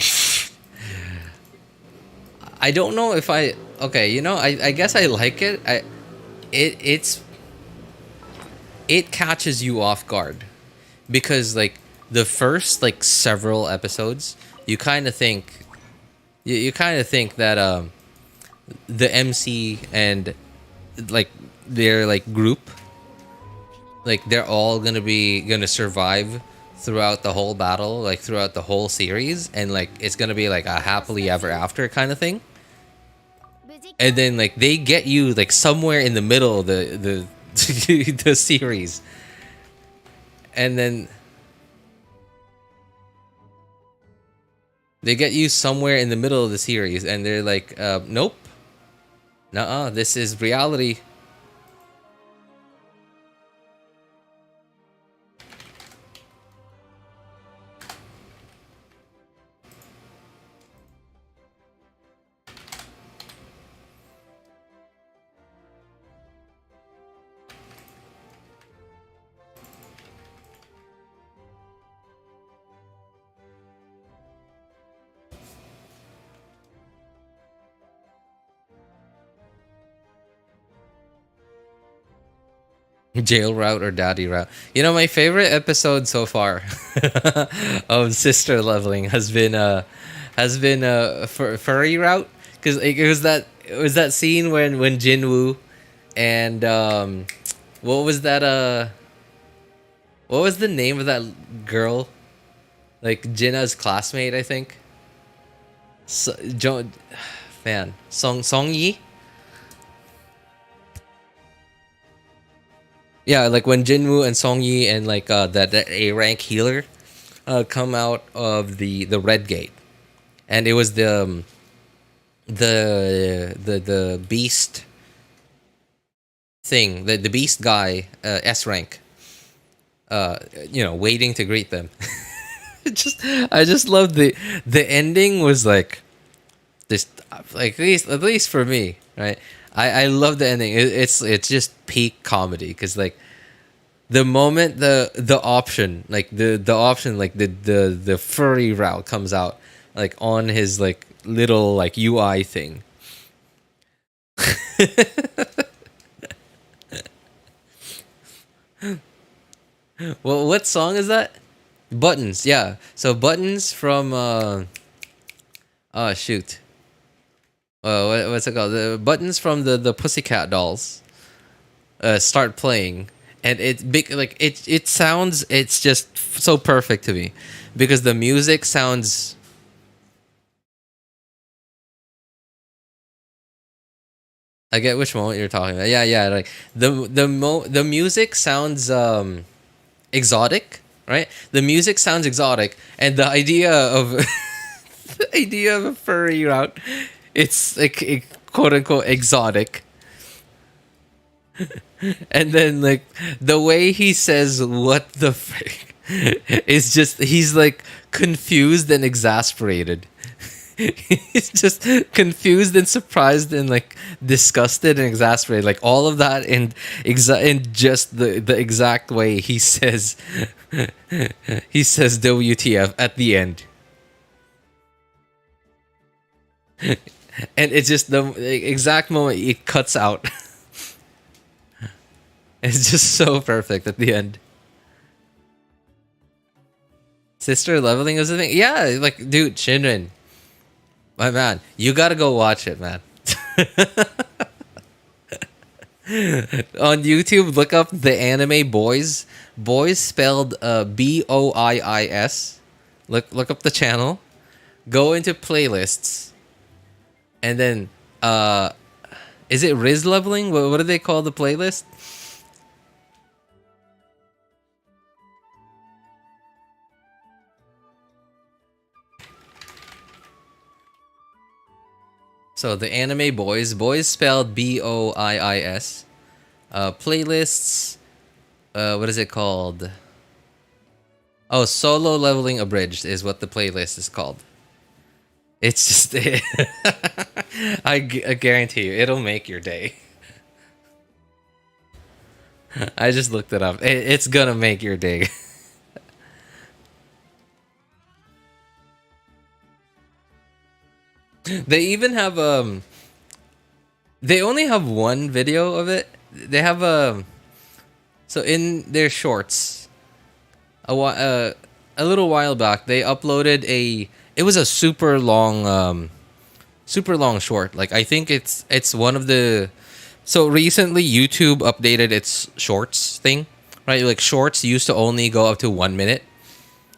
don't know if I I guess I like it. It catches you off guard because like the first like several episodes, you kind of think that the MC and like their like group, like they're all gonna survive throughout the whole battle, like throughout the whole series, and like it's gonna be like a happily ever after kind of thing. And then like they get you like somewhere in the middle of the the series, and then they get you somewhere in the middle of the series, and they're like, nope, nuh-uh, this is reality. Jail route or daddy route. You know, my favorite episode so far of sister leveling has been furry route, because it was that scene when Jinwoo and what was that what was the name of that girl, like Jinna's classmate, I think. Man, Song Yi. Yeah, like when Jinwoo and Song Yi and like that A rank healer come out of the red gate, and it was the beast thing, the beast guy, S rank, waiting to greet them. I just love the ending was like just like at least for me, right? I love the ending. It's just peak comedy, because like the moment the option like the furry route comes out, like on his like little like UI thing. Well, what song is that? Buttons, yeah. So Buttons from shoot. What's it called? The Buttons from the Pussycat Dolls start playing, and it sounds, it's just so perfect to me, because the music sounds, I get which moment you're talking about. Yeah, like the music sounds exotic, right? The music sounds exotic, and the idea of the idea of a furry route, it's like a quote unquote exotic. And then like the way he says what the frick is just, he's like confused and exasperated. He's just confused and surprised and like disgusted and exasperated, like all of that in just the exact way he says WTF at the end. And it's just the exact moment it cuts out. It's just so perfect at the end. Sister leveling is the thing. Yeah, like dude, Shinrin, my man, you gotta go watch it, man. On YouTube, look up the anime Boys. Boys spelled BOIIS. Look up the channel. Go into playlists. And then is it Riz leveling? What do they call the playlist? So the anime Boys spelled BOIIS. Playlists. What is it called? Oh, Solo Leveling Abridged is what the playlist is called. It's just I guarantee you, it'll make your day. I just looked it up. It's gonna make your day. They even have they only have one video of it. They have so in their shorts a little while back, they uploaded it was a super long short. Like I think it's one of the, so recently YouTube updated its shorts thing, right? Like shorts used to only go up to 1 minute.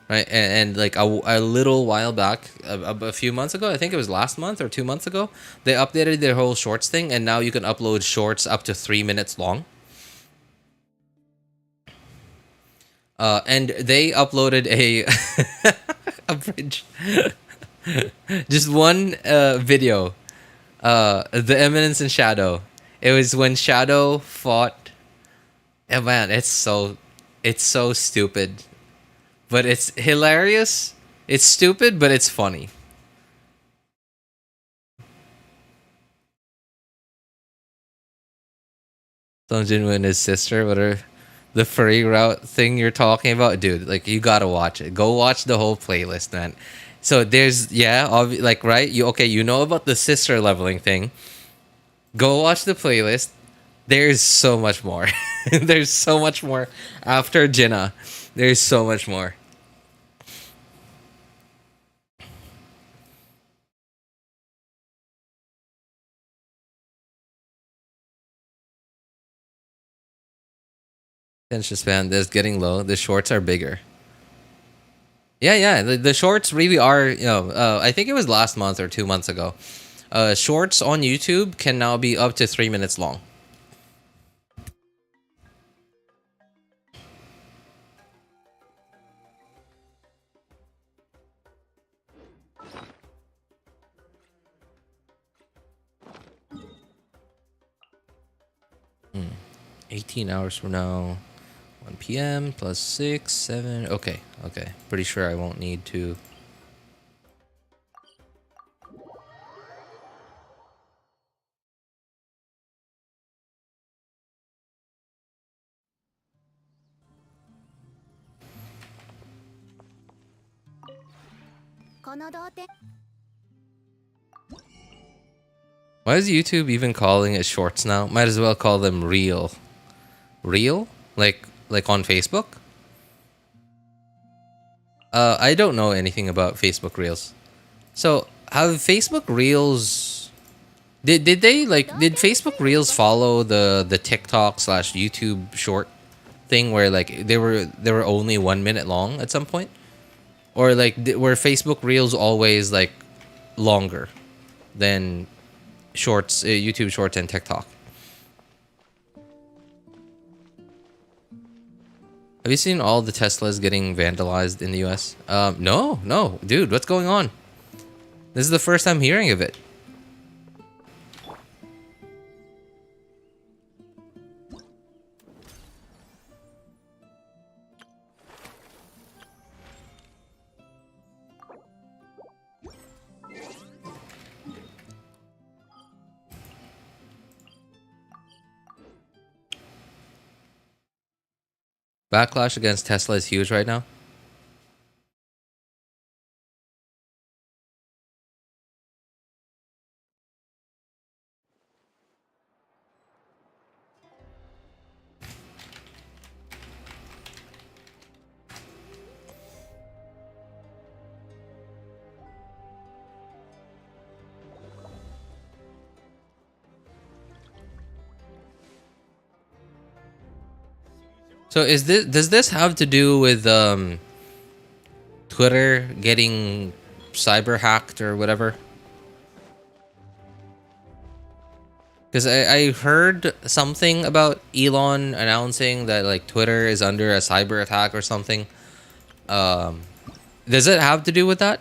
Right, and like a little while back, a few months ago, I think it was last month or 2 months ago, they updated their whole shorts thing, and now you can upload shorts up to 3 minutes long. And they uploaded a a bridge, just one video. The Eminence and Shadow. It was when Shadow fought. Oh man, it's so stupid, but it's hilarious. It's stupid, but it's funny. Sungjin and his sister, whatever. The furry route thing you're talking about, dude. Like you gotta watch it. Go watch the whole playlist, man. So there's like right. You know about the sister leveling thing. Go watch the playlist. There's so much more. There's so much more after Jinnah. There's so much more. Attention span is getting low. The shorts are bigger. Yeah. The shorts really are. I think it was last month or 2 months ago. Shorts on YouTube can now be up to 3 minutes long. Hmm. 18 hours from now. 1 p.m. plus 6, 7. Okay. Pretty sure I won't need to. Why is YouTube even calling it shorts now? Might as well call them reel. Reel? Like on Facebook? I don't know anything about Facebook Reels. So, have Facebook Reels did Facebook Reels follow the TikTok / YouTube short thing where like they were only 1 minute long at some point? Or like were Facebook Reels always like longer than shorts, YouTube shorts and TikTok? Have you seen all the Teslas getting vandalized in the US? No, dude, what's going on? This is the first time hearing of it. Backlash against Tesla is huge right now. So does this have to do with Twitter getting cyber hacked or whatever? Because I heard something about Elon announcing that like Twitter is under a cyber attack or something. Does it have to do with that?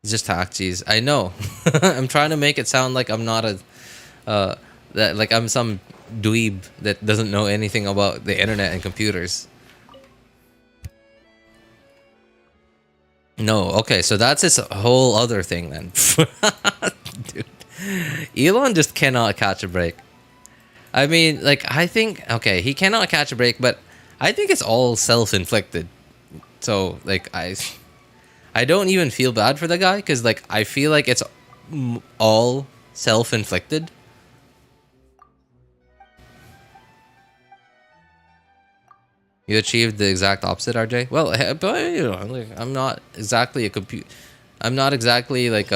It's just hack, geez. I know. I'm trying to make it sound like I'm not that like I'm some dweeb that doesn't know anything about the internet and computers. No, okay, so that's his whole other thing then. Dude, Elon just cannot catch a break. I mean, like, I think, okay, he cannot catch a break, but I think it's all self-inflicted. So, like, I don't even feel bad for the guy, because, like, I feel like it's all self-inflicted. You achieved the exact opposite, RJ. Well, but you know, like, I'm not exactly a I'm not exactly like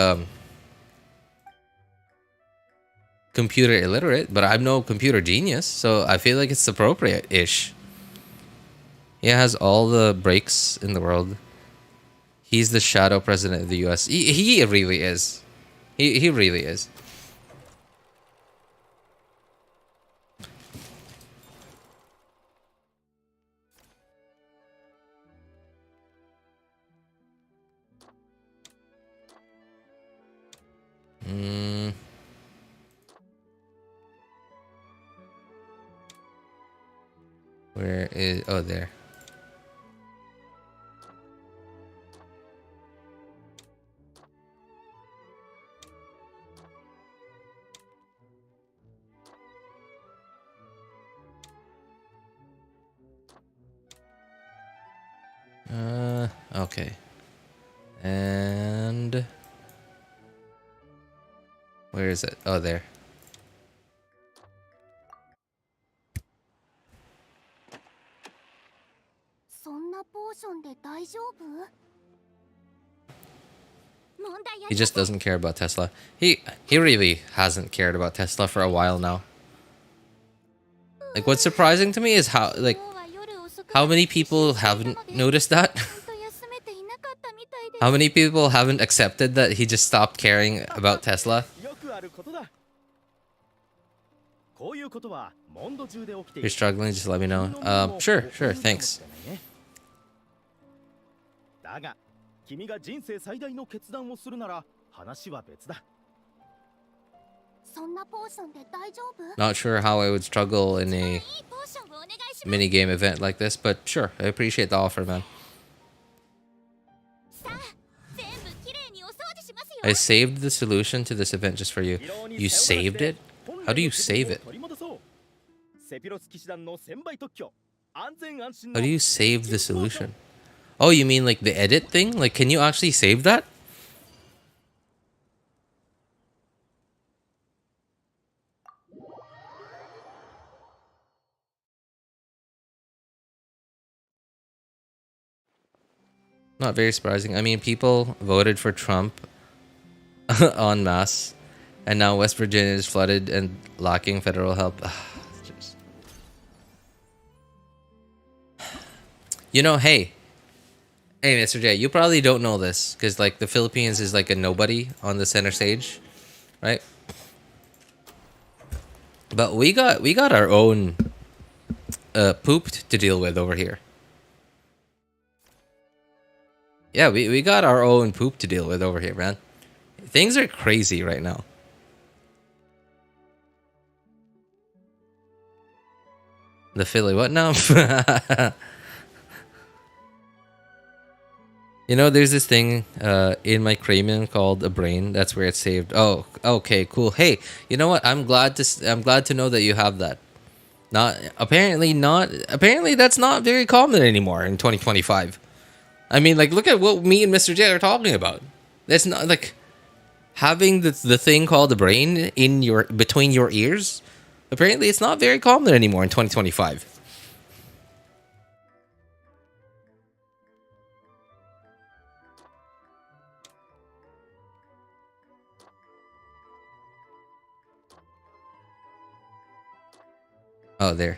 computer illiterate, but I'm no computer genius, so I feel like it's appropriate-ish. He has all the breaks in the world. He's the shadow president of the U.S. He really is. He really is. Where is... Oh, there. Okay. And... Where is it? Oh, there. He just doesn't care about Tesla. He really hasn't cared about Tesla for a while now. Like, what's surprising to me is how many people haven't noticed that? How many people haven't accepted that he just stopped caring about Tesla? If you're struggling, just let me know. Sure, thanks. Not sure how I would struggle in a mini-game event like this, but sure, I appreciate the offer, man. I saved the solution to this event just for you. You saved it? How do you save it? How do you save the solution? Oh, you mean like the edit thing? Like, can you actually save that? Not very surprising. I mean, people voted for Trump en masse, and now West Virginia is flooded and lacking federal help. You know, hey, Mr. J, you probably don't know this because like the Philippines is like a nobody on the center stage, right? But we got our own poop to deal with over here. Yeah, we got our own poop to deal with over here, man. Things are crazy right now. The Philly, what now? You know, there's this thing in my cranium called a brain. That's where it's saved. Oh, okay, cool. Hey, you know what? I'm glad to know that you have that. Apparently that's not very common anymore in 2025. I mean, like, look at what me and Mr. J are talking about. That's not like having the thing called the brain in between your ears. Apparently, it's not very common anymore in 2025. Oh, there.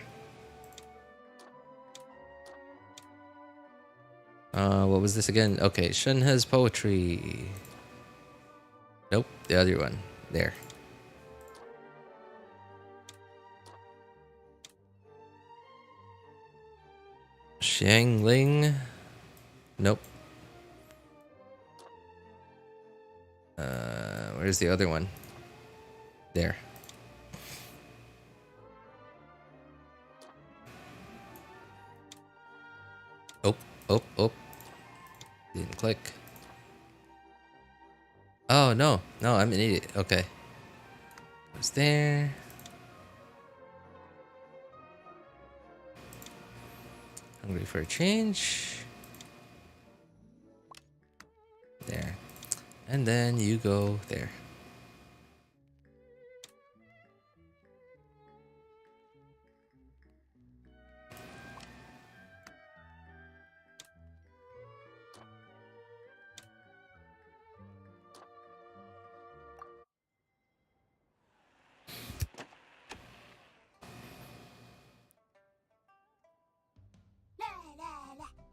What was this again? Okay, Shun has poetry. Nope, the other one. There. Xiangling. Nope. Where's the other one? There. Oh. Didn't click. Oh, no, I'm an idiot. Okay. It's there. Hungry for a change. There. And then you go there.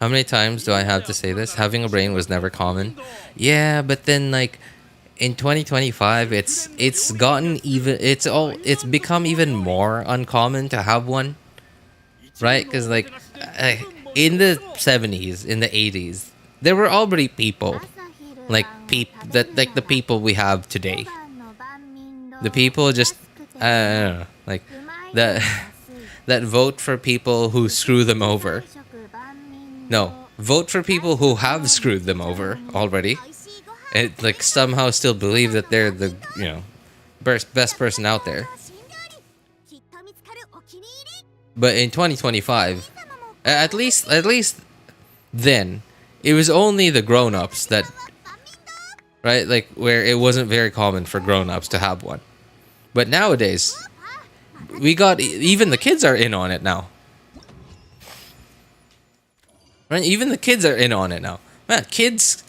How many times do I have to say this? Having a brain was never common. Yeah, but then like in 2025, it's become even more uncommon to have one, right? Because like in the 70s, in the 80s, there were already people like the people we have today. The people just I don't know, like that that vote for people who screw them over. No, vote for people who have screwed them over already, and like somehow still believe that they're the best person out there. But in 2025, at least then, it was only the grown-ups that, right, like where it wasn't very common for grown-ups to have one. But nowadays, we got even the kids are in on it now. Right? Even the kids are in on it now. Man, kids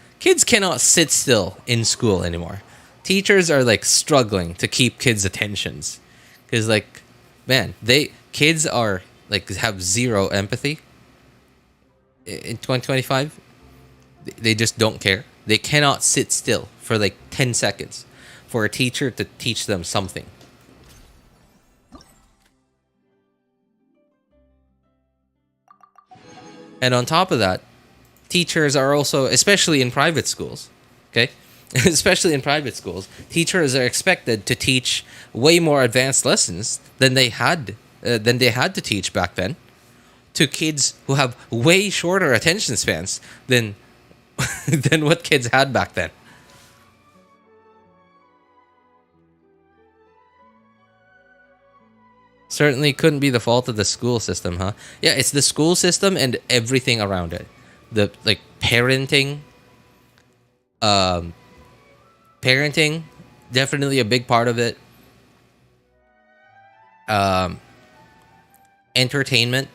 cannot sit still in school anymore. Teachers are like struggling to keep kids' attentions. Cuz like, man, kids are like have zero empathy. In 2025, they just don't care. They cannot sit still for like 10 seconds for a teacher to teach them something. And on top of that, teachers are also, especially in private schools, okay? Especially in private schools, teachers are expected to teach way more advanced lessons than they had to teach back then to kids who have way shorter attention spans than than what kids had back then. Certainly couldn't be the fault of the school system, huh? Yeah, it's the school system and everything around it. The like parenting, definitely a big part of it. Entertainment,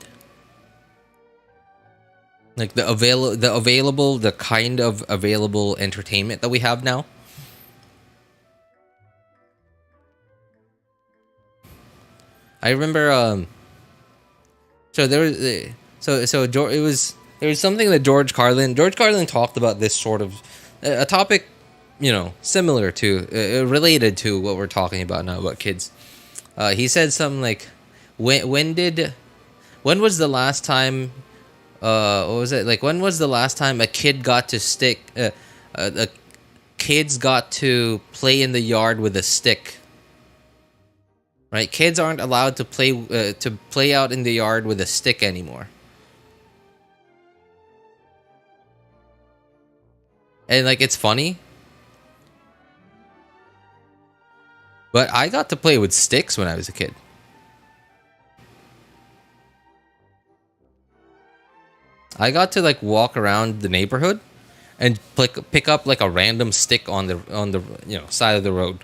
like the kind of available entertainment that we have now. I remember so there was it was something that George Carlin talked about, this sort of a topic, similar to related to what we're talking about now about kids. He said something like, when was the last time what was it, like when was the last time a kid got to kids got to play in the yard with a stick? Right, kids aren't allowed to play out in the yard with a stick anymore. And like, it's funny, but I got to play with sticks when I was a kid. I got to like walk around the neighborhood and pick up like a random stick on the side of the road.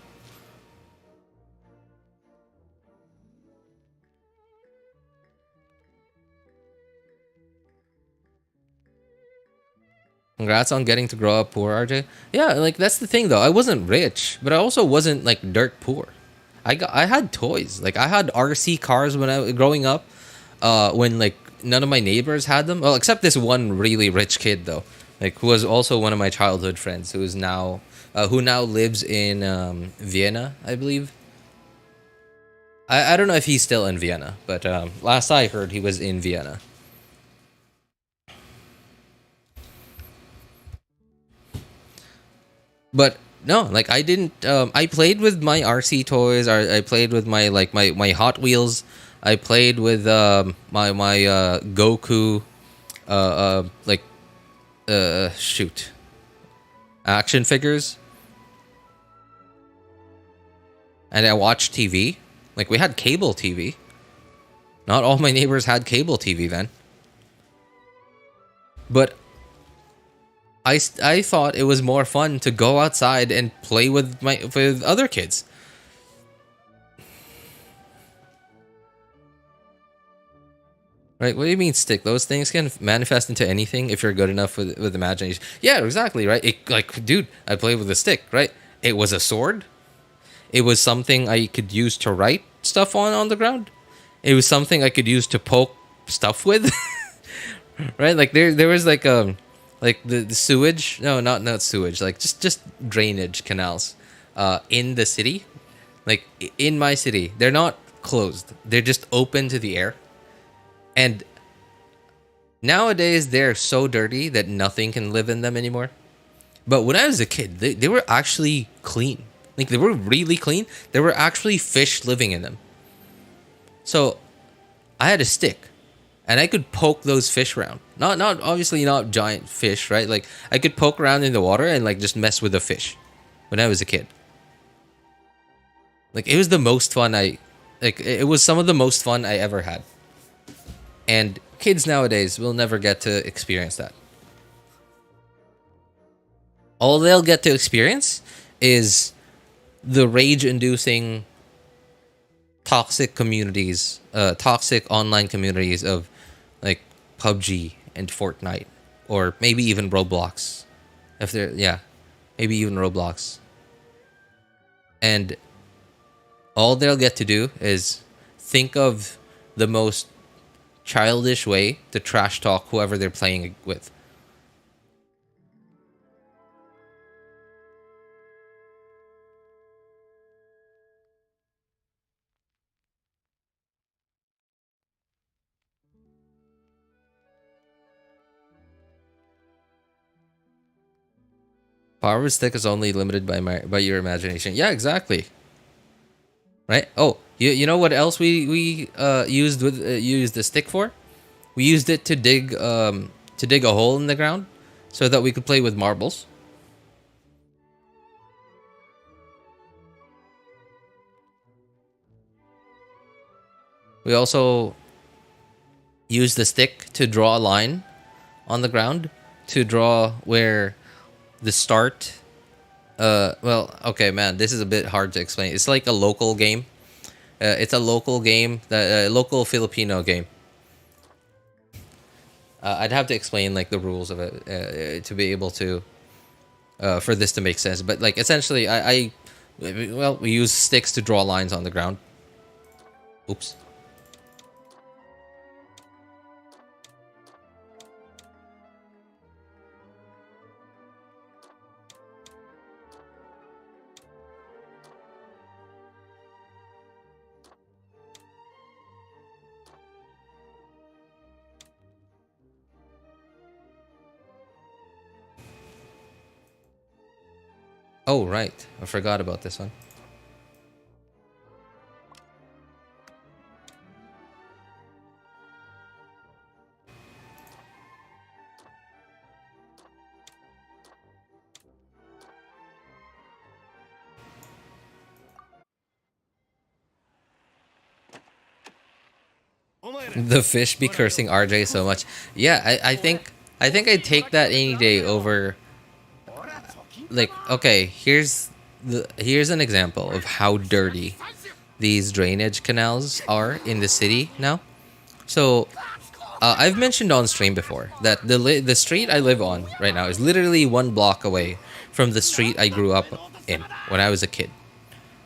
Congrats on getting to grow up poor, RJ. Yeah, like that's the thing though. I wasn't rich, but I also wasn't like dirt poor. I had toys. Like I had RC cars when I was growing up. When like none of my neighbors had them. Well, except this one really rich kid though, like who was also one of my childhood friends, who now lives in Vienna, I believe. I don't know if he's still in Vienna, but last I heard he was in Vienna. But no, like I didn't. I played with my RC toys. I played with my my Hot Wheels. I played with my Goku, action figures. And I watched TV. Like we had cable TV. Not all my neighbors had cable TV then. But I thought it was more fun to go outside and play with other kids. Right? What do you mean stick? Those things can manifest into anything if you're good enough with imagination. Yeah, exactly, right? Dude, I played with a stick, right? It was a sword. It was something I could use to write stuff on the ground. It was something I could use to poke stuff with. right? Like there was like the sewage. No, not sewage. Like just drainage canals, in the city, like in my city. They're not closed. They're just open to the air, and nowadays they're so dirty that nothing can live in them anymore. But when I was a kid, they were actually clean. Like they were really clean. There were actually fish living in them. So I had a stick, and I could poke those fish around. Not obviously not giant fish, right? Like I could poke around in the water and like just mess with the fish when I was a kid. Like it was the most fun it was some of the most fun I ever had. And kids nowadays will never get to experience that. All they'll get to experience is the rage-inducing toxic communities, toxic online communities of like PUBG and Fortnite, or maybe even Roblox. If they're, yeah, maybe even Roblox. And all they'll get to do is think of the most childish way to trash talk whoever they're playing with. Power of stick is only limited by your imagination. Yeah, exactly. Right? Oh, you know what else we used the stick for? We used it to dig a hole in the ground so that we could play with marbles. We also used the stick to draw a line on the ground to draw where the start. Well, okay, man, this is a bit hard to explain. It's like a local game. It's a local game, the local Filipino game. I'd have to explain like the rules of it to be able to for this to make sense. But like essentially, well, we use sticks to draw lines on the ground. Oops. Oh, right. I forgot about this one. The fish be cursing RJ so much. Yeah, I think I'd take that any day over. Like, okay, here's an example of how dirty these drainage canals are in the city now. So I've mentioned on stream before that the street I live on right now is literally 1 block away from the street I grew up in when I was a kid.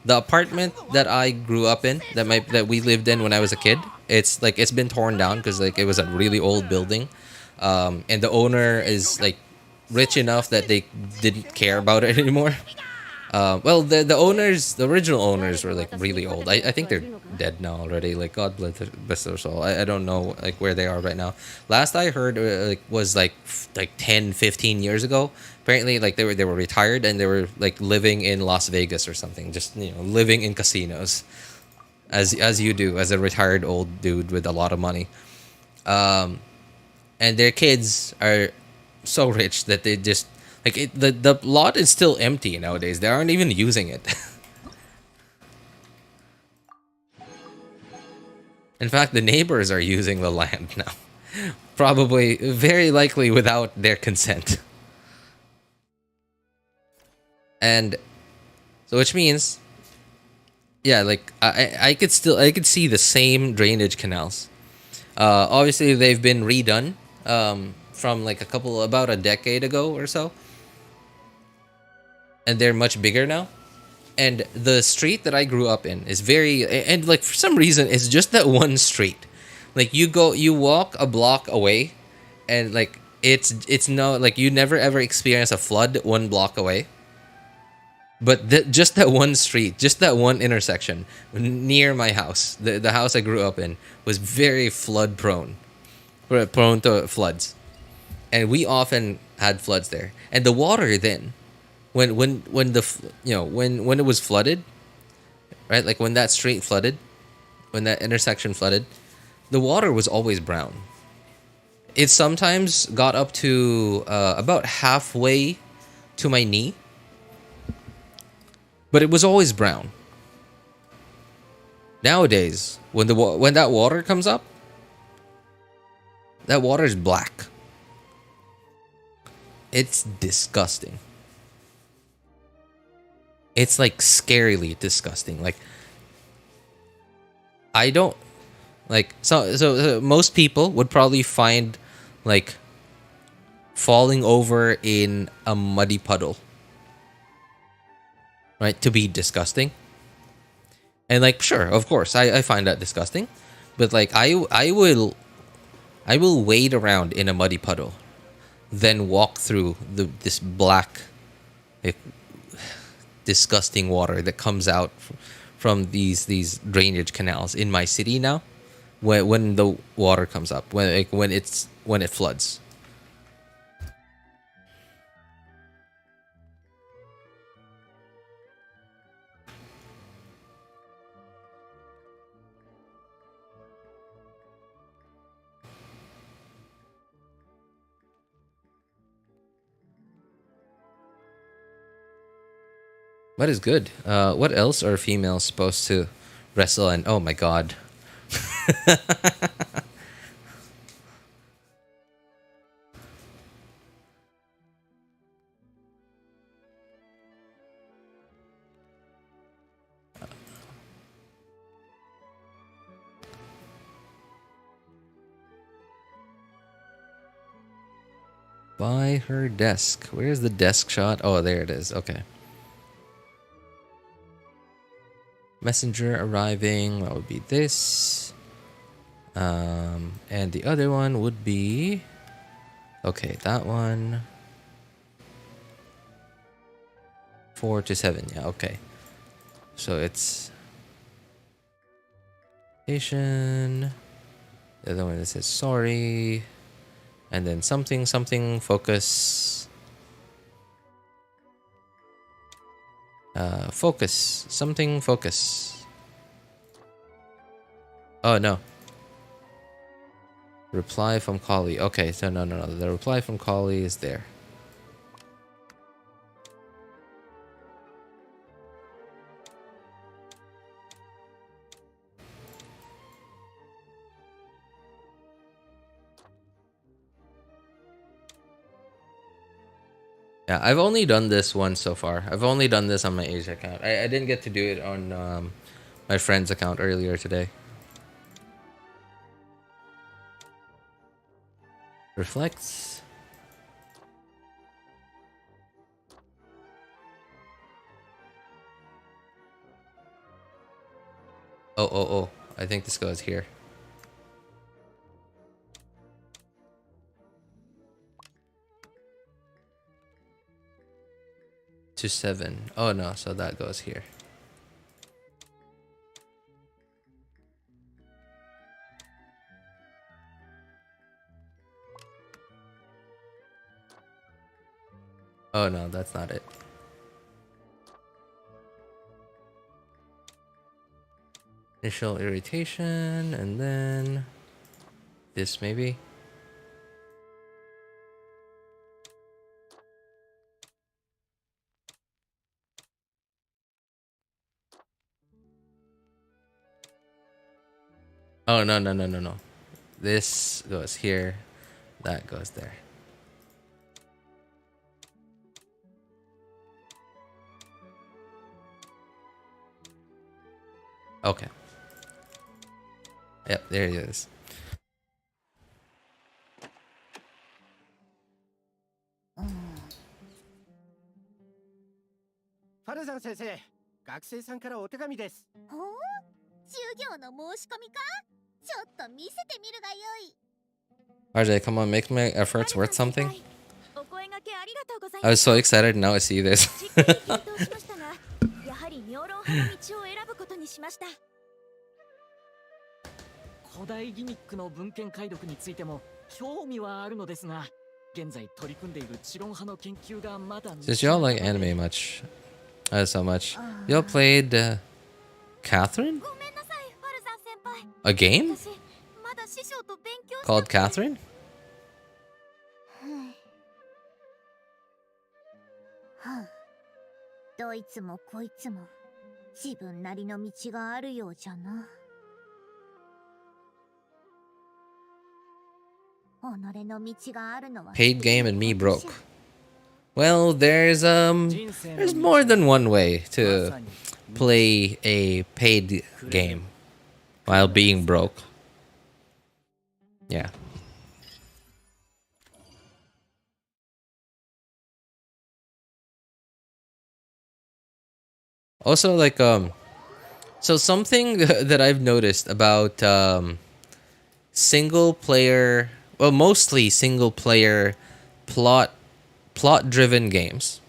The apartment that I grew up in, that we lived in when I was a kid, it's been torn down because like it was a really old building, and the owner is like rich enough that they didn't care about it anymore. Well, the original owners were like really old. I think they're dead now already. Like God bless their soul. I don't know like where they are right now. Last I heard was like 10, 15 years ago. Apparently like they were retired and they were like living in Las Vegas or something. Just living in casinos, as you do as a retired old dude with a lot of money. And their kids are so rich that they just the lot is still empty nowadays. They aren't even using it. In fact, the neighbors are using the land now. Probably, very likely without their consent. And so which means, yeah, like I could see the same drainage canals. Obviously they've been redone from like about a decade ago or so. And they're much bigger now. And the street that I grew up in is and like for some reason it's just that one street. Like you walk a block away and like it's no like you never ever experience a flood 1 block away. But just that one street, just that one intersection near my house, the house I grew up in, was very flood prone, prone to floods, and we often had floods there. And the water then, when the when it was flooded, right? Like when that street flooded, when that intersection flooded, the water was always brown. It sometimes got up to about halfway to my knee, but it was always brown. Nowadays, when that water comes up, that water is black. It's disgusting. It's like scarily disgusting. Like I don't like so most people would probably find like falling over in a muddy puddle, right, to be disgusting. And like sure, of course, I find that disgusting. But like I will wade around in a muddy puddle, then walk through this black, like, disgusting water that comes out from these drainage canals in my city now. When the water comes up, when it floods. What is good? What else are females supposed to wrestle and oh my god. By her desk. Where's the desk shot? Oh, there it is. Okay. Messenger arriving. That would be this. And the other one would be... Okay, that one. 4 to 7. Yeah, okay. So it's... Station. The other one that says sorry. And then something focus. Focus. Something focus. Oh no. Reply from Kali. Okay, so no. The reply from Kali is there. Yeah, I've only done this once so far. I've only done this on my Asia account. I didn't get to do it on my friend's account earlier today. Reflects. Oh. I think this goes here. To 7. Oh no, so that goes here. Oh no, that's not it. Initial irritation, and then this maybe. Oh no. This goes here, that goes there. Okay. Yep, there it is. Varesa 先生、学生さんからお手紙です。ほう、授業の申し込みか？ちょっと見せてみるがよい。RJ, come on, make my efforts worth something. I was so excited now I see this. やはり妙論派の道を選ぶことにしました。古代ギミックの文献解読についても興味はあるのですが、現在取り組んでいる知論派の研究がまだ。Did y'all like anime much? So much. Y'all played Catherine? ごめんなさい、ファルザン先輩。 A game? 私まだ師匠と勉強して。 Called Catherine? どいつもこいつも自分なりの道があるようじゃな。己の道があるのは Paid game and me broke. Well, there's more than one way to play a paid game while being broke. Yeah. Also, like, so something that I've noticed about single player, well, mostly single player plot-driven games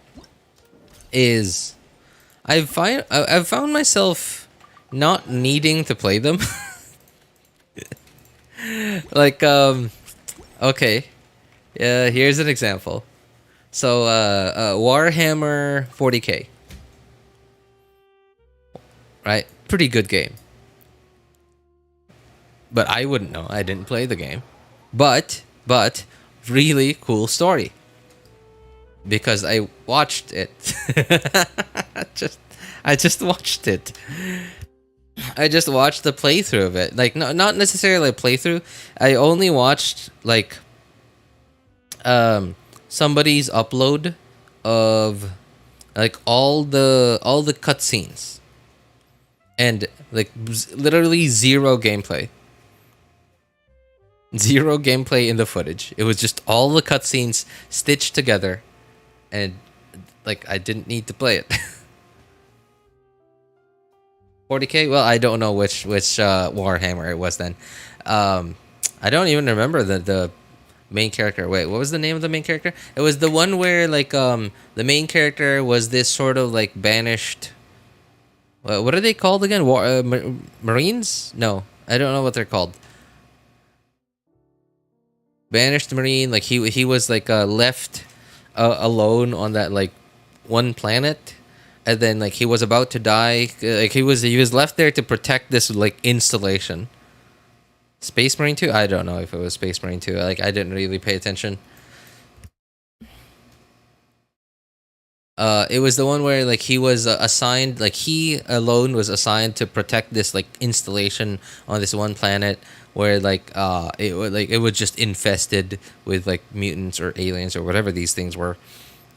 is I've found myself not needing to play them. Like, okay, here's an example. So, Warhammer 40K. Right? Pretty good game. But I wouldn't know. I didn't play the game. But really cool story. Because I watched it. I just watched it. I just watched the playthrough of it. Like, no, not necessarily a playthrough. I only watched like somebody's upload of like all the cutscenes. And like literally zero gameplay. Zero gameplay in the footage. It was just all the cutscenes stitched together, and like I didn't need to play it. 40K? Well, I don't know which Warhammer it was then. I don't even remember the main character. Wait, what was the name of the main character? It was the one where like the main character was this sort of like banished. What are they called again? Marines? No, I don't know what they're called. Banished Marine. Like he was like left alone on that like one planet, and then like he was about to die. Like he was left there to protect this like installation. Space Marine 2? I don't know if it was Space Marine 2. Like I didn't really pay attention. It was the one where like he was assigned, like he alone was assigned to protect this like installation on this one planet where like it was just infested with like mutants or aliens or whatever these things were,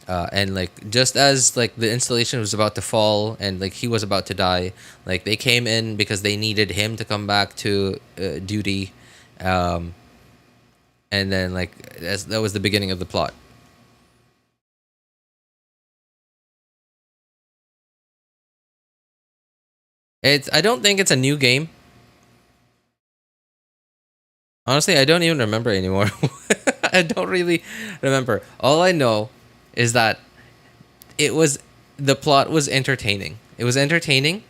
and like just as like the installation was about to fall and like he was about to die, like they came in because they needed him to come back to duty, and then like that was the beginning of the plot. I don't think it's a new game. Honestly, I don't even remember anymore. I don't really remember. All I know is that the plot was entertaining. It was entertaining,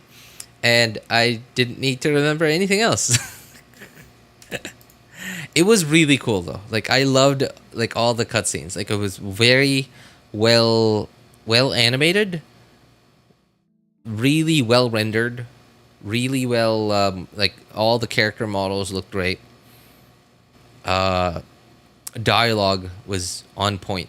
and I didn't need to remember anything else. It was really cool though. Like I loved like all the cutscenes. Like it was very well animated, really well rendered. Really well, like all the character models looked great. Dialogue was on point.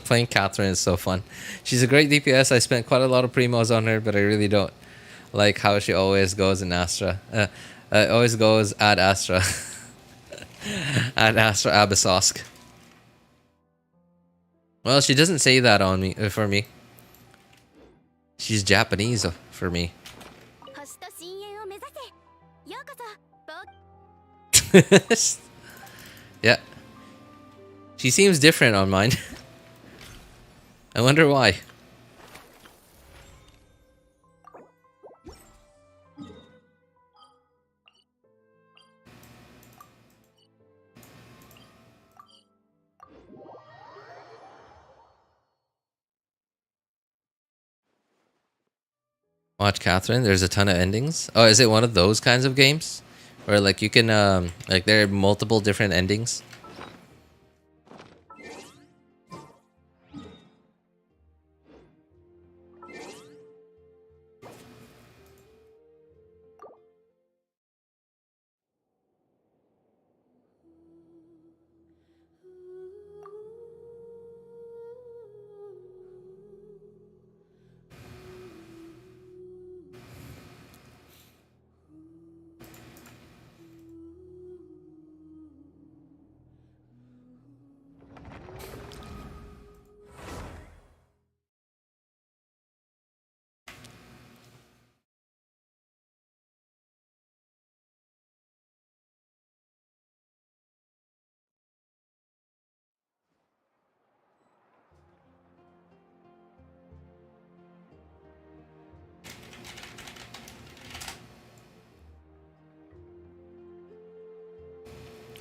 Playing Catherine is so fun. She's a great DPS. I spent quite a lot of primos on her, but I really don't like how she always goes in Astra. Always goes at Astra. At Astra Abyssosque. Well, she doesn't say that on me for me. She's Japanese for me. Yeah. She seems different on mine. I wonder why. Watch Catherine. There's a ton of endings. Oh, is it one of those kinds of games? Where like you can like there are multiple different endings?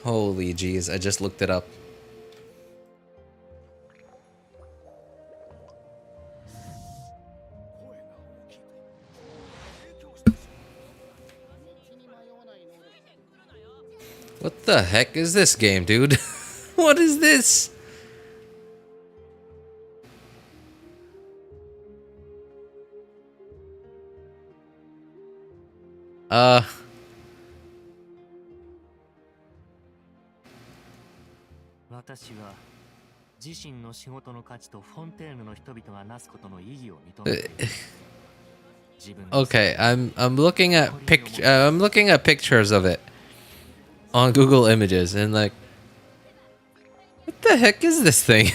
Holy jeez, I just looked it up. What the heck is this game, dude? What is this? Uh... 私は自身の仕事の価値とフォンテーヌの人々がなすことの意義を認めている。Okay, I'm looking at I'm looking at pictures of it on Google Images and like, what the heck is this thing?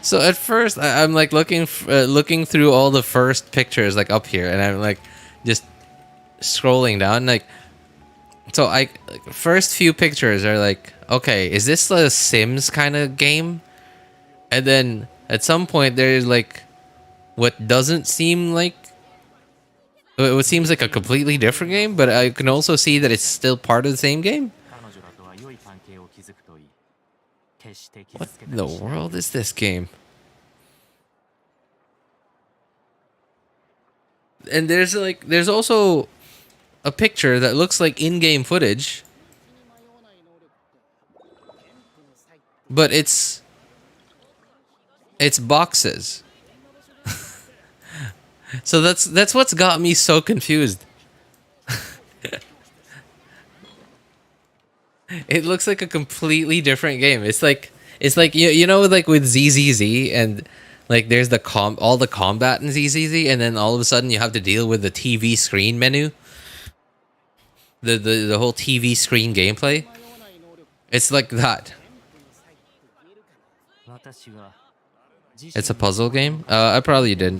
So at first I'm like looking through all the first pictures like up here, and I'm like just scrolling down like. So first few pictures are like, okay, is this a Sims kind of game? And then at some point there's like what doesn't seem like, what seems like a completely different game, but I can also see that it's still part of the same game. What in the world is this game? And there's also a picture that looks like in-game footage, but it's boxes. So that's what's got me so confused. It looks like a completely different game. It's like you know, like with ZZZ, and like there's all the combat in ZZZ, and then all of a sudden you have to deal with the TV screen menu. The whole TV screen gameplay. It's like that. It's a puzzle game? I probably did.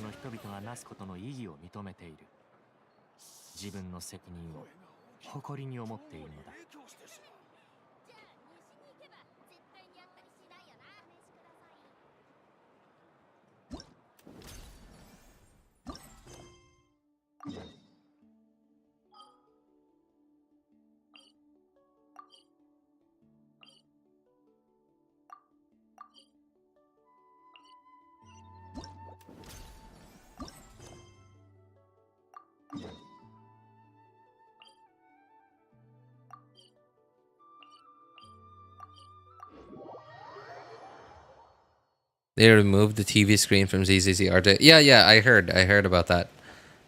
They removed the TV screen from ZZZ Arte. Yeah, I heard about that.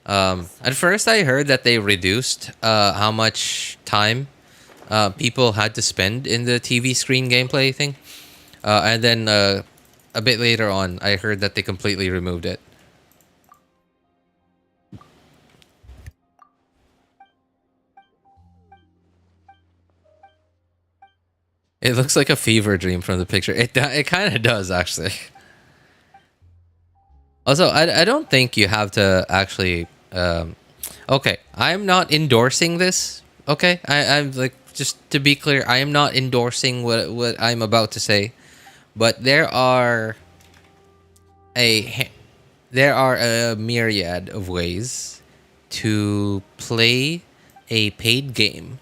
At first, I heard that they reduced how much time people had to spend in the TV screen gameplay thing, and then a bit later on, I heard that they completely removed it. It looks like a fever dream from the picture. It kind of does, actually. Also, I don't think you have to actually... okay, I'm not endorsing this Okay, I'm like, just to be clear, I am not endorsing what I'm about to say, but a there are a myriad of ways to play a paid game,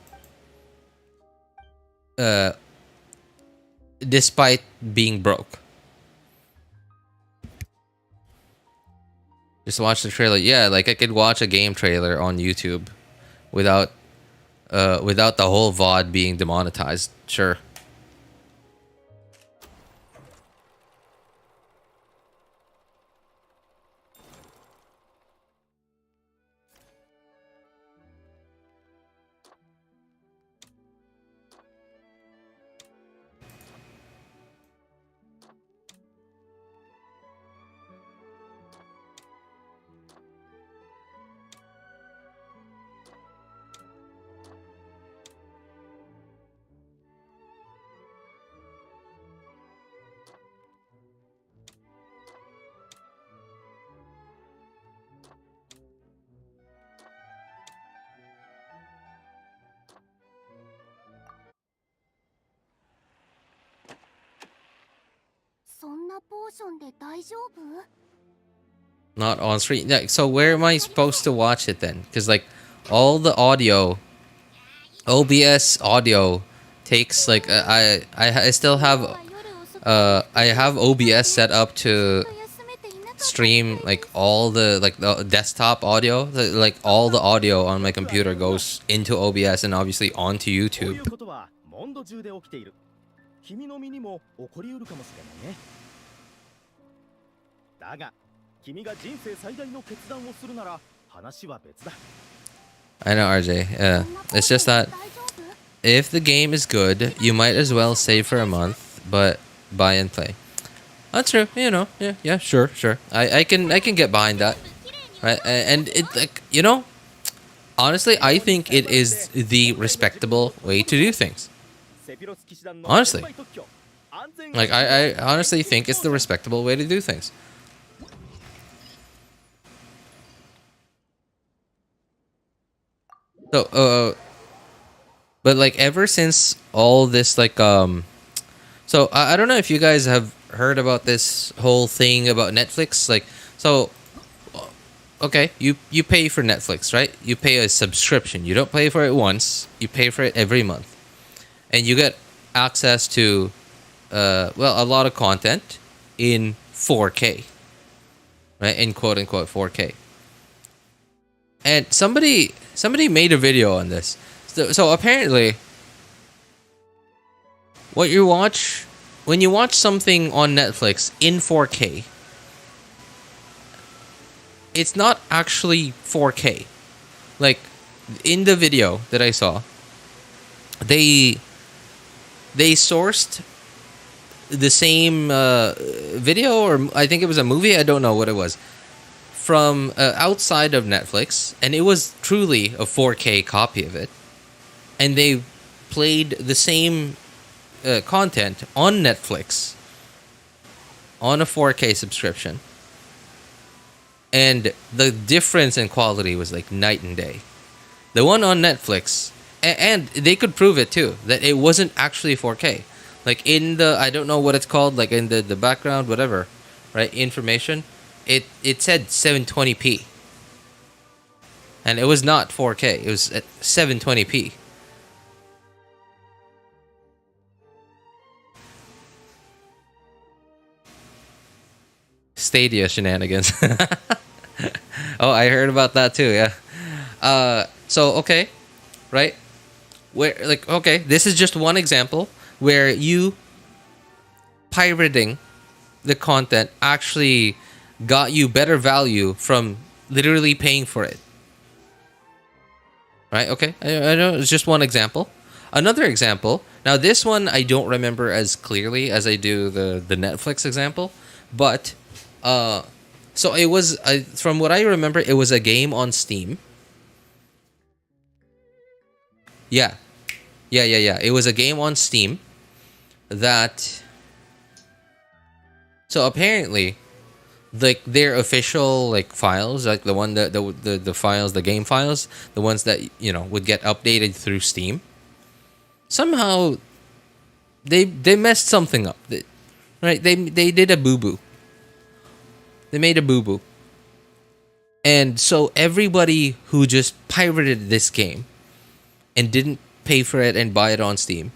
despite being broke. Just watch the trailer. Yeah, like I could watch a game trailer on YouTube without without the whole VOD being demonetized. Sure. そんなポーションで大丈夫？ Not on screen. Yeah, so where am I supposed to watch it then? Because like all the audio, OBS audio takes like I still have I have OBS set up to stream like all the desktop audio. Like all the audio on my computer goes into OBS and obviously onto YouTube. 君の身にも起こりうるかもしれないね。だが、君が人生最大の決断をするなら話は別だ。I know, RJ. It's just that if the game is good, you might as well save for a month, but buy and play. That's true. You know, yeah, sure. I can get behind that, right? And it, like, you know, honestly, I think it is the respectable way to do things. Honestly, like I honestly think it's the respectable way to do things. So, but like ever since all this so I don't know if you guys have heard about this whole thing about Netflix. Like, so okay, you pay for Netflix, right? You pay a subscription. You don't pay for it once. You pay for it every month. And you get access to, a lot of content in 4K, right? In quote unquote 4K. And somebody made a video on this. So apparently, when you watch something on Netflix in 4K, it's not actually 4K. Like in the video that I saw, they sourced the same video, or I think it was a movie, I don't know what it was, from outside of Netflix, and it was truly a 4K copy of it, and they played the same content on Netflix on a 4K subscription, and the difference in quality was like night and day. The one on Netflix, and they could prove it too, that it wasn't actually 4K. Like in the, I don't know what it's called, like in the background, whatever, right, information, it said 720p. And it was not 4K, it was at 720p. Stadia shenanigans. Oh, I heard about that too, yeah. So, okay, right? Where, like, okay, this is just one example where you pirating the content actually got you better value from literally paying for it. Right? Okay, I know it's just one example. Another example, now this one I don't remember as clearly as I do the Netflix example, but so it was, from what I remember, it was a game on Steam. Yeah. It was a game on Steam that... So apparently, like their official like files, like the one that the files, the game files, the ones that would get updated through Steam. Somehow they messed something up. Right? They did a boo-boo. They made a boo-boo. And so everybody who just pirated this game and didn't pay for it and buy it on Steam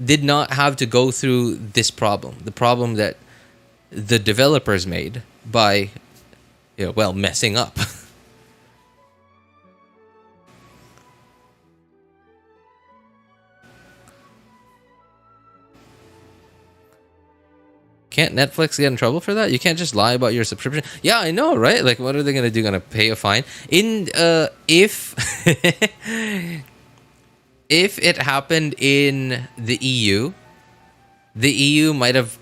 did not have to go through this problem. The problem that the developers made by, messing up. Can't Netflix get in trouble for that? You can't just lie about your subscription. Yeah, I know, right? Like, what are they gonna do? Gonna pay a fine? If if it happened in the EU might have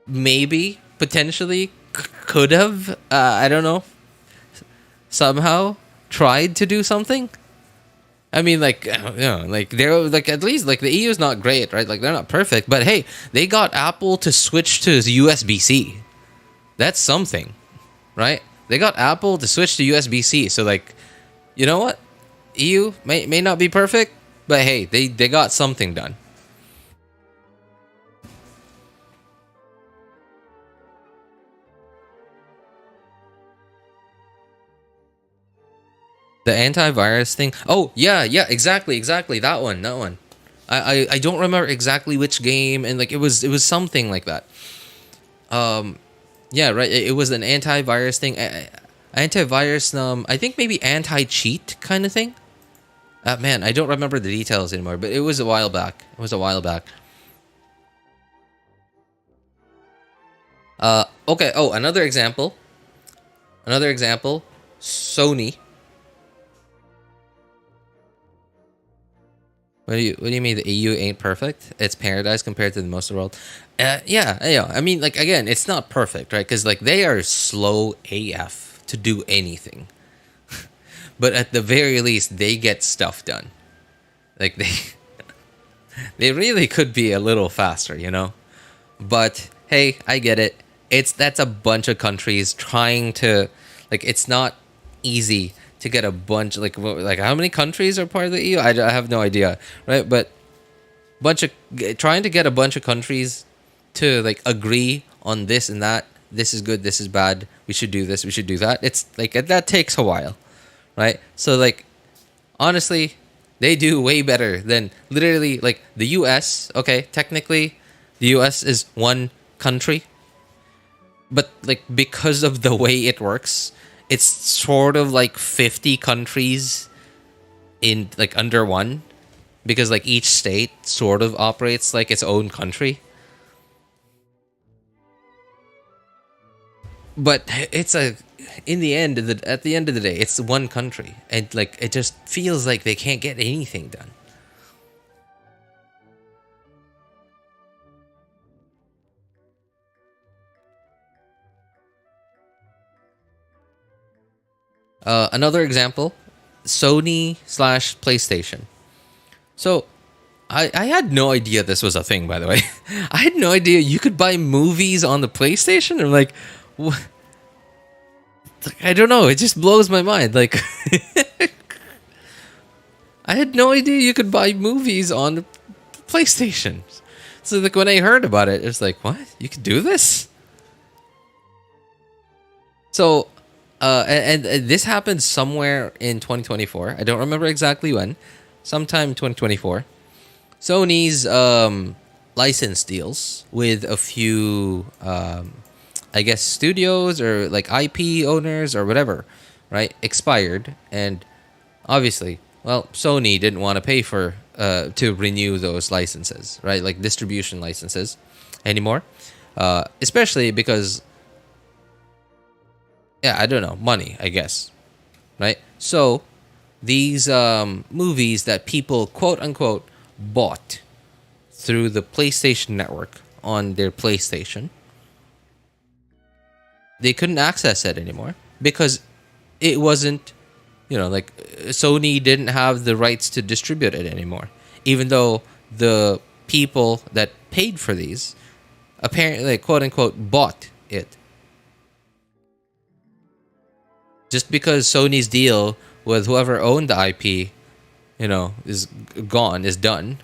maybe potentially could have I don't know, somehow tried to do something. I mean, like, like they're like, at least like the EU is not great, right? Like they're not perfect, but hey, they got Apple to switch to USB-C. That's something, right? They got Apple to switch to USB-C. So like, you know what? EU may not be perfect, but hey, they got something done. The antivirus thing. Oh, yeah, exactly. That one. I don't remember exactly which game, and like it was something like that. Yeah, right. It was an antivirus thing. Antivirus. I think maybe anti-cheat kind of thing. Man, I don't remember the details anymore, but it was a while back. Okay. Oh, another example. Sony. What do you mean the EU ain't perfect? It's paradise compared to the most of the world. Yeah. I mean, like, again, it's not perfect, right? Because like they are slow AF to do anything, but at the very least, they get stuff done. Like they really could be a little faster, But hey, I get it. That's a bunch of countries trying to, like, it's not easy to get a bunch, like how many countries are part of the EU? I have no idea, right? But trying to get a bunch of countries to like agree on this and that. This is good. This is bad. We should do this. We should do that. It's like that takes a while, right? So like, honestly, they do way better than literally like the U.S. Okay, technically, the U.S. is one country, but like because of the way it works, it's sort of like 50 countries in like under one, because like each state sort of operates like its own country. But it's at the end of the day, it's one country, and like it just feels like they can't get anything done. Another example, Sony/PlayStation. So, I had no idea this was a thing, by the way. I had no idea you could buy movies on the PlayStation. I'm like, what? I don't know. It just blows my mind. Like, I had no idea you could buy movies on the PlayStation. So, like, when I heard about it, it was like, what? You could do this? So, and this happened somewhere in 2024. I don't remember exactly when. Sometime in 2024. Sony's license deals with a few, I guess, studios or like IP owners or whatever, right, expired. And obviously, well, Sony didn't want to pay for to renew those licenses, right, like distribution licenses anymore, especially because, yeah, I don't know, money, I guess, right? So these movies that people quote unquote bought through the PlayStation Network on their PlayStation, they couldn't access it anymore because it wasn't, like Sony didn't have the rights to distribute it anymore, even though the people that paid for these apparently, quote unquote, bought it. Just because Sony's deal with whoever owned the IP, is gone, is done.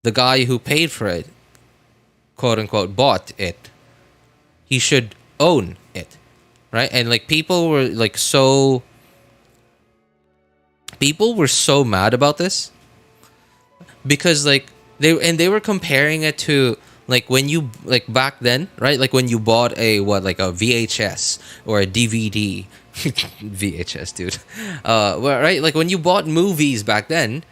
The guy who paid for it, quote unquote, bought it. He should own it, right? And like people were so mad about this because like they were comparing it to like when you like back then, right? Like when you bought a VHS or a DVD. VHS, dude. Well, right? Like when you bought movies back then,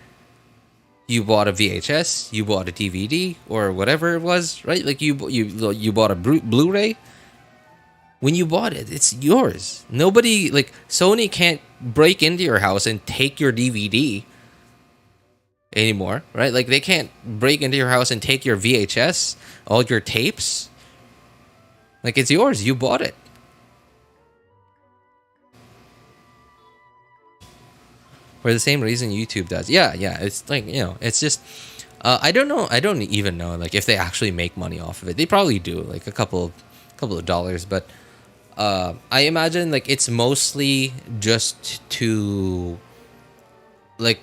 you bought a VHS, you bought a DVD or whatever it was, right? Like you bought a Blu-ray. When you bought it, it's yours. Nobody, like Sony can't break into your house and take your DVD anymore, right? Like they can't break into your house and take your VHS, all your tapes. Like it's yours. You bought it. For the same reason YouTube does. Yeah. It's like, it's just, I don't know. I don't even know, like, if they actually make money off of it. They probably do, like, a couple of dollars. But I imagine, like, it's mostly just to, like,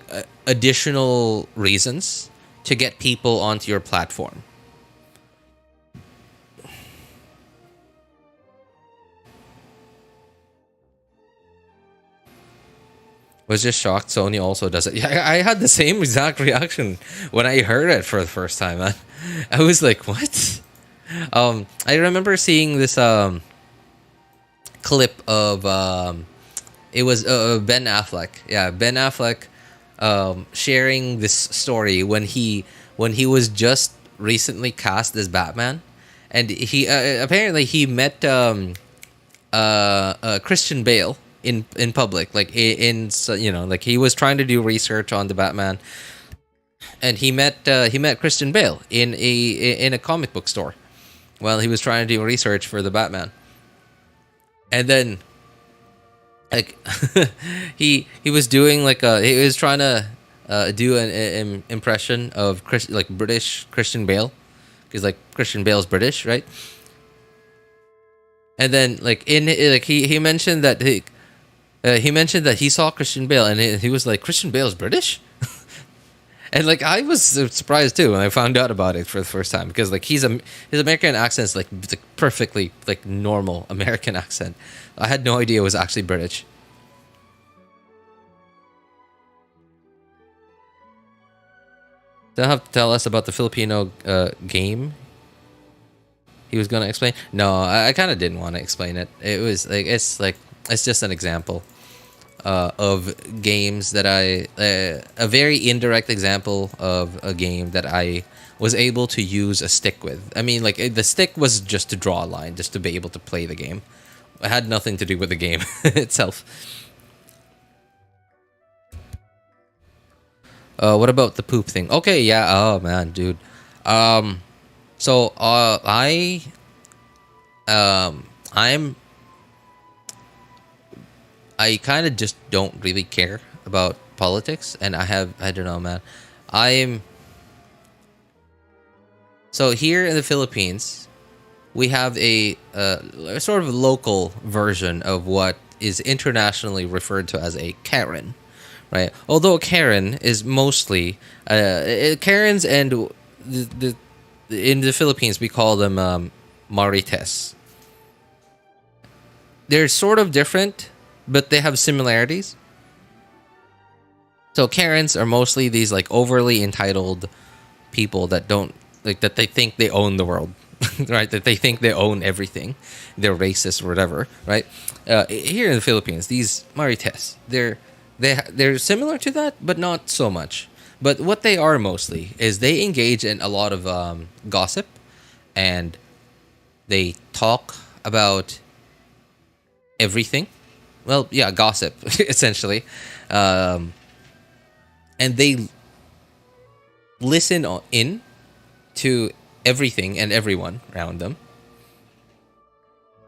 additional reasons to get people onto your platform. Was just shocked Sony also does it. Yeah, I had the same exact reaction when I heard it for the first time, man. I was like, what? I remember seeing this clip of it was Ben Affleck. Yeah, Ben Affleck sharing this story when he was just recently cast as Batman, and he apparently he met Christian Bale in public, like like he was trying to do research on the Batman, and he met Christian Bale in a comic book store while he was trying to do research for the Batman. And then like he was doing like he was trying to do an impression of British Christian Bale, because like Christian Bale's British, right? And then like he mentioned that he mentioned that he saw Christian Bale, and he was like, Christian Bale's British? And like I was surprised too when I found out about it for the first time, because like his American accent is like perfectly like normal American accent. I had no idea it was actually British. Don't have to tell us about the Filipino game he was gonna explain. No, I kind of didn't want to explain it. It was like it's just an example of games that a very indirect example of a game that I was able to use a stick with. I mean, like the stick was just to draw a line, just to be able to play the game. It had nothing to do with the game itself. What about the poop thing? Okay, yeah. Oh man, dude. So I kind of just don't really care about politics, and I don't know, man. So here in the Philippines, we have a sort of local version of what is internationally referred to as a Karen, right? Although Karen is mostly Karens, and in the Philippines we call them Marites. They're sort of different, but they have similarities. So Karens are mostly these like overly entitled people that don't like that they think they own the world, right? That they think they own everything. They're racist or whatever, right? Here in the Philippines, these Marites, they're similar to that, but not so much. But what they are mostly is they engage in a lot of gossip, and they talk about everything. Well, yeah, gossip, essentially. And they listen in to everything and everyone around them.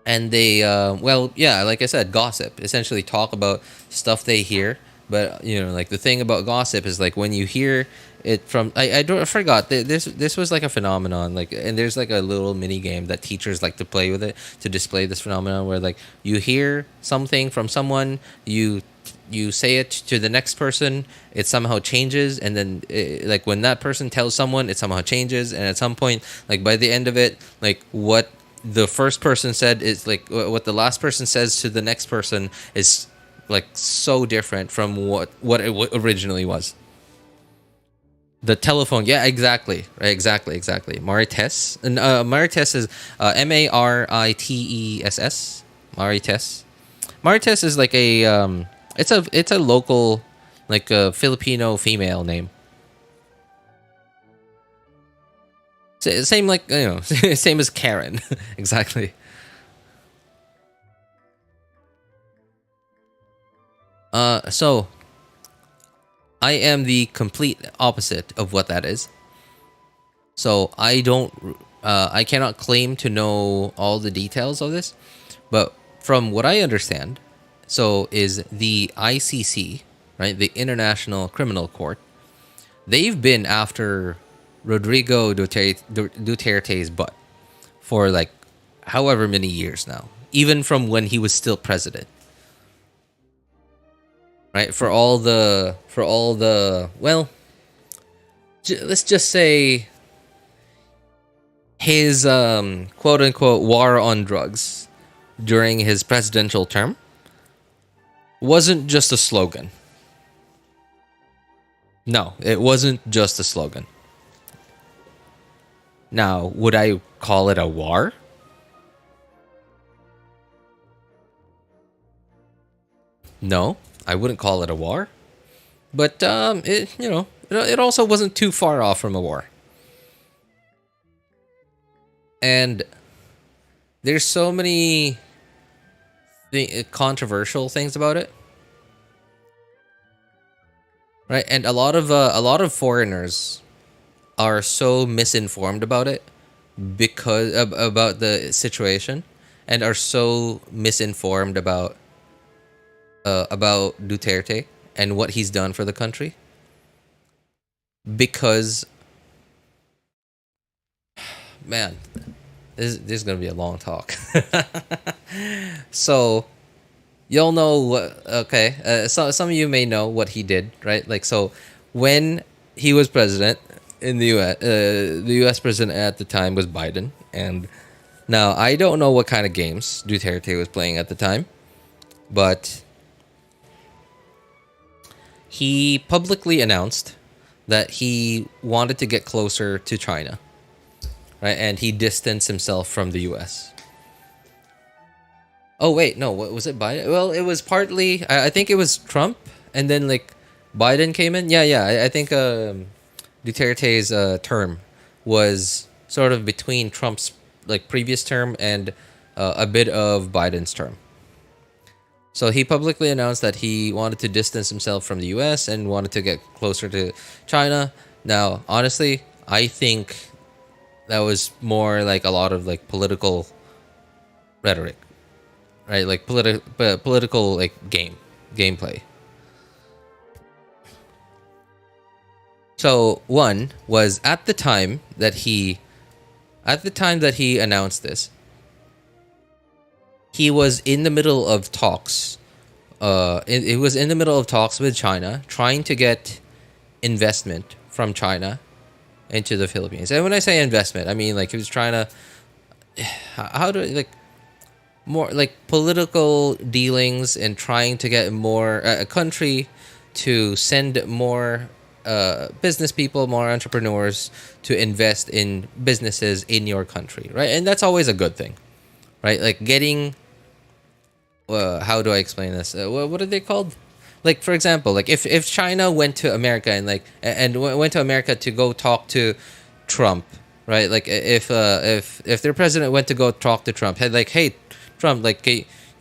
And they, well, yeah, like I said, gossip. Essentially talk about stuff they hear But like the thing about gossip is like when you hear it from I forgot this was like a phenomenon, like, and there's like a little mini game that teachers like to play with it to display this phenomenon where like you hear something from someone, you say it to the next person, it somehow changes, and then like when that person tells someone, it somehow changes, and at some point, like by the end of it, like what the first person said is like what the last person says to the next person is like so different from what it originally was. The telephone, yeah, exactly, right, exactly. Marites, and Marites is Maritess. Marites is like a it's a local, like a Filipino female name. Same like same as Karen, exactly. So I am the complete opposite of what that is. So I cannot claim to know all the details of this, but from what I understand, so is the ICC, right, the International Criminal Court, they've been after Rodrigo Duterte's butt for like however many years now, even from when he was still president. Right, for all the well, let's just say his quote unquote war on drugs during his presidential term wasn't just a slogan. No, it wasn't just a slogan. Now, would I call it a war? No, I wouldn't call it a war. But it also wasn't too far off from a war. And there's so many controversial things about it. Right? And a lot of foreigners are so misinformed about it because about the situation, and are so misinformed about Duterte and what he's done for the country, because man, this is gonna be a long talk. So you'll know what, okay, so some of you may know what he did, right? Like, so when he was president in the US, the US president at the time was Biden, and now I don't know what kind of games Duterte was playing at the time, but he publicly announced that he wanted to get closer to China, right? And he distanced himself from the US. Oh wait, no, what was it? Biden? Well, it was partly, I think it was Trump, and then like Biden came in. Yeah. I think Duterte's term was sort of between Trump's like previous term and a bit of Biden's term. So he publicly announced that he wanted to distance himself from the US and wanted to get closer to China. Now, honestly, I think that was more like a lot of like political rhetoric, right? Like political like gameplay. So one was at the time that he announced this, he was in the middle of talks. It was in the middle of talks with China, trying to get investment from China into the Philippines. And when I say investment, I mean like he was trying to, how do like more like political dealings and trying to get more a country to send more business people, more entrepreneurs to invest in businesses in your country, right? And that's always a good thing, right? Like getting, how do I explain this? What are they called? Like, for example, like if China went to America and like went to America to go talk to Trump, right? Like if their president went to go talk to Trump, had like, hey, Trump, like,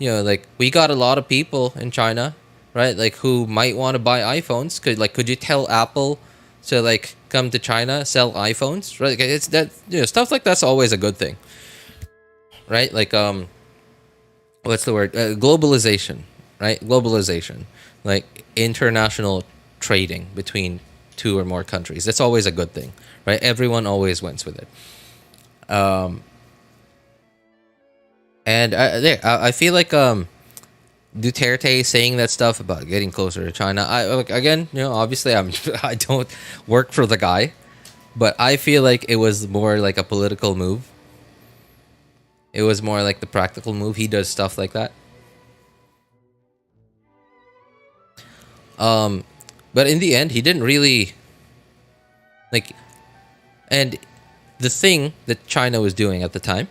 like we got a lot of people in China, right? Like who might want to buy iPhones. Could you tell Apple to like come to China, sell iPhones, right? Like, it's that, stuff like that's always a good thing, right? Like what's the word? Globalization, right? Globalization. like international trading between two or more countries. That's always a good thing, right? Everyone always wins with it. And I feel like Duterte saying that stuff about getting closer to China. Again, obviously I don't work for the guy, but I feel like it was more like a political move. It was more like the practical move. He does stuff like that. But in the end, he didn't really like. And the thing that China was doing at the time,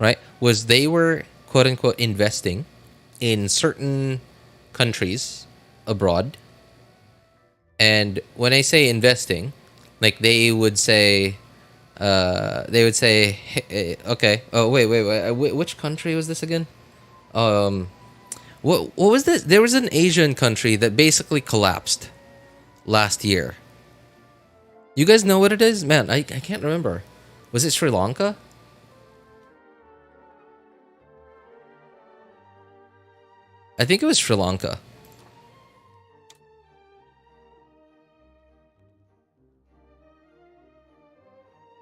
right, was they were quote unquote investing in certain countries abroad. And when I say investing, like they would say, hey, okay. Oh wait, which country was this again? What was this? There was an Asian country that basically collapsed last year. You guys know what it is? Man, I can't remember. Was it Sri Lanka? I think it was Sri Lanka.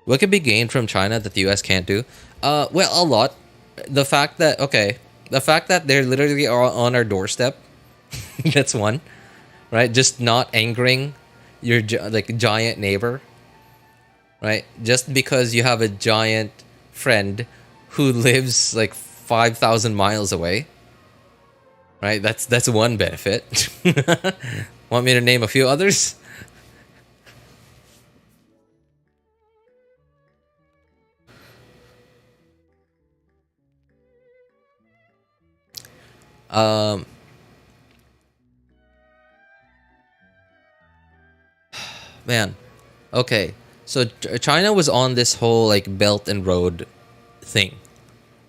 What could be gained from China that the US can't do? Well, a lot. The fact that they're literally on our doorstep. That's one, right? Just not angering your giant neighbor, right? Just because you have a giant friend who lives like 5,000 miles away, right? That's one benefit. Want me to name a few others? Man, okay, so China was on this whole like Belt and Road thing,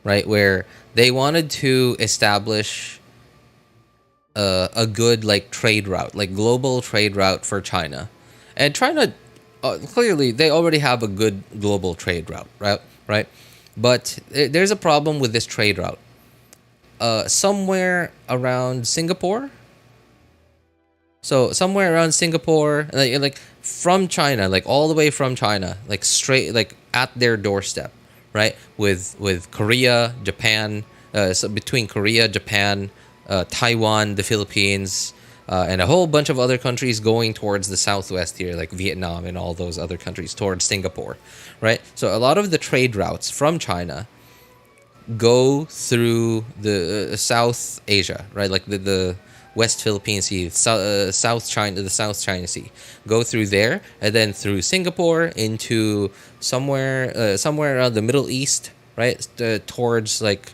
right, where they wanted to establish a good like trade route, like global trade route for China. And China, clearly they already have a good global trade route, right? But there's a problem with this trade route. Somewhere around Singapore. So somewhere around Singapore, like from China, like all the way from China, like straight, like at their doorstep, right? With Korea, Japan, so between Korea, Japan, Taiwan, the Philippines, and a whole bunch of other countries going towards the southwest here, like Vietnam and all those other countries towards Singapore, right? So a lot of the trade routes from China go through the South Asia, right? Like the West Philippine Sea, South China, the South China Sea. Go through there, and then through Singapore into somewhere around the Middle East, right? Towards like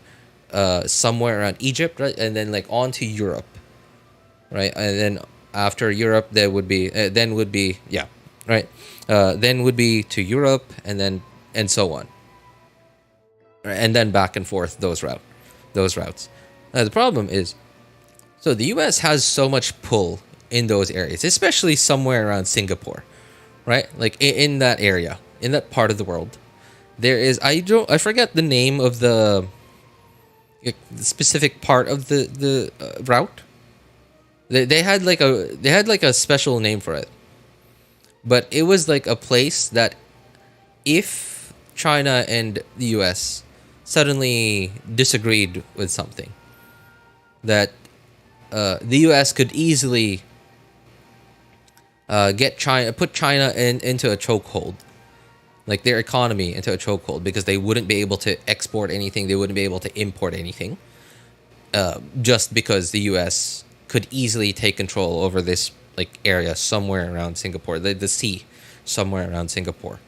somewhere around Egypt, right? And then like on to Europe, right? And then after Europe, there would be then would be to Europe, and so on. And then back and forth those routes. The problem is, so the US has so much pull in those areas, especially somewhere around Singapore, right? Like in that area, in that part of the world, there is I forget the name of the specific part of the route. They had like a special name for it, but it was like a place that if China and the US suddenly disagreed with something, that the US could easily put China into a chokehold, like their economy into a chokehold, because they wouldn't be able to export anything, they wouldn't be able to import anything, just because the US could easily take control over this like area somewhere around Singapore, the sea somewhere around Singapore.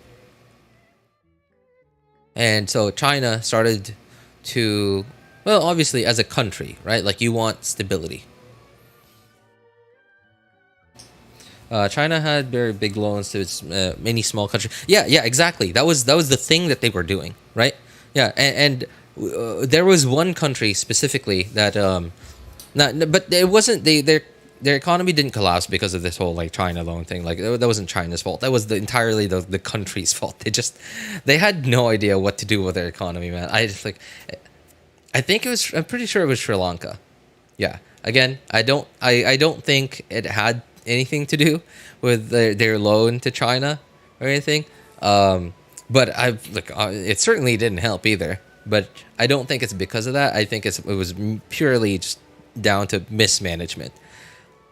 And so China started to, well, obviously as a country, right? Like you want stability. China had very big loans to its many small countries. Yeah, exactly. That was the thing that they were doing, right? Yeah, and there was one country specifically that, but it wasn't their economy didn't collapse because of this whole like China loan thing. Like that wasn't China's fault. That was entirely the country's fault. They had no idea what to do with their economy, man. I'm pretty sure it was Sri Lanka. Yeah, Again, I don't think it had anything to do with their loan to China or anything. But it certainly didn't help either. But I don't think it's because of that. I think it was purely just down to mismanagement.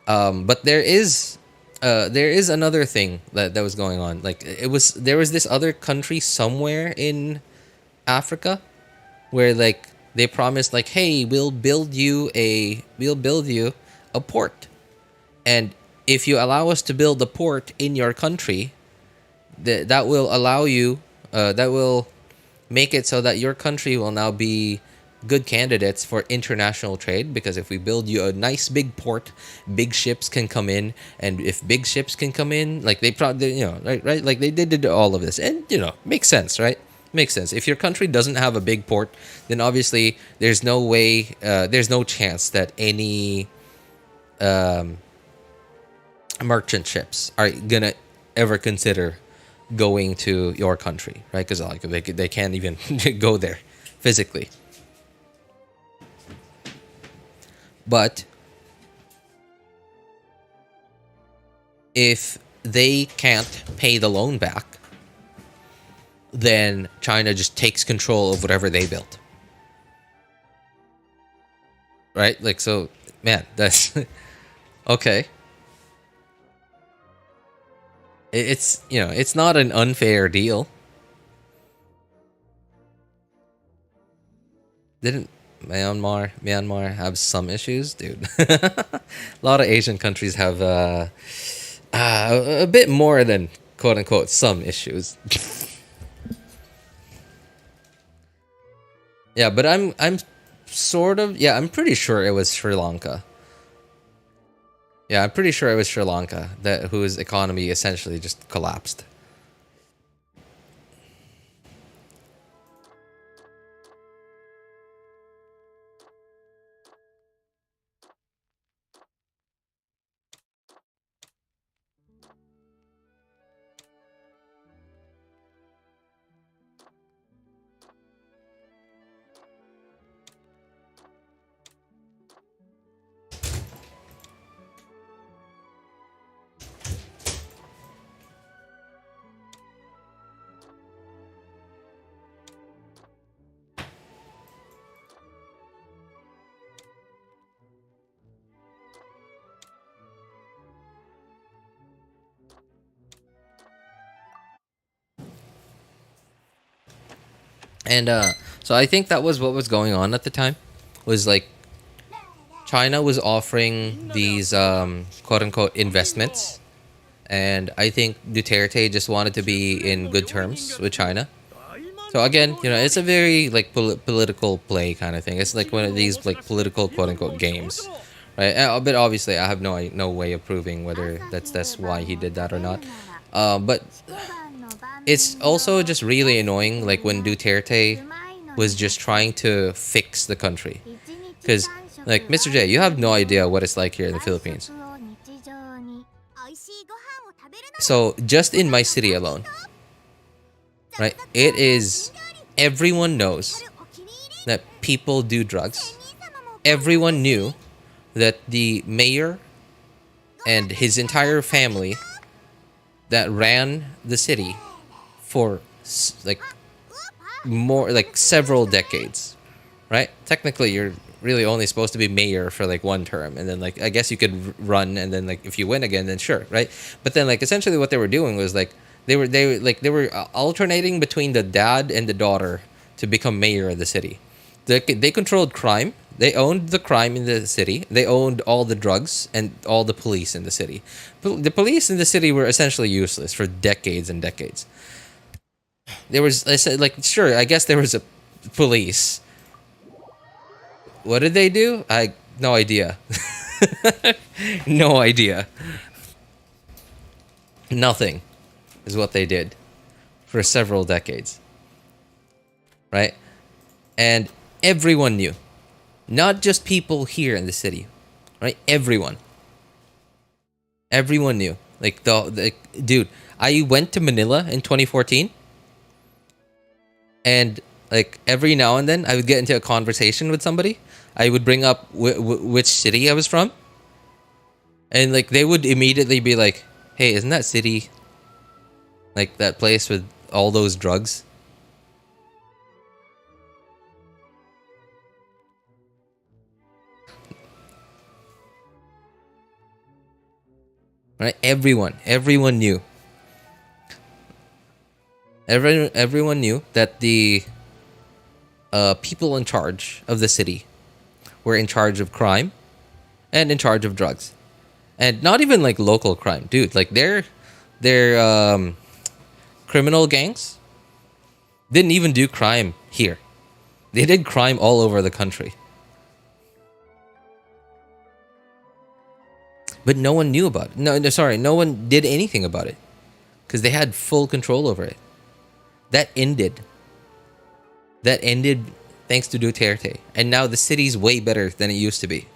But there is another thing that was going on. Like there was this other country somewhere in Africa where like they promised like, hey, we'll build you a port, and if you allow us to build a port in your country, that will allow you that will make it so that your country will now be good candidates for international trade, because if we build you a nice big port, big ships can come in, and if big ships can come in, like they probably, right, like they did all of this, and makes sense, right? Makes sense. If your country doesn't have a big port, then obviously there's no way, there's no chance that any merchant ships are gonna ever consider going to your country, right? Because like they can't even go there physically. But if they can't pay the loan back, then China just takes control of whatever they built. Right? Like, so, man, that's okay. It's, it's not an unfair deal. Didn't Myanmar have some issues, dude? A lot of Asian countries have a bit more than quote unquote some issues. Yeah, but I'm sort of, I'm pretty sure it was Sri Lanka. Yeah, I'm pretty sure it was Sri Lanka whose economy essentially just collapsed. And so I think that was what was going on at the time, was like China was offering these quote unquote investments, and I think Duterte just wanted to be in good terms with China. So again, it's a very like political play kind of thing. It's like one of these like political quote unquote games, right? But obviously, I have no way of proving whether that's why he did that or not. But it's also just really annoying, like when Duterte was just trying to fix the country, because like Mr. J, you have no idea what it's like here in the Philippines. So just in my city alone, right, it is, everyone knows that people do drugs. Everyone knew that the mayor and his entire family that ran the city for like several decades, right? Technically, you're really only supposed to be mayor for like one term, and then like I guess you could run, and then like if you win again, then sure, right? But then like essentially what they were doing was like they were alternating between the dad and the daughter to become mayor of the city. They controlled crime. They owned the crime in the city. They owned all the drugs and all the police in the city. The police in the city were essentially useless for decades and decades. There was, I said, like, sure, I guess there was a police. What did they do? No idea. No idea. Nothing is what they did for several decades. Right? And everyone knew. Not just people here in the city. Right? Everyone. Everyone knew. Like, dude, I went to Manila in 2014. And like every now and then I would get into a conversation with somebody. I would bring up which city I was from, and like they would immediately be like, "Hey, isn't that city like that place with all those drugs?" Right? Everyone knew. Everyone knew that the people in charge of the city were in charge of crime and in charge of drugs, and not even like local crime, dude. Like their criminal gangs didn't even do crime here. They did crime all over the country. But no one knew about it. No, sorry, no one did anything about it because they had full control over it. That ended. That ended thanks to Duterte, and now the city's way better than it used to be.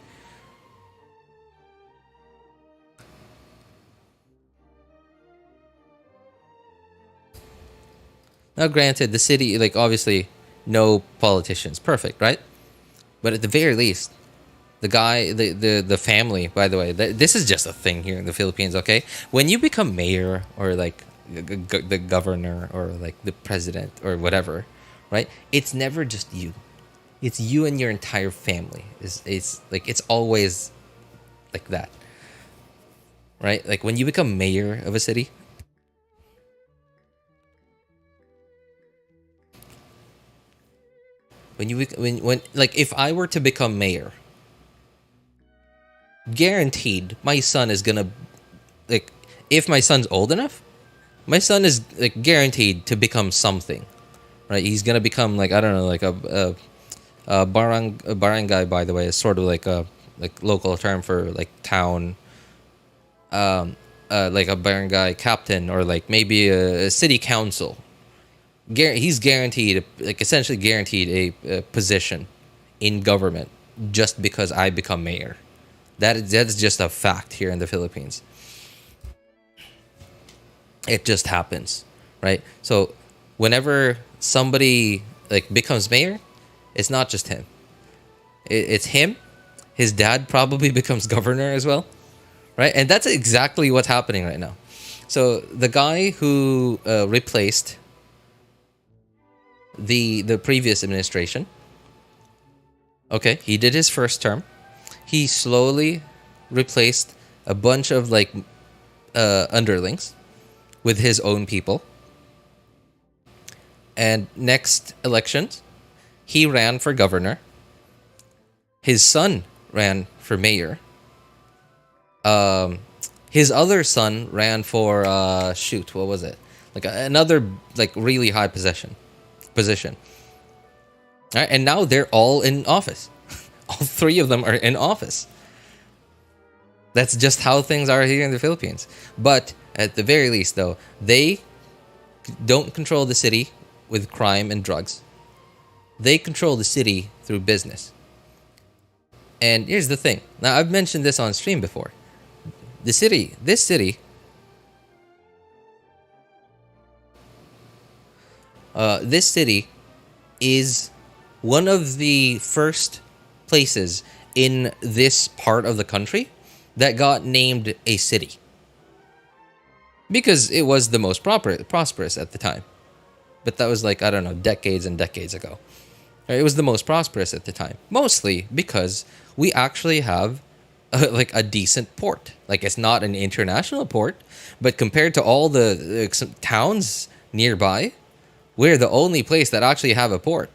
Now, granted, the city, like obviously, no politicians, perfect, right? But at the very least, the guy, the family, by the way, this is just a thing here in the Philippines, okay? When you become mayor or like the governor or like the president or whatever, right? It's never just you. It's you and your entire family. It's like it's always like that, right? Like when you become mayor of a city, when like if I were to become mayor, guaranteed my son is gonna, like, if my son's old enough, my son is like guaranteed to become something, right? He's gonna become like, I don't know, like a barangay, by the way, is sort of like a like local term for like town, like a barangay captain or like maybe a city council. He's guaranteed, like essentially guaranteed a position in government just because I become mayor. That's just a fact here in the Philippines. It just happens, right? So whenever somebody like becomes mayor, it's not just him. It's him. His dad probably becomes governor as well, right? And that's exactly what's happening right now. So the guy who replaced the previous administration, okay, he did his first term. He slowly replaced a bunch of like underlings with his own people. And next elections, he ran for governor. His son ran for mayor. His other son ran for what was it? Like another like really high position. All right, and now they're all in office. All three of them are in office. That's just how things are here in the Philippines. But at the very least, though, they don't control the city with crime and drugs. They control the city through business. And here's the thing. Now, I've mentioned this on stream before. This city is one of the first places in this part of the country that got named a city because it was the most prosperous at the time. But that was like, I don't know, decades and decades ago. It was the most prosperous at the time, mostly because we actually have like a decent port. Like it's not an international port, but compared to all the towns nearby, we're the only place that actually have a port.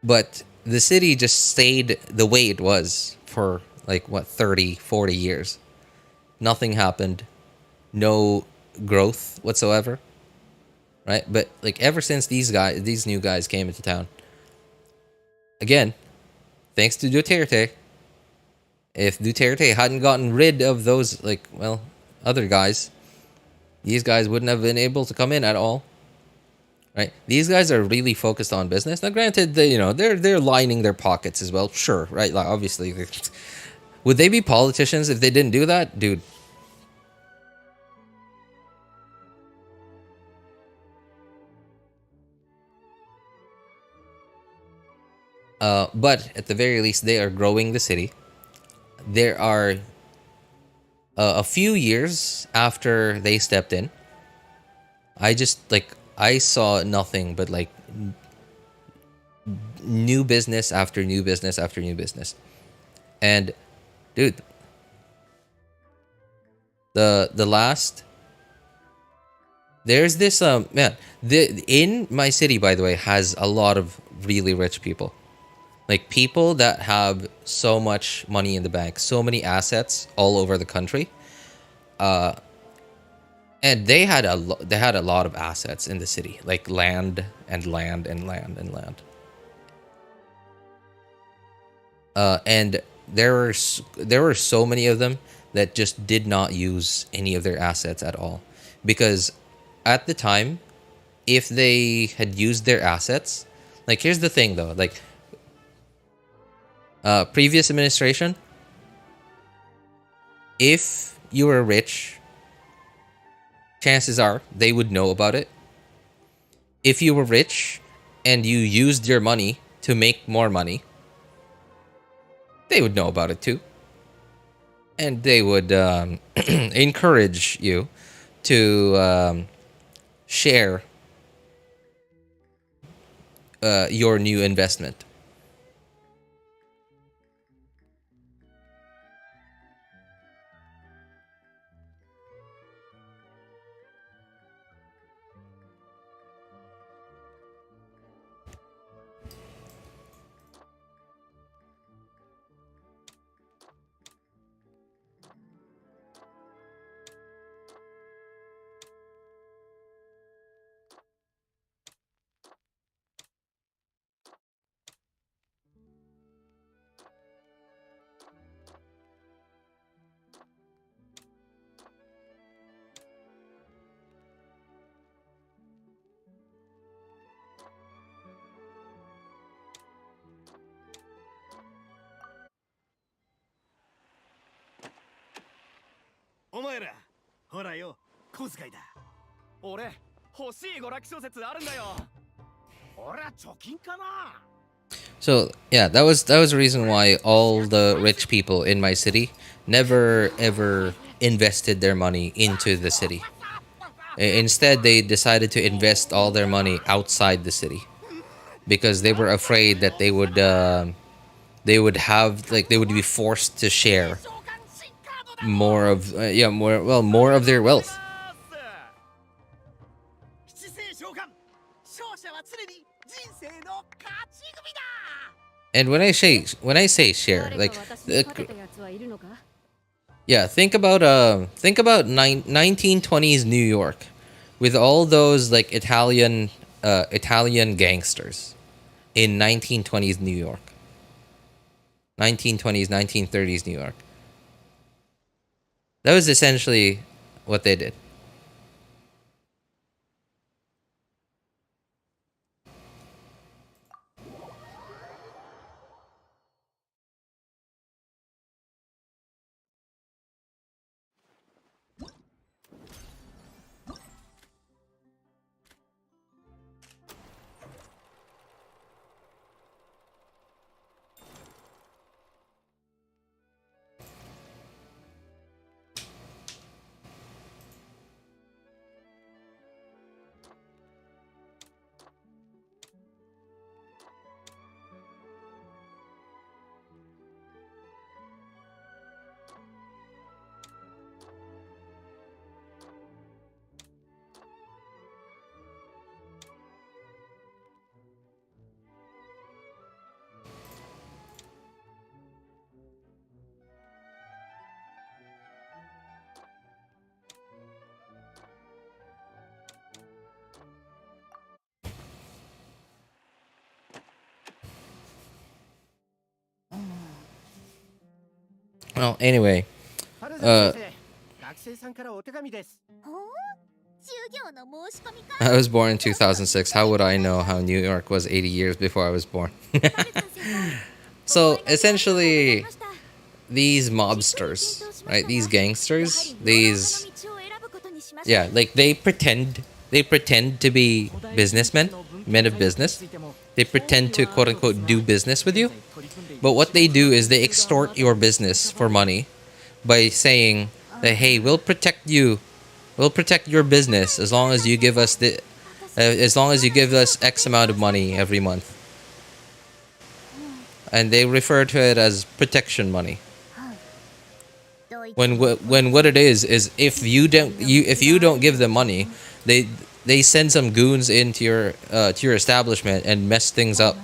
But the city just stayed the way it was for like, what, 30, 40 years. Nothing happened. No growth whatsoever. Right? But like ever since these new guys came into town, again, thanks to Duterte, if Duterte hadn't gotten rid of those, like, well, other guys, these guys wouldn't have been able to come in at all. Right? These guys are really focused on business. Now, granted, they're lining their pockets as well. Sure, right? Like, obviously, would they be politicians if they didn't do that, dude? But at the very least, they are growing the city. There are a few years after they stepped in, I saw nothing but like new business after new business after new business. And dude, the last there's this man, the in my city, by the way, has a lot of really rich people. Like people that have so much money in the bank, so many assets all over the country. And they had a lot of assets in the city, like land and land and land and land. And there were so many of them that just did not use any of their assets at all, because at the time, if they had used their assets, like here's the thing though, like previous administration, if you were rich, chances are they would know about it. If you were rich and you used your money to make more money, they would know about it too. And they would encourage you to share your new investment. So yeah, that was the reason why all the rich people in my city never ever invested their money into the city. Instead, they decided to invest all their money outside the city because they were afraid that they would be forced to share more of more of their wealth. And when I say share, like, yeah, think about 1920s New York, with all those like Italian gangsters in 1920s New York, 1920s 1930s New York. That was essentially what they did. Well, anyway, I was born in 2006. How would I know how New York was 80 years before I was born? So essentially, these mobsters, right? These gangsters, like they pretend to be businessmen, men of business, They pretend to quote unquote do business with you. But what they do is they extort your business for money by saying that, hey, we'll protect you. We'll protect your business as long as you give us X amount of money every month. And they refer to it as protection money. When what it is if you don't give them money, they send some goons into your establishment and mess things up.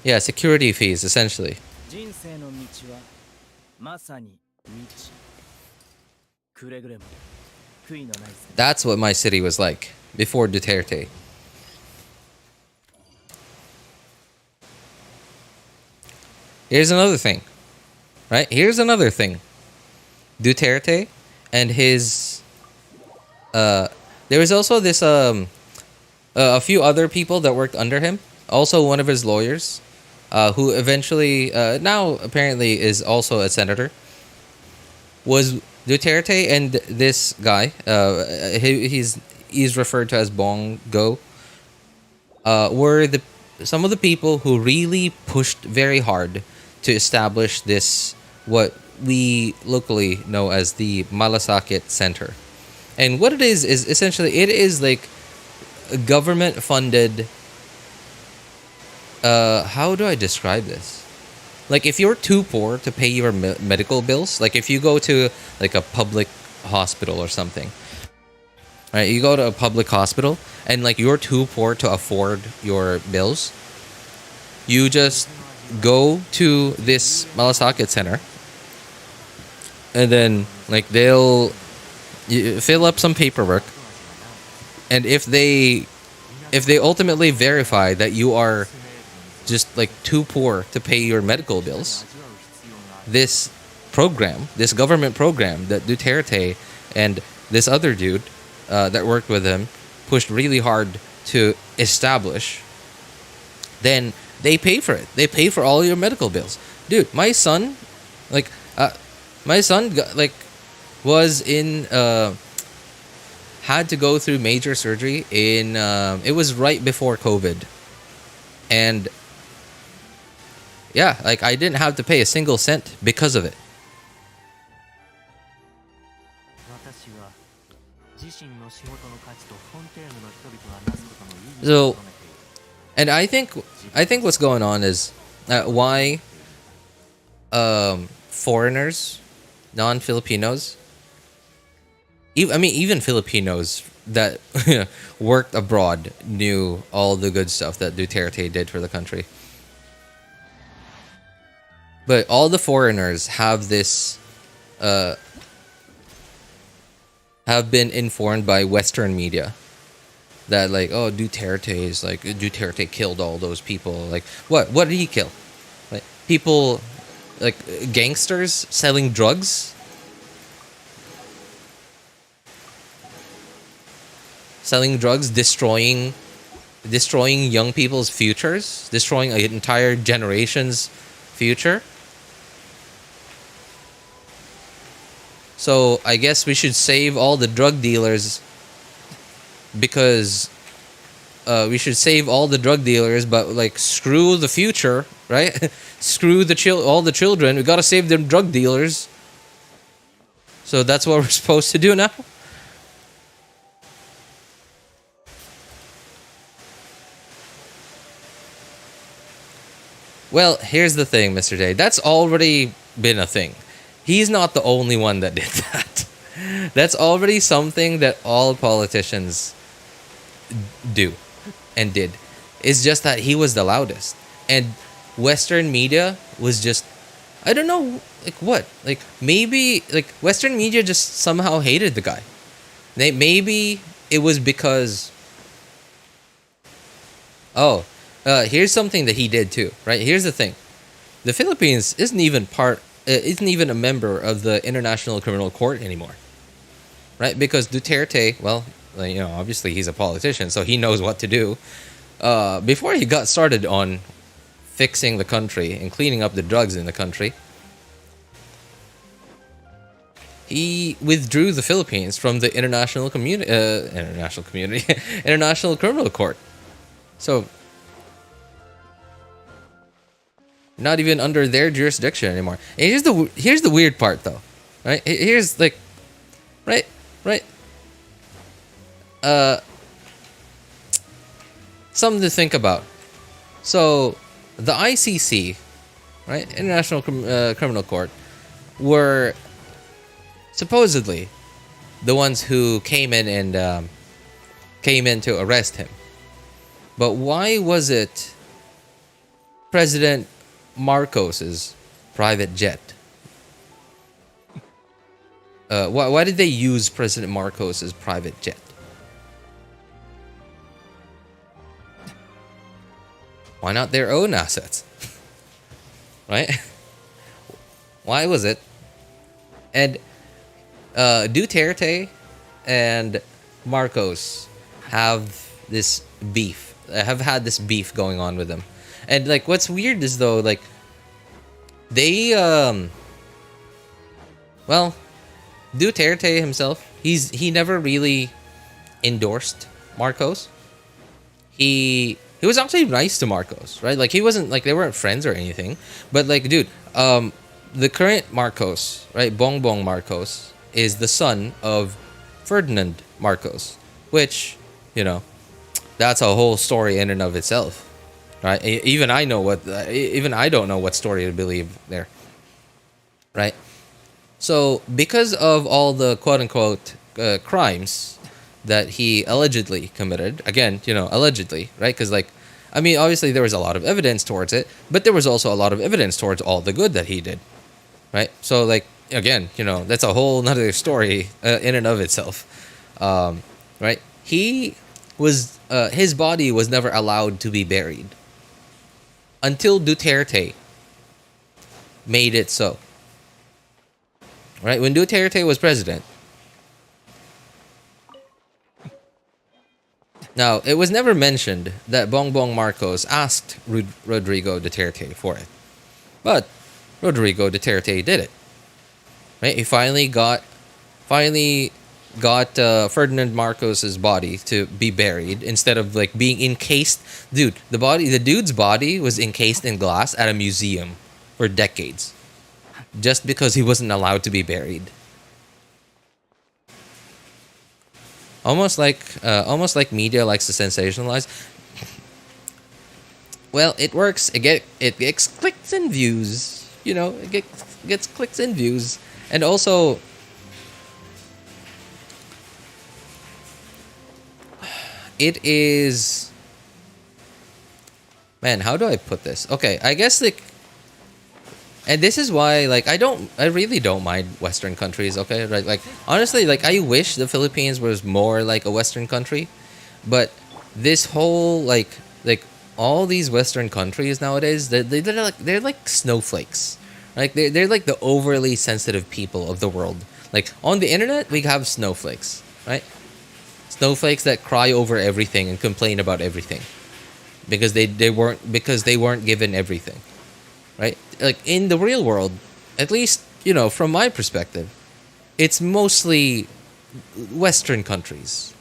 Yeah, security fees essentially. That's what my city was like before Duterte. Here's another thing. Right? Here's another thing. Duterte and his there was also this a few other people that worked under him. Also one of his lawyers who eventually now apparently is also a senator. Was Duterte and this guy he's referred to as Bongo were some of the people who really pushed very hard to establish this, what we locally know as the Malasakit Center. And what it is essentially, it is like a government funded, how do I describe this? Like if you're too poor to pay your medical bills, like if you go to like a public hospital or something, right? You go to a public hospital and like you're too poor to afford your bills, you just go to this Malasakit Center, and then like they'll fill up some paperwork, and if they ultimately verify that you are just like too poor to pay your medical bills, this government program that Duterte and this other dude that worked with him pushed really hard to establish, then they pay for it. They pay for all your medical bills. Dude, my son was in had to go through major surgery in it was right before COVID. And yeah, like I didn't have to pay a single cent because of it. So, and I think what's going on is why foreigners, non-Filipinos, even Filipinos that worked abroad knew all the good stuff that Duterte did for the country. But all the foreigners have this, have been informed by Western media that like, oh, Duterte killed all those people. Like, what did he kill? Like people, like gangsters selling drugs, destroying young people's futures, destroying an entire generation's future. So I guess we should save all the drug dealers because but like screw the future, right? Screw all the children. We gotta save them drug dealers. So that's what we're supposed to do now. Well, here's the thing, Mr. J. That's already been a thing. He's not the only one that did that. That's already something that all politicians do and did. It's just that he was the loudest. And Western media was just, I don't know, like what? Like maybe like Western media just somehow hated the guy. Maybe it was because, here's something that he did too, right? Here's the thing. The Philippines isn't even a member of the International Criminal Court anymore. Right? Because Duterte, well, you know, obviously he's a politician, so he knows what to do. Before he got started on fixing the country and cleaning up the drugs in the country, he withdrew the Philippines from the International Criminal Court. So not even under their jurisdiction anymore. And here's the weird part though, right? Here's like, right. Something to think about. So the ICC, right, International Criminal Court, were supposedly the ones who came in to arrest him. But why was it President Marcos's private jet? Why did they use President Marcos's private jet? Why not their own assets? Right? Why was it? And Duterte and Marcos have this beef. Have had this beef going on with them. And like what's weird is though, like they well, Duterte himself, he never really endorsed Marcos. He was actually nice to Marcos, right? Like he wasn't like they weren't friends or anything. But like dude, the current Marcos, right, Bongbong Marcos, is the son of Ferdinand Marcos, which, you know, that's a whole story in and of itself, right? Even I don't know what story to believe there, right? So because of all the quote unquote crimes that he allegedly committed, again, you know, allegedly, right? Because like, I mean, obviously there was a lot of evidence towards it, but there was also a lot of evidence towards all the good that he did, right? So like, again, you know, that's a whole nother story in and of itself, right? He was his body was never allowed to be buried until Duterte made it so, right? When Duterte was president. Now, it was never mentioned that Bongbong Marcos asked Rodrigo Duterte for it, but Rodrigo Duterte did it. Right? He finally got Ferdinand Marcos's body to be buried instead of like being encased. Dude, the dude's body was encased in glass at a museum for decades, just because he wasn't allowed to be buried. Almost like media likes to sensationalize. Well, it works. It gets clicks and views. You know, it gets clicks and views, and also. It is, man, how do I put this? Okay, I guess like, and this is why like I really don't mind Western countries, okay? Right? Like honestly, like I wish the Philippines was more like a Western country, but this whole like all these Western countries nowadays, they're like snowflakes. Like they're like the overly sensitive people of the world. Like on the internet, we have snowflakes, right? Snowflakes that cry over everything and complain about everything because they weren't given everything, right? Like in the real world, at least, you know, from my perspective, it's mostly Western countries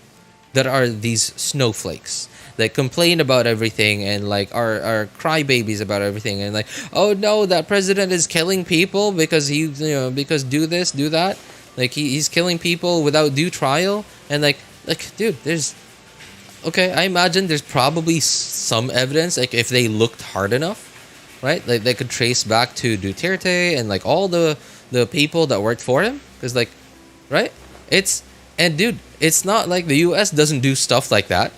that are these snowflakes that complain about everything and like are crybabies about everything and like, oh no, that president is killing people because because do this, do that, like he's killing people without due trial. And like dude, there's okay, I imagine there's probably some evidence, like if they looked hard enough, right? Like they could trace back to Duterte and like all the people that worked for him, because like, right? Dude, it's not like the U.S. doesn't do stuff like that.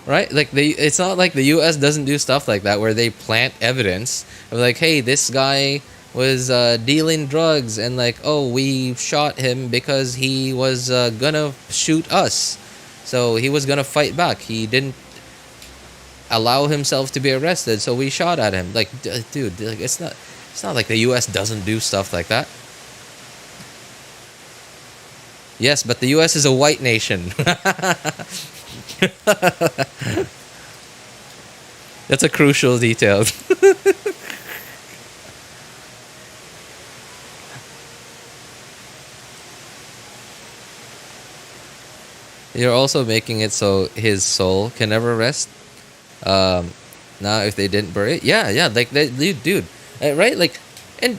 Right? Like it's not like the U.S. doesn't do stuff like that where they plant evidence of like, hey, this guy was dealing drugs and like, oh, we shot him because he was gonna shoot us, so he was gonna fight back. He didn't allow himself to be arrested, so we shot at him. Like, dude, like it's not like the U.S. doesn't do stuff like that. Yes, but the U.S. is a white nation. That's a crucial detail. You're also making it so his soul can never rest. Now if they didn't bury it, yeah, like that, dude, right? Like, and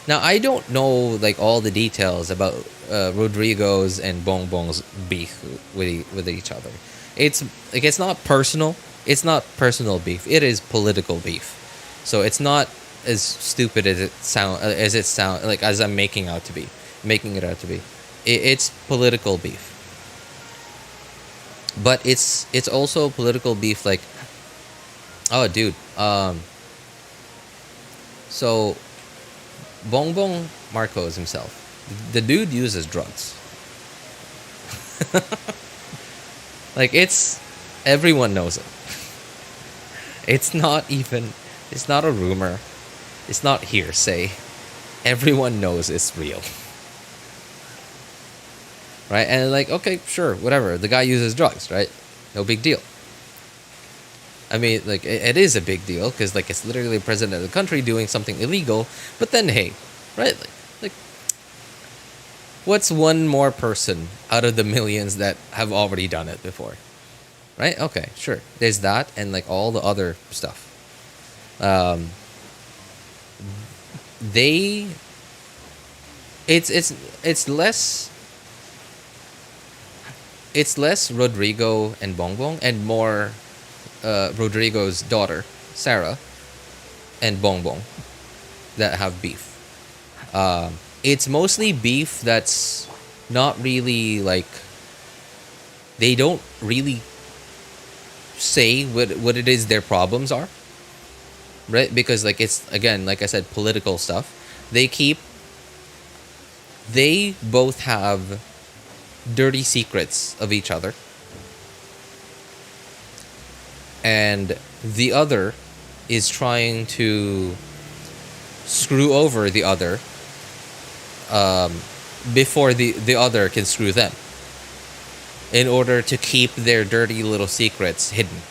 now I don't know like all the details about Rodrigo's and Bongbong's beef with each other. It's like it's not personal. It's not personal beef. It is political beef. So it's not as stupid as it sound like as I'm making it out to be. It's political beef. But it's also political beef like, oh dude, so Bongbong Marcos himself, the dude uses drugs. Like everyone knows it. It's not a rumor. It's not hearsay. Everyone knows it's real. Right? And like, okay, sure, whatever. The guy uses drugs, right? No big deal. I mean, like, it is a big deal because, like, it's literally the president of the country doing something illegal. But then, hey, right? Like, what's one more person out of the millions that have already done it before? Right? Okay, sure. There's that and, like, all the other stuff. It's less Rodrigo and Bongbong and more Rodrigo's daughter, Sarah, and Bongbong that have beef. It's mostly beef that's not really like, they don't really say what it is their problems are, right? Because like it's, again, like I said, political stuff. They both have dirty secrets of each other, and the other is trying to screw over the other before the other can screw them, in order to keep their dirty little secrets hidden.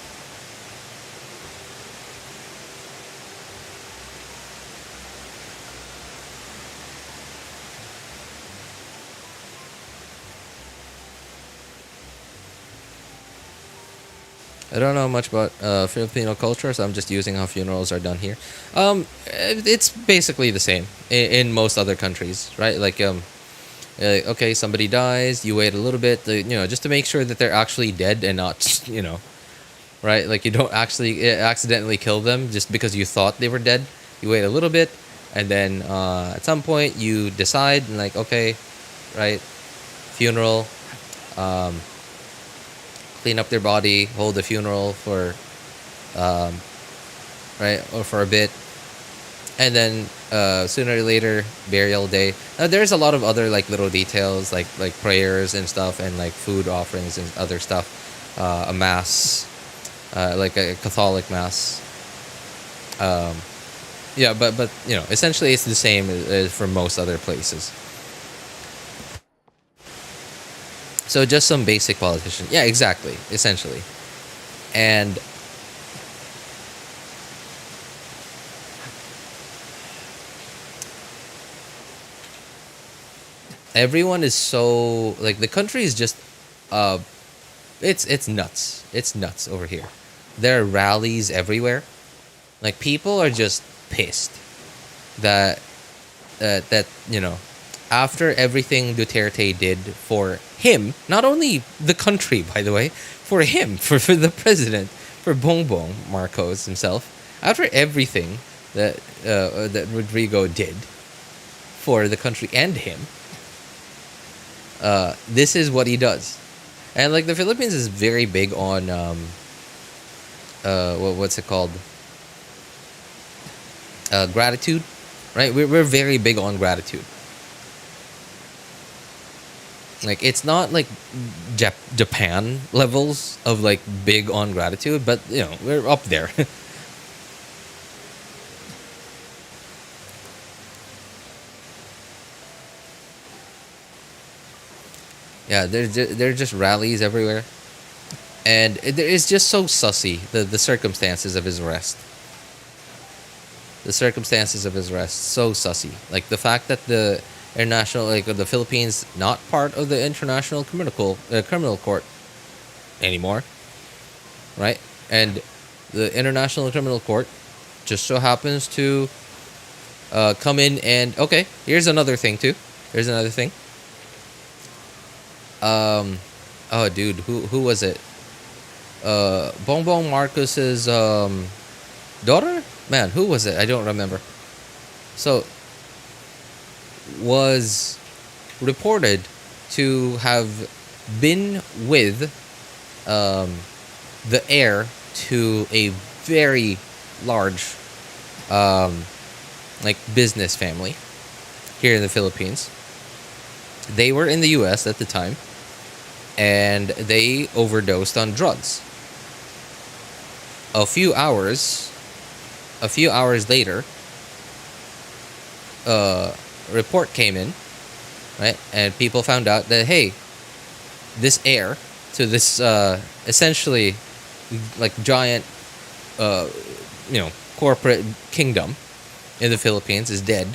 I don't know much about Filipino culture, so I'm just using how funerals are done here. It's basically the same in most other countries, right? Like, okay, somebody dies, you wait a little bit, just to make sure that they're actually dead and not, right? Like, you don't actually accidentally kill them just because you thought they were dead. You wait a little bit, and then at some point you decide, like, okay, right, funeral, clean up their body, hold the funeral for, right, or for a bit, and then sooner or later, burial day. Now, there's a lot of other like little details, like prayers and stuff, and like food offerings and other stuff. A mass, like a Catholic mass. Yeah, but essentially it's the same as for most other places. So just some basic politician. Yeah, exactly. Essentially. And everyone is so, like, the country is just it's nuts. It's nuts over here. There are rallies everywhere. Like, people are just pissed that after everything Duterte did for him, not only the country, by the way, for him, for the president, for Bongbong Marcos himself, after everything that Rodrigo did for the country and him, this is what he does. And like, the Philippines is very big on what's it called? Gratitude, right? We're very big on gratitude. Like, it's not like Japan levels of like big on gratitude, but we're up there. Yeah, there are just rallies everywhere, and it's just so sussy, the circumstances of his arrest. The circumstances of his arrest, so sussy. Like, the fact that international, like the Philippines, not part of the international criminal court anymore, right? And the international criminal court just so happens to come in and okay. Here's another thing too. Here's another thing. Oh, dude, who was it? Bongbong Marcos's daughter? Man, who was it? I don't remember. So, was reported to have been with the heir to a very large like business family here in the Philippines. They were in the U.S. at the time, and they overdosed on drugs. A few hours later, report came in, right? And people found out that, hey, this heir to this essentially like giant corporate kingdom in the Philippines is dead.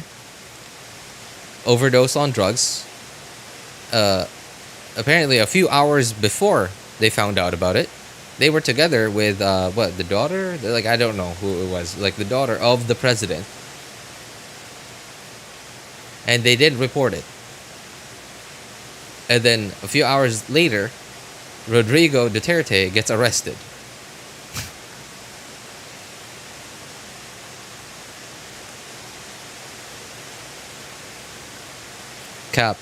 Overdose on drugs. Apparently a few hours before they found out about it, they were together with the daughter? Like, I don't know who it was. Like the daughter of the president. And they did report it. And then a few hours later, Rodrigo Duterte gets arrested. Cap,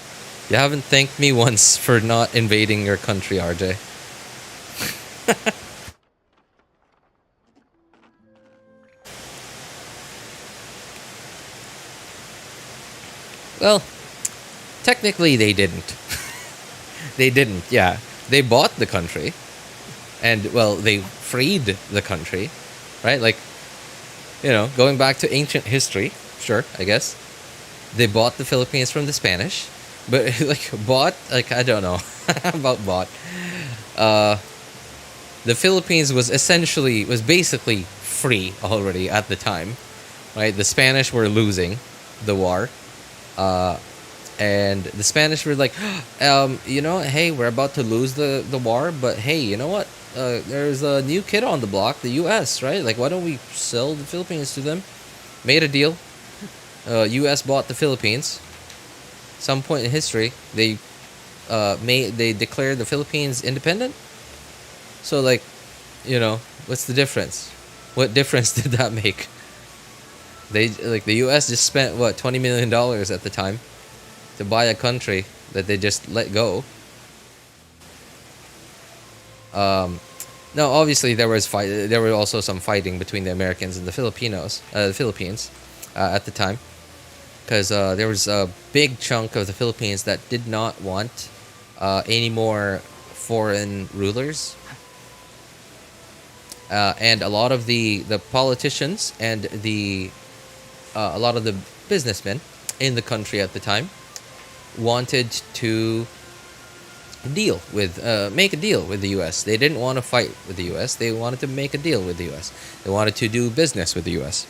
you haven't thanked me once for not invading your country, RJ. Well, technically they didn't. They didn't, yeah. They bought the country. And, well, they freed the country. Right? Like, going back to ancient history. Sure, I guess. They bought the Philippines from the Spanish. But, like, I don't know about bought. The Philippines was basically free already at the time. Right? The Spanish were losing the war. And the Spanish were like, hey, we're about to lose the war, but hey, you know what? There's a new kid on the block, the U.S., right? Like, why don't we sell the Philippines to them? Made a deal. U.S. bought the Philippines. Some point in history, they declared the Philippines independent. So, like, what's the difference? What difference did that make? The U.S. just spent $20 million at the time to buy a country that they just let go. No, obviously there was there were also some fighting between the Americans and the Philippines at the time, because there was a big chunk of the Philippines that did not want any more foreign rulers. And a lot of the politicians and a lot of the businessmen in the country at the time wanted to make a deal with the U.S. They didn't want to fight with the U.S. They wanted to make a deal with the U.S. They wanted to do business with the U.S.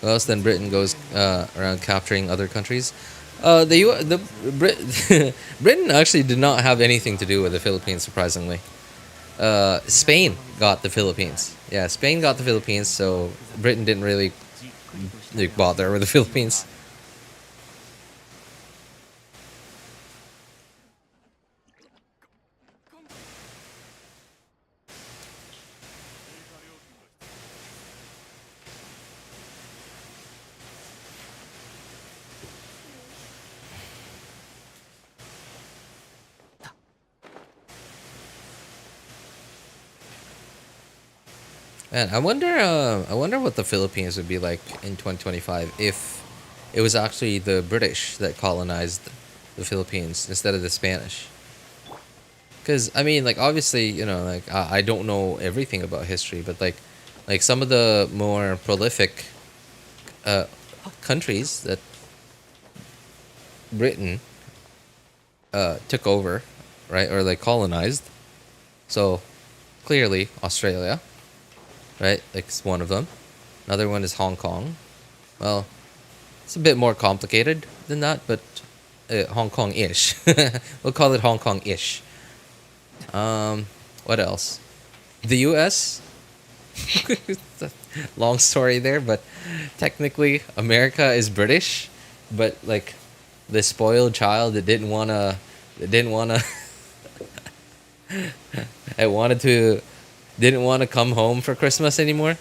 Well, else then Britain goes around capturing other countries. Britain actually did not have anything to do with the Philippines, surprisingly. Spain got the Philippines. Yeah, Spain got the Philippines, so Britain didn't really bother with the Philippines. Man, I wonder what the Philippines would be like in 2025 if it was actually the British that colonized the Philippines instead of the Spanish. Because I mean, like, obviously, I don't know everything about history, but like some of the more prolific countries that Britain took over, right, or like colonized. So clearly Australia, right? Like it's one of them. Another one is Hong Kong. Well, it's a bit more complicated than that, but Hong Kong-ish. We'll call it Hong Kong-ish. What else? The U.S. Long story there, but technically America is British, but like the spoiled child that didn't wanna, didn't wanna come home for Christmas anymore.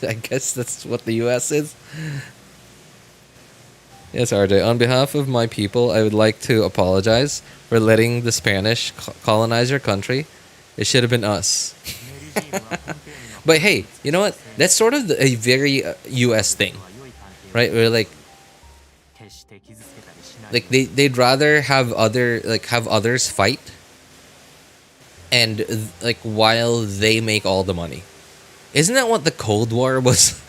I guess that's what the U.S. is. Yes, RJ. On behalf of my people, I would like to apologize for letting the Spanish colonize your country. It should have been us. But hey, you know what? That's sort of a very U.S. thing, right? Where like they'd rather have others fight, and like while they make all the money. Isn't that what the Cold War was?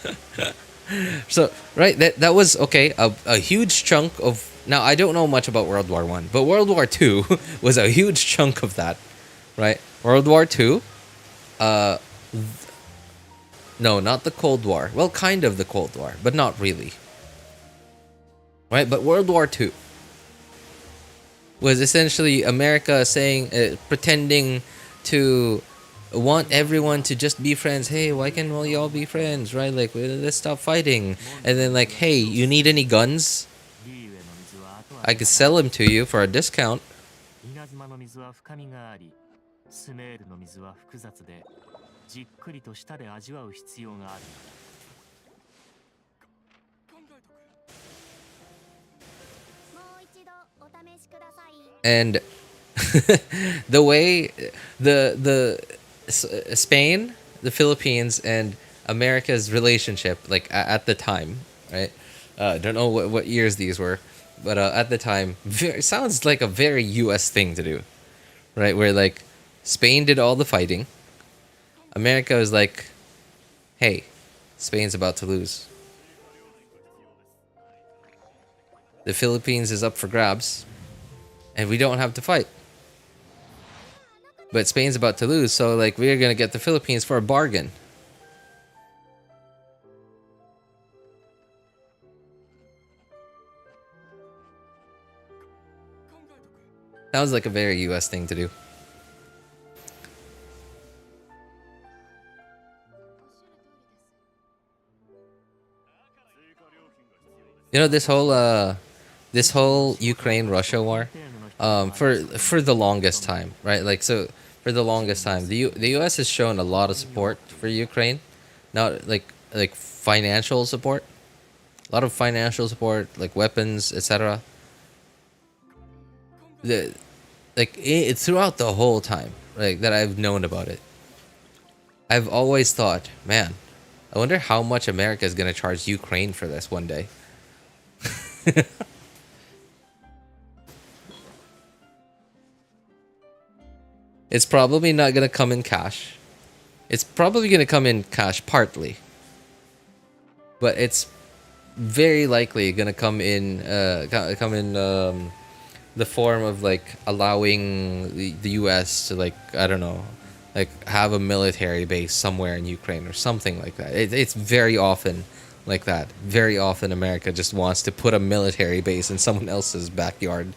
So right, that was okay. A huge chunk of, now I don't know much about World War One, but World War Two was a huge chunk of that, right? World War Two, no, not the Cold War. Well, kind of the Cold War, but not really. Right, but World War Two was essentially America saying, pretending to want everyone to just be friends. Hey, why can't we all be friends, right? Like, let's stop fighting. And then like, hey, you need any guns? I could sell them to you for a discount. And the way the Spain, the Philippines, and America's relationship, like at the time, right? Don't know what years these were, but at the time, it sounds like a very U.S. thing to do, right? Where like Spain did all the fighting, America was like, "Hey, Spain's about to lose. The Philippines is up for grabs, and we don't have to fight. But Spain's about to lose, so like we're gonna get the Philippines for a bargain." Sounds like a very U.S. thing to do. You know, this whole Ukraine-Russia war, for the longest time, right? Like, so for the longest time, the U.S. has shown a lot of support for Ukraine, not like financial support, a lot of financial support, like weapons, etc. Throughout the whole time, like that I've known about it, I've always thought, man, I wonder how much America is gonna charge Ukraine for this one day. It's probably not gonna come in cash. It's probably gonna come in cash partly, but it's very likely gonna come in the form of like allowing the U.S. to, like, I don't know, like have a military base somewhere in Ukraine or something like that. It's very often like that. Very often America just wants to put a military base in someone else's backyard.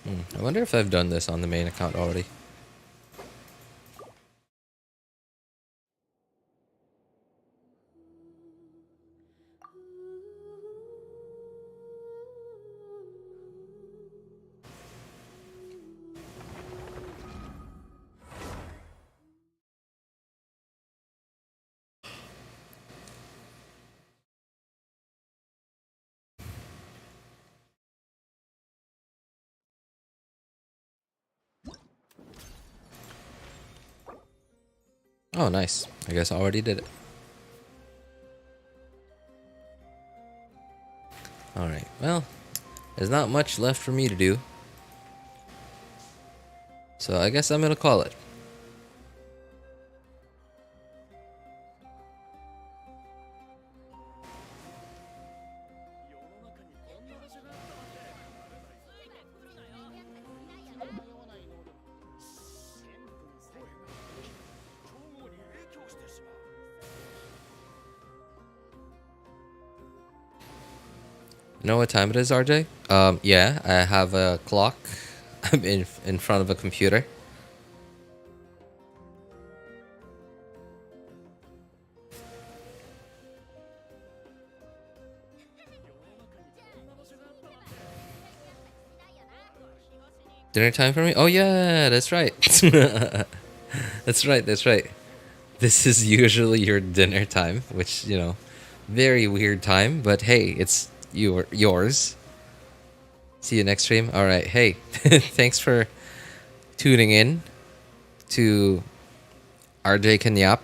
I wonder if I've done this on the main account already. Oh, nice. I guess I already did it. Alright, well, there's not much left for me to do. So I guess I'm gonna call it. You know what time it is, RJ? Yeah, I have a clock. I'm in front of a computer. Dinner time for me? Oh yeah, that's right. That's right, that's right. This is usually your dinner time, which, you know, very weird time, but hey, it's yours. See you next stream. All right. Hey, thanks for tuning in to RJ Kanyap.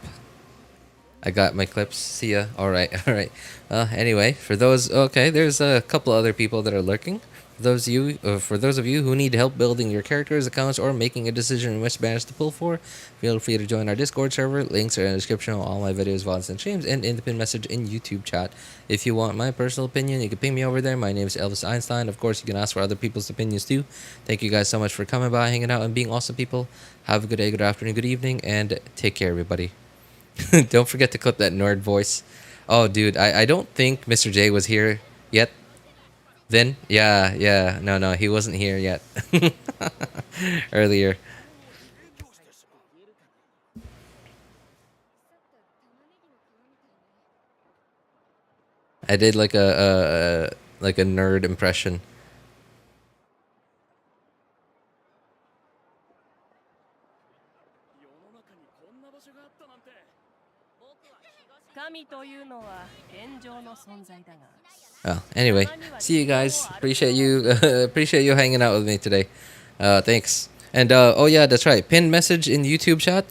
I got my clips. See ya. All right. All right. Anyway, for those, okay, there's a couple other people that are lurking. For those of you who need help building your characters, accounts, or making a decision in which banners to pull for, feel free to join our Discord server. Links are in the description of all my videos, VODs, and streams, and in the pinned message in YouTube chat. If you want my personal opinion, you can ping me over there. My name is Elvis Einstein. Of course, you can ask for other people's opinions too. Thank you guys so much for coming by, hanging out, and being awesome people. Have a good day, good afternoon, good evening, and take care, everybody. Don't forget to clip that nerd voice. Oh, dude, I don't think Mr. J was here yet. Then? Yeah. No, he wasn't here yet. Earlier. I did like a nerd impression. Well, anyway, see you guys. Appreciate you hanging out with me today. Thanks. And oh yeah, that's right. Pinned message in YouTube chat.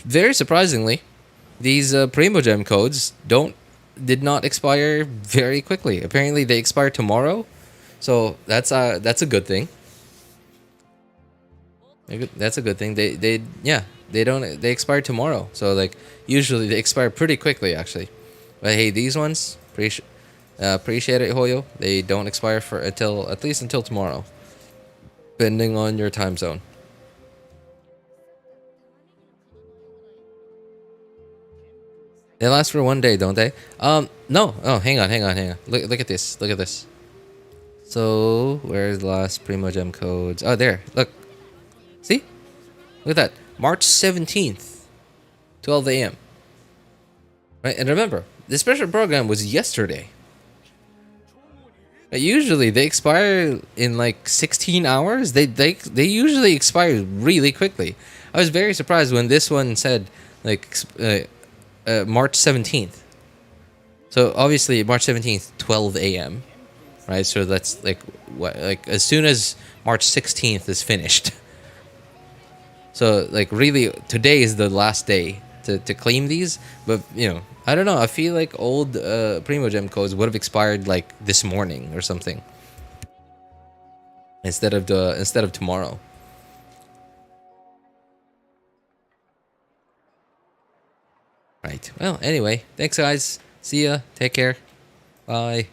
Very surprisingly, these Primo Gem codes did not expire very quickly. Apparently, they expire tomorrow, so that's a good thing. That's a good thing. They expire tomorrow. So like usually they expire pretty quickly actually. But hey, these ones appreciate it, Hoyo. They don't expire for at least until tomorrow, depending on your time zone. They last for 1 day, don't they? No. Oh, hang on. Look at this. Look at this. So where's the last Primo Gem codes? Oh, there. Look. See? Look at that. March 17th, 12 a.m. Right, and remember, the special program was yesterday. Usually they expire in like 16 hours. They usually expire really quickly. I was very surprised when this one said like March 17th. So obviously March 17th, 12 a.m. Right? So that's like what, like as soon as March 16th is finished. So like really today is the last day to claim these, but you know, I don't know, I feel like old Primo Gem codes would have expired like this morning or something instead of tomorrow. Right. Well, anyway, thanks guys. See ya. Take care. Bye.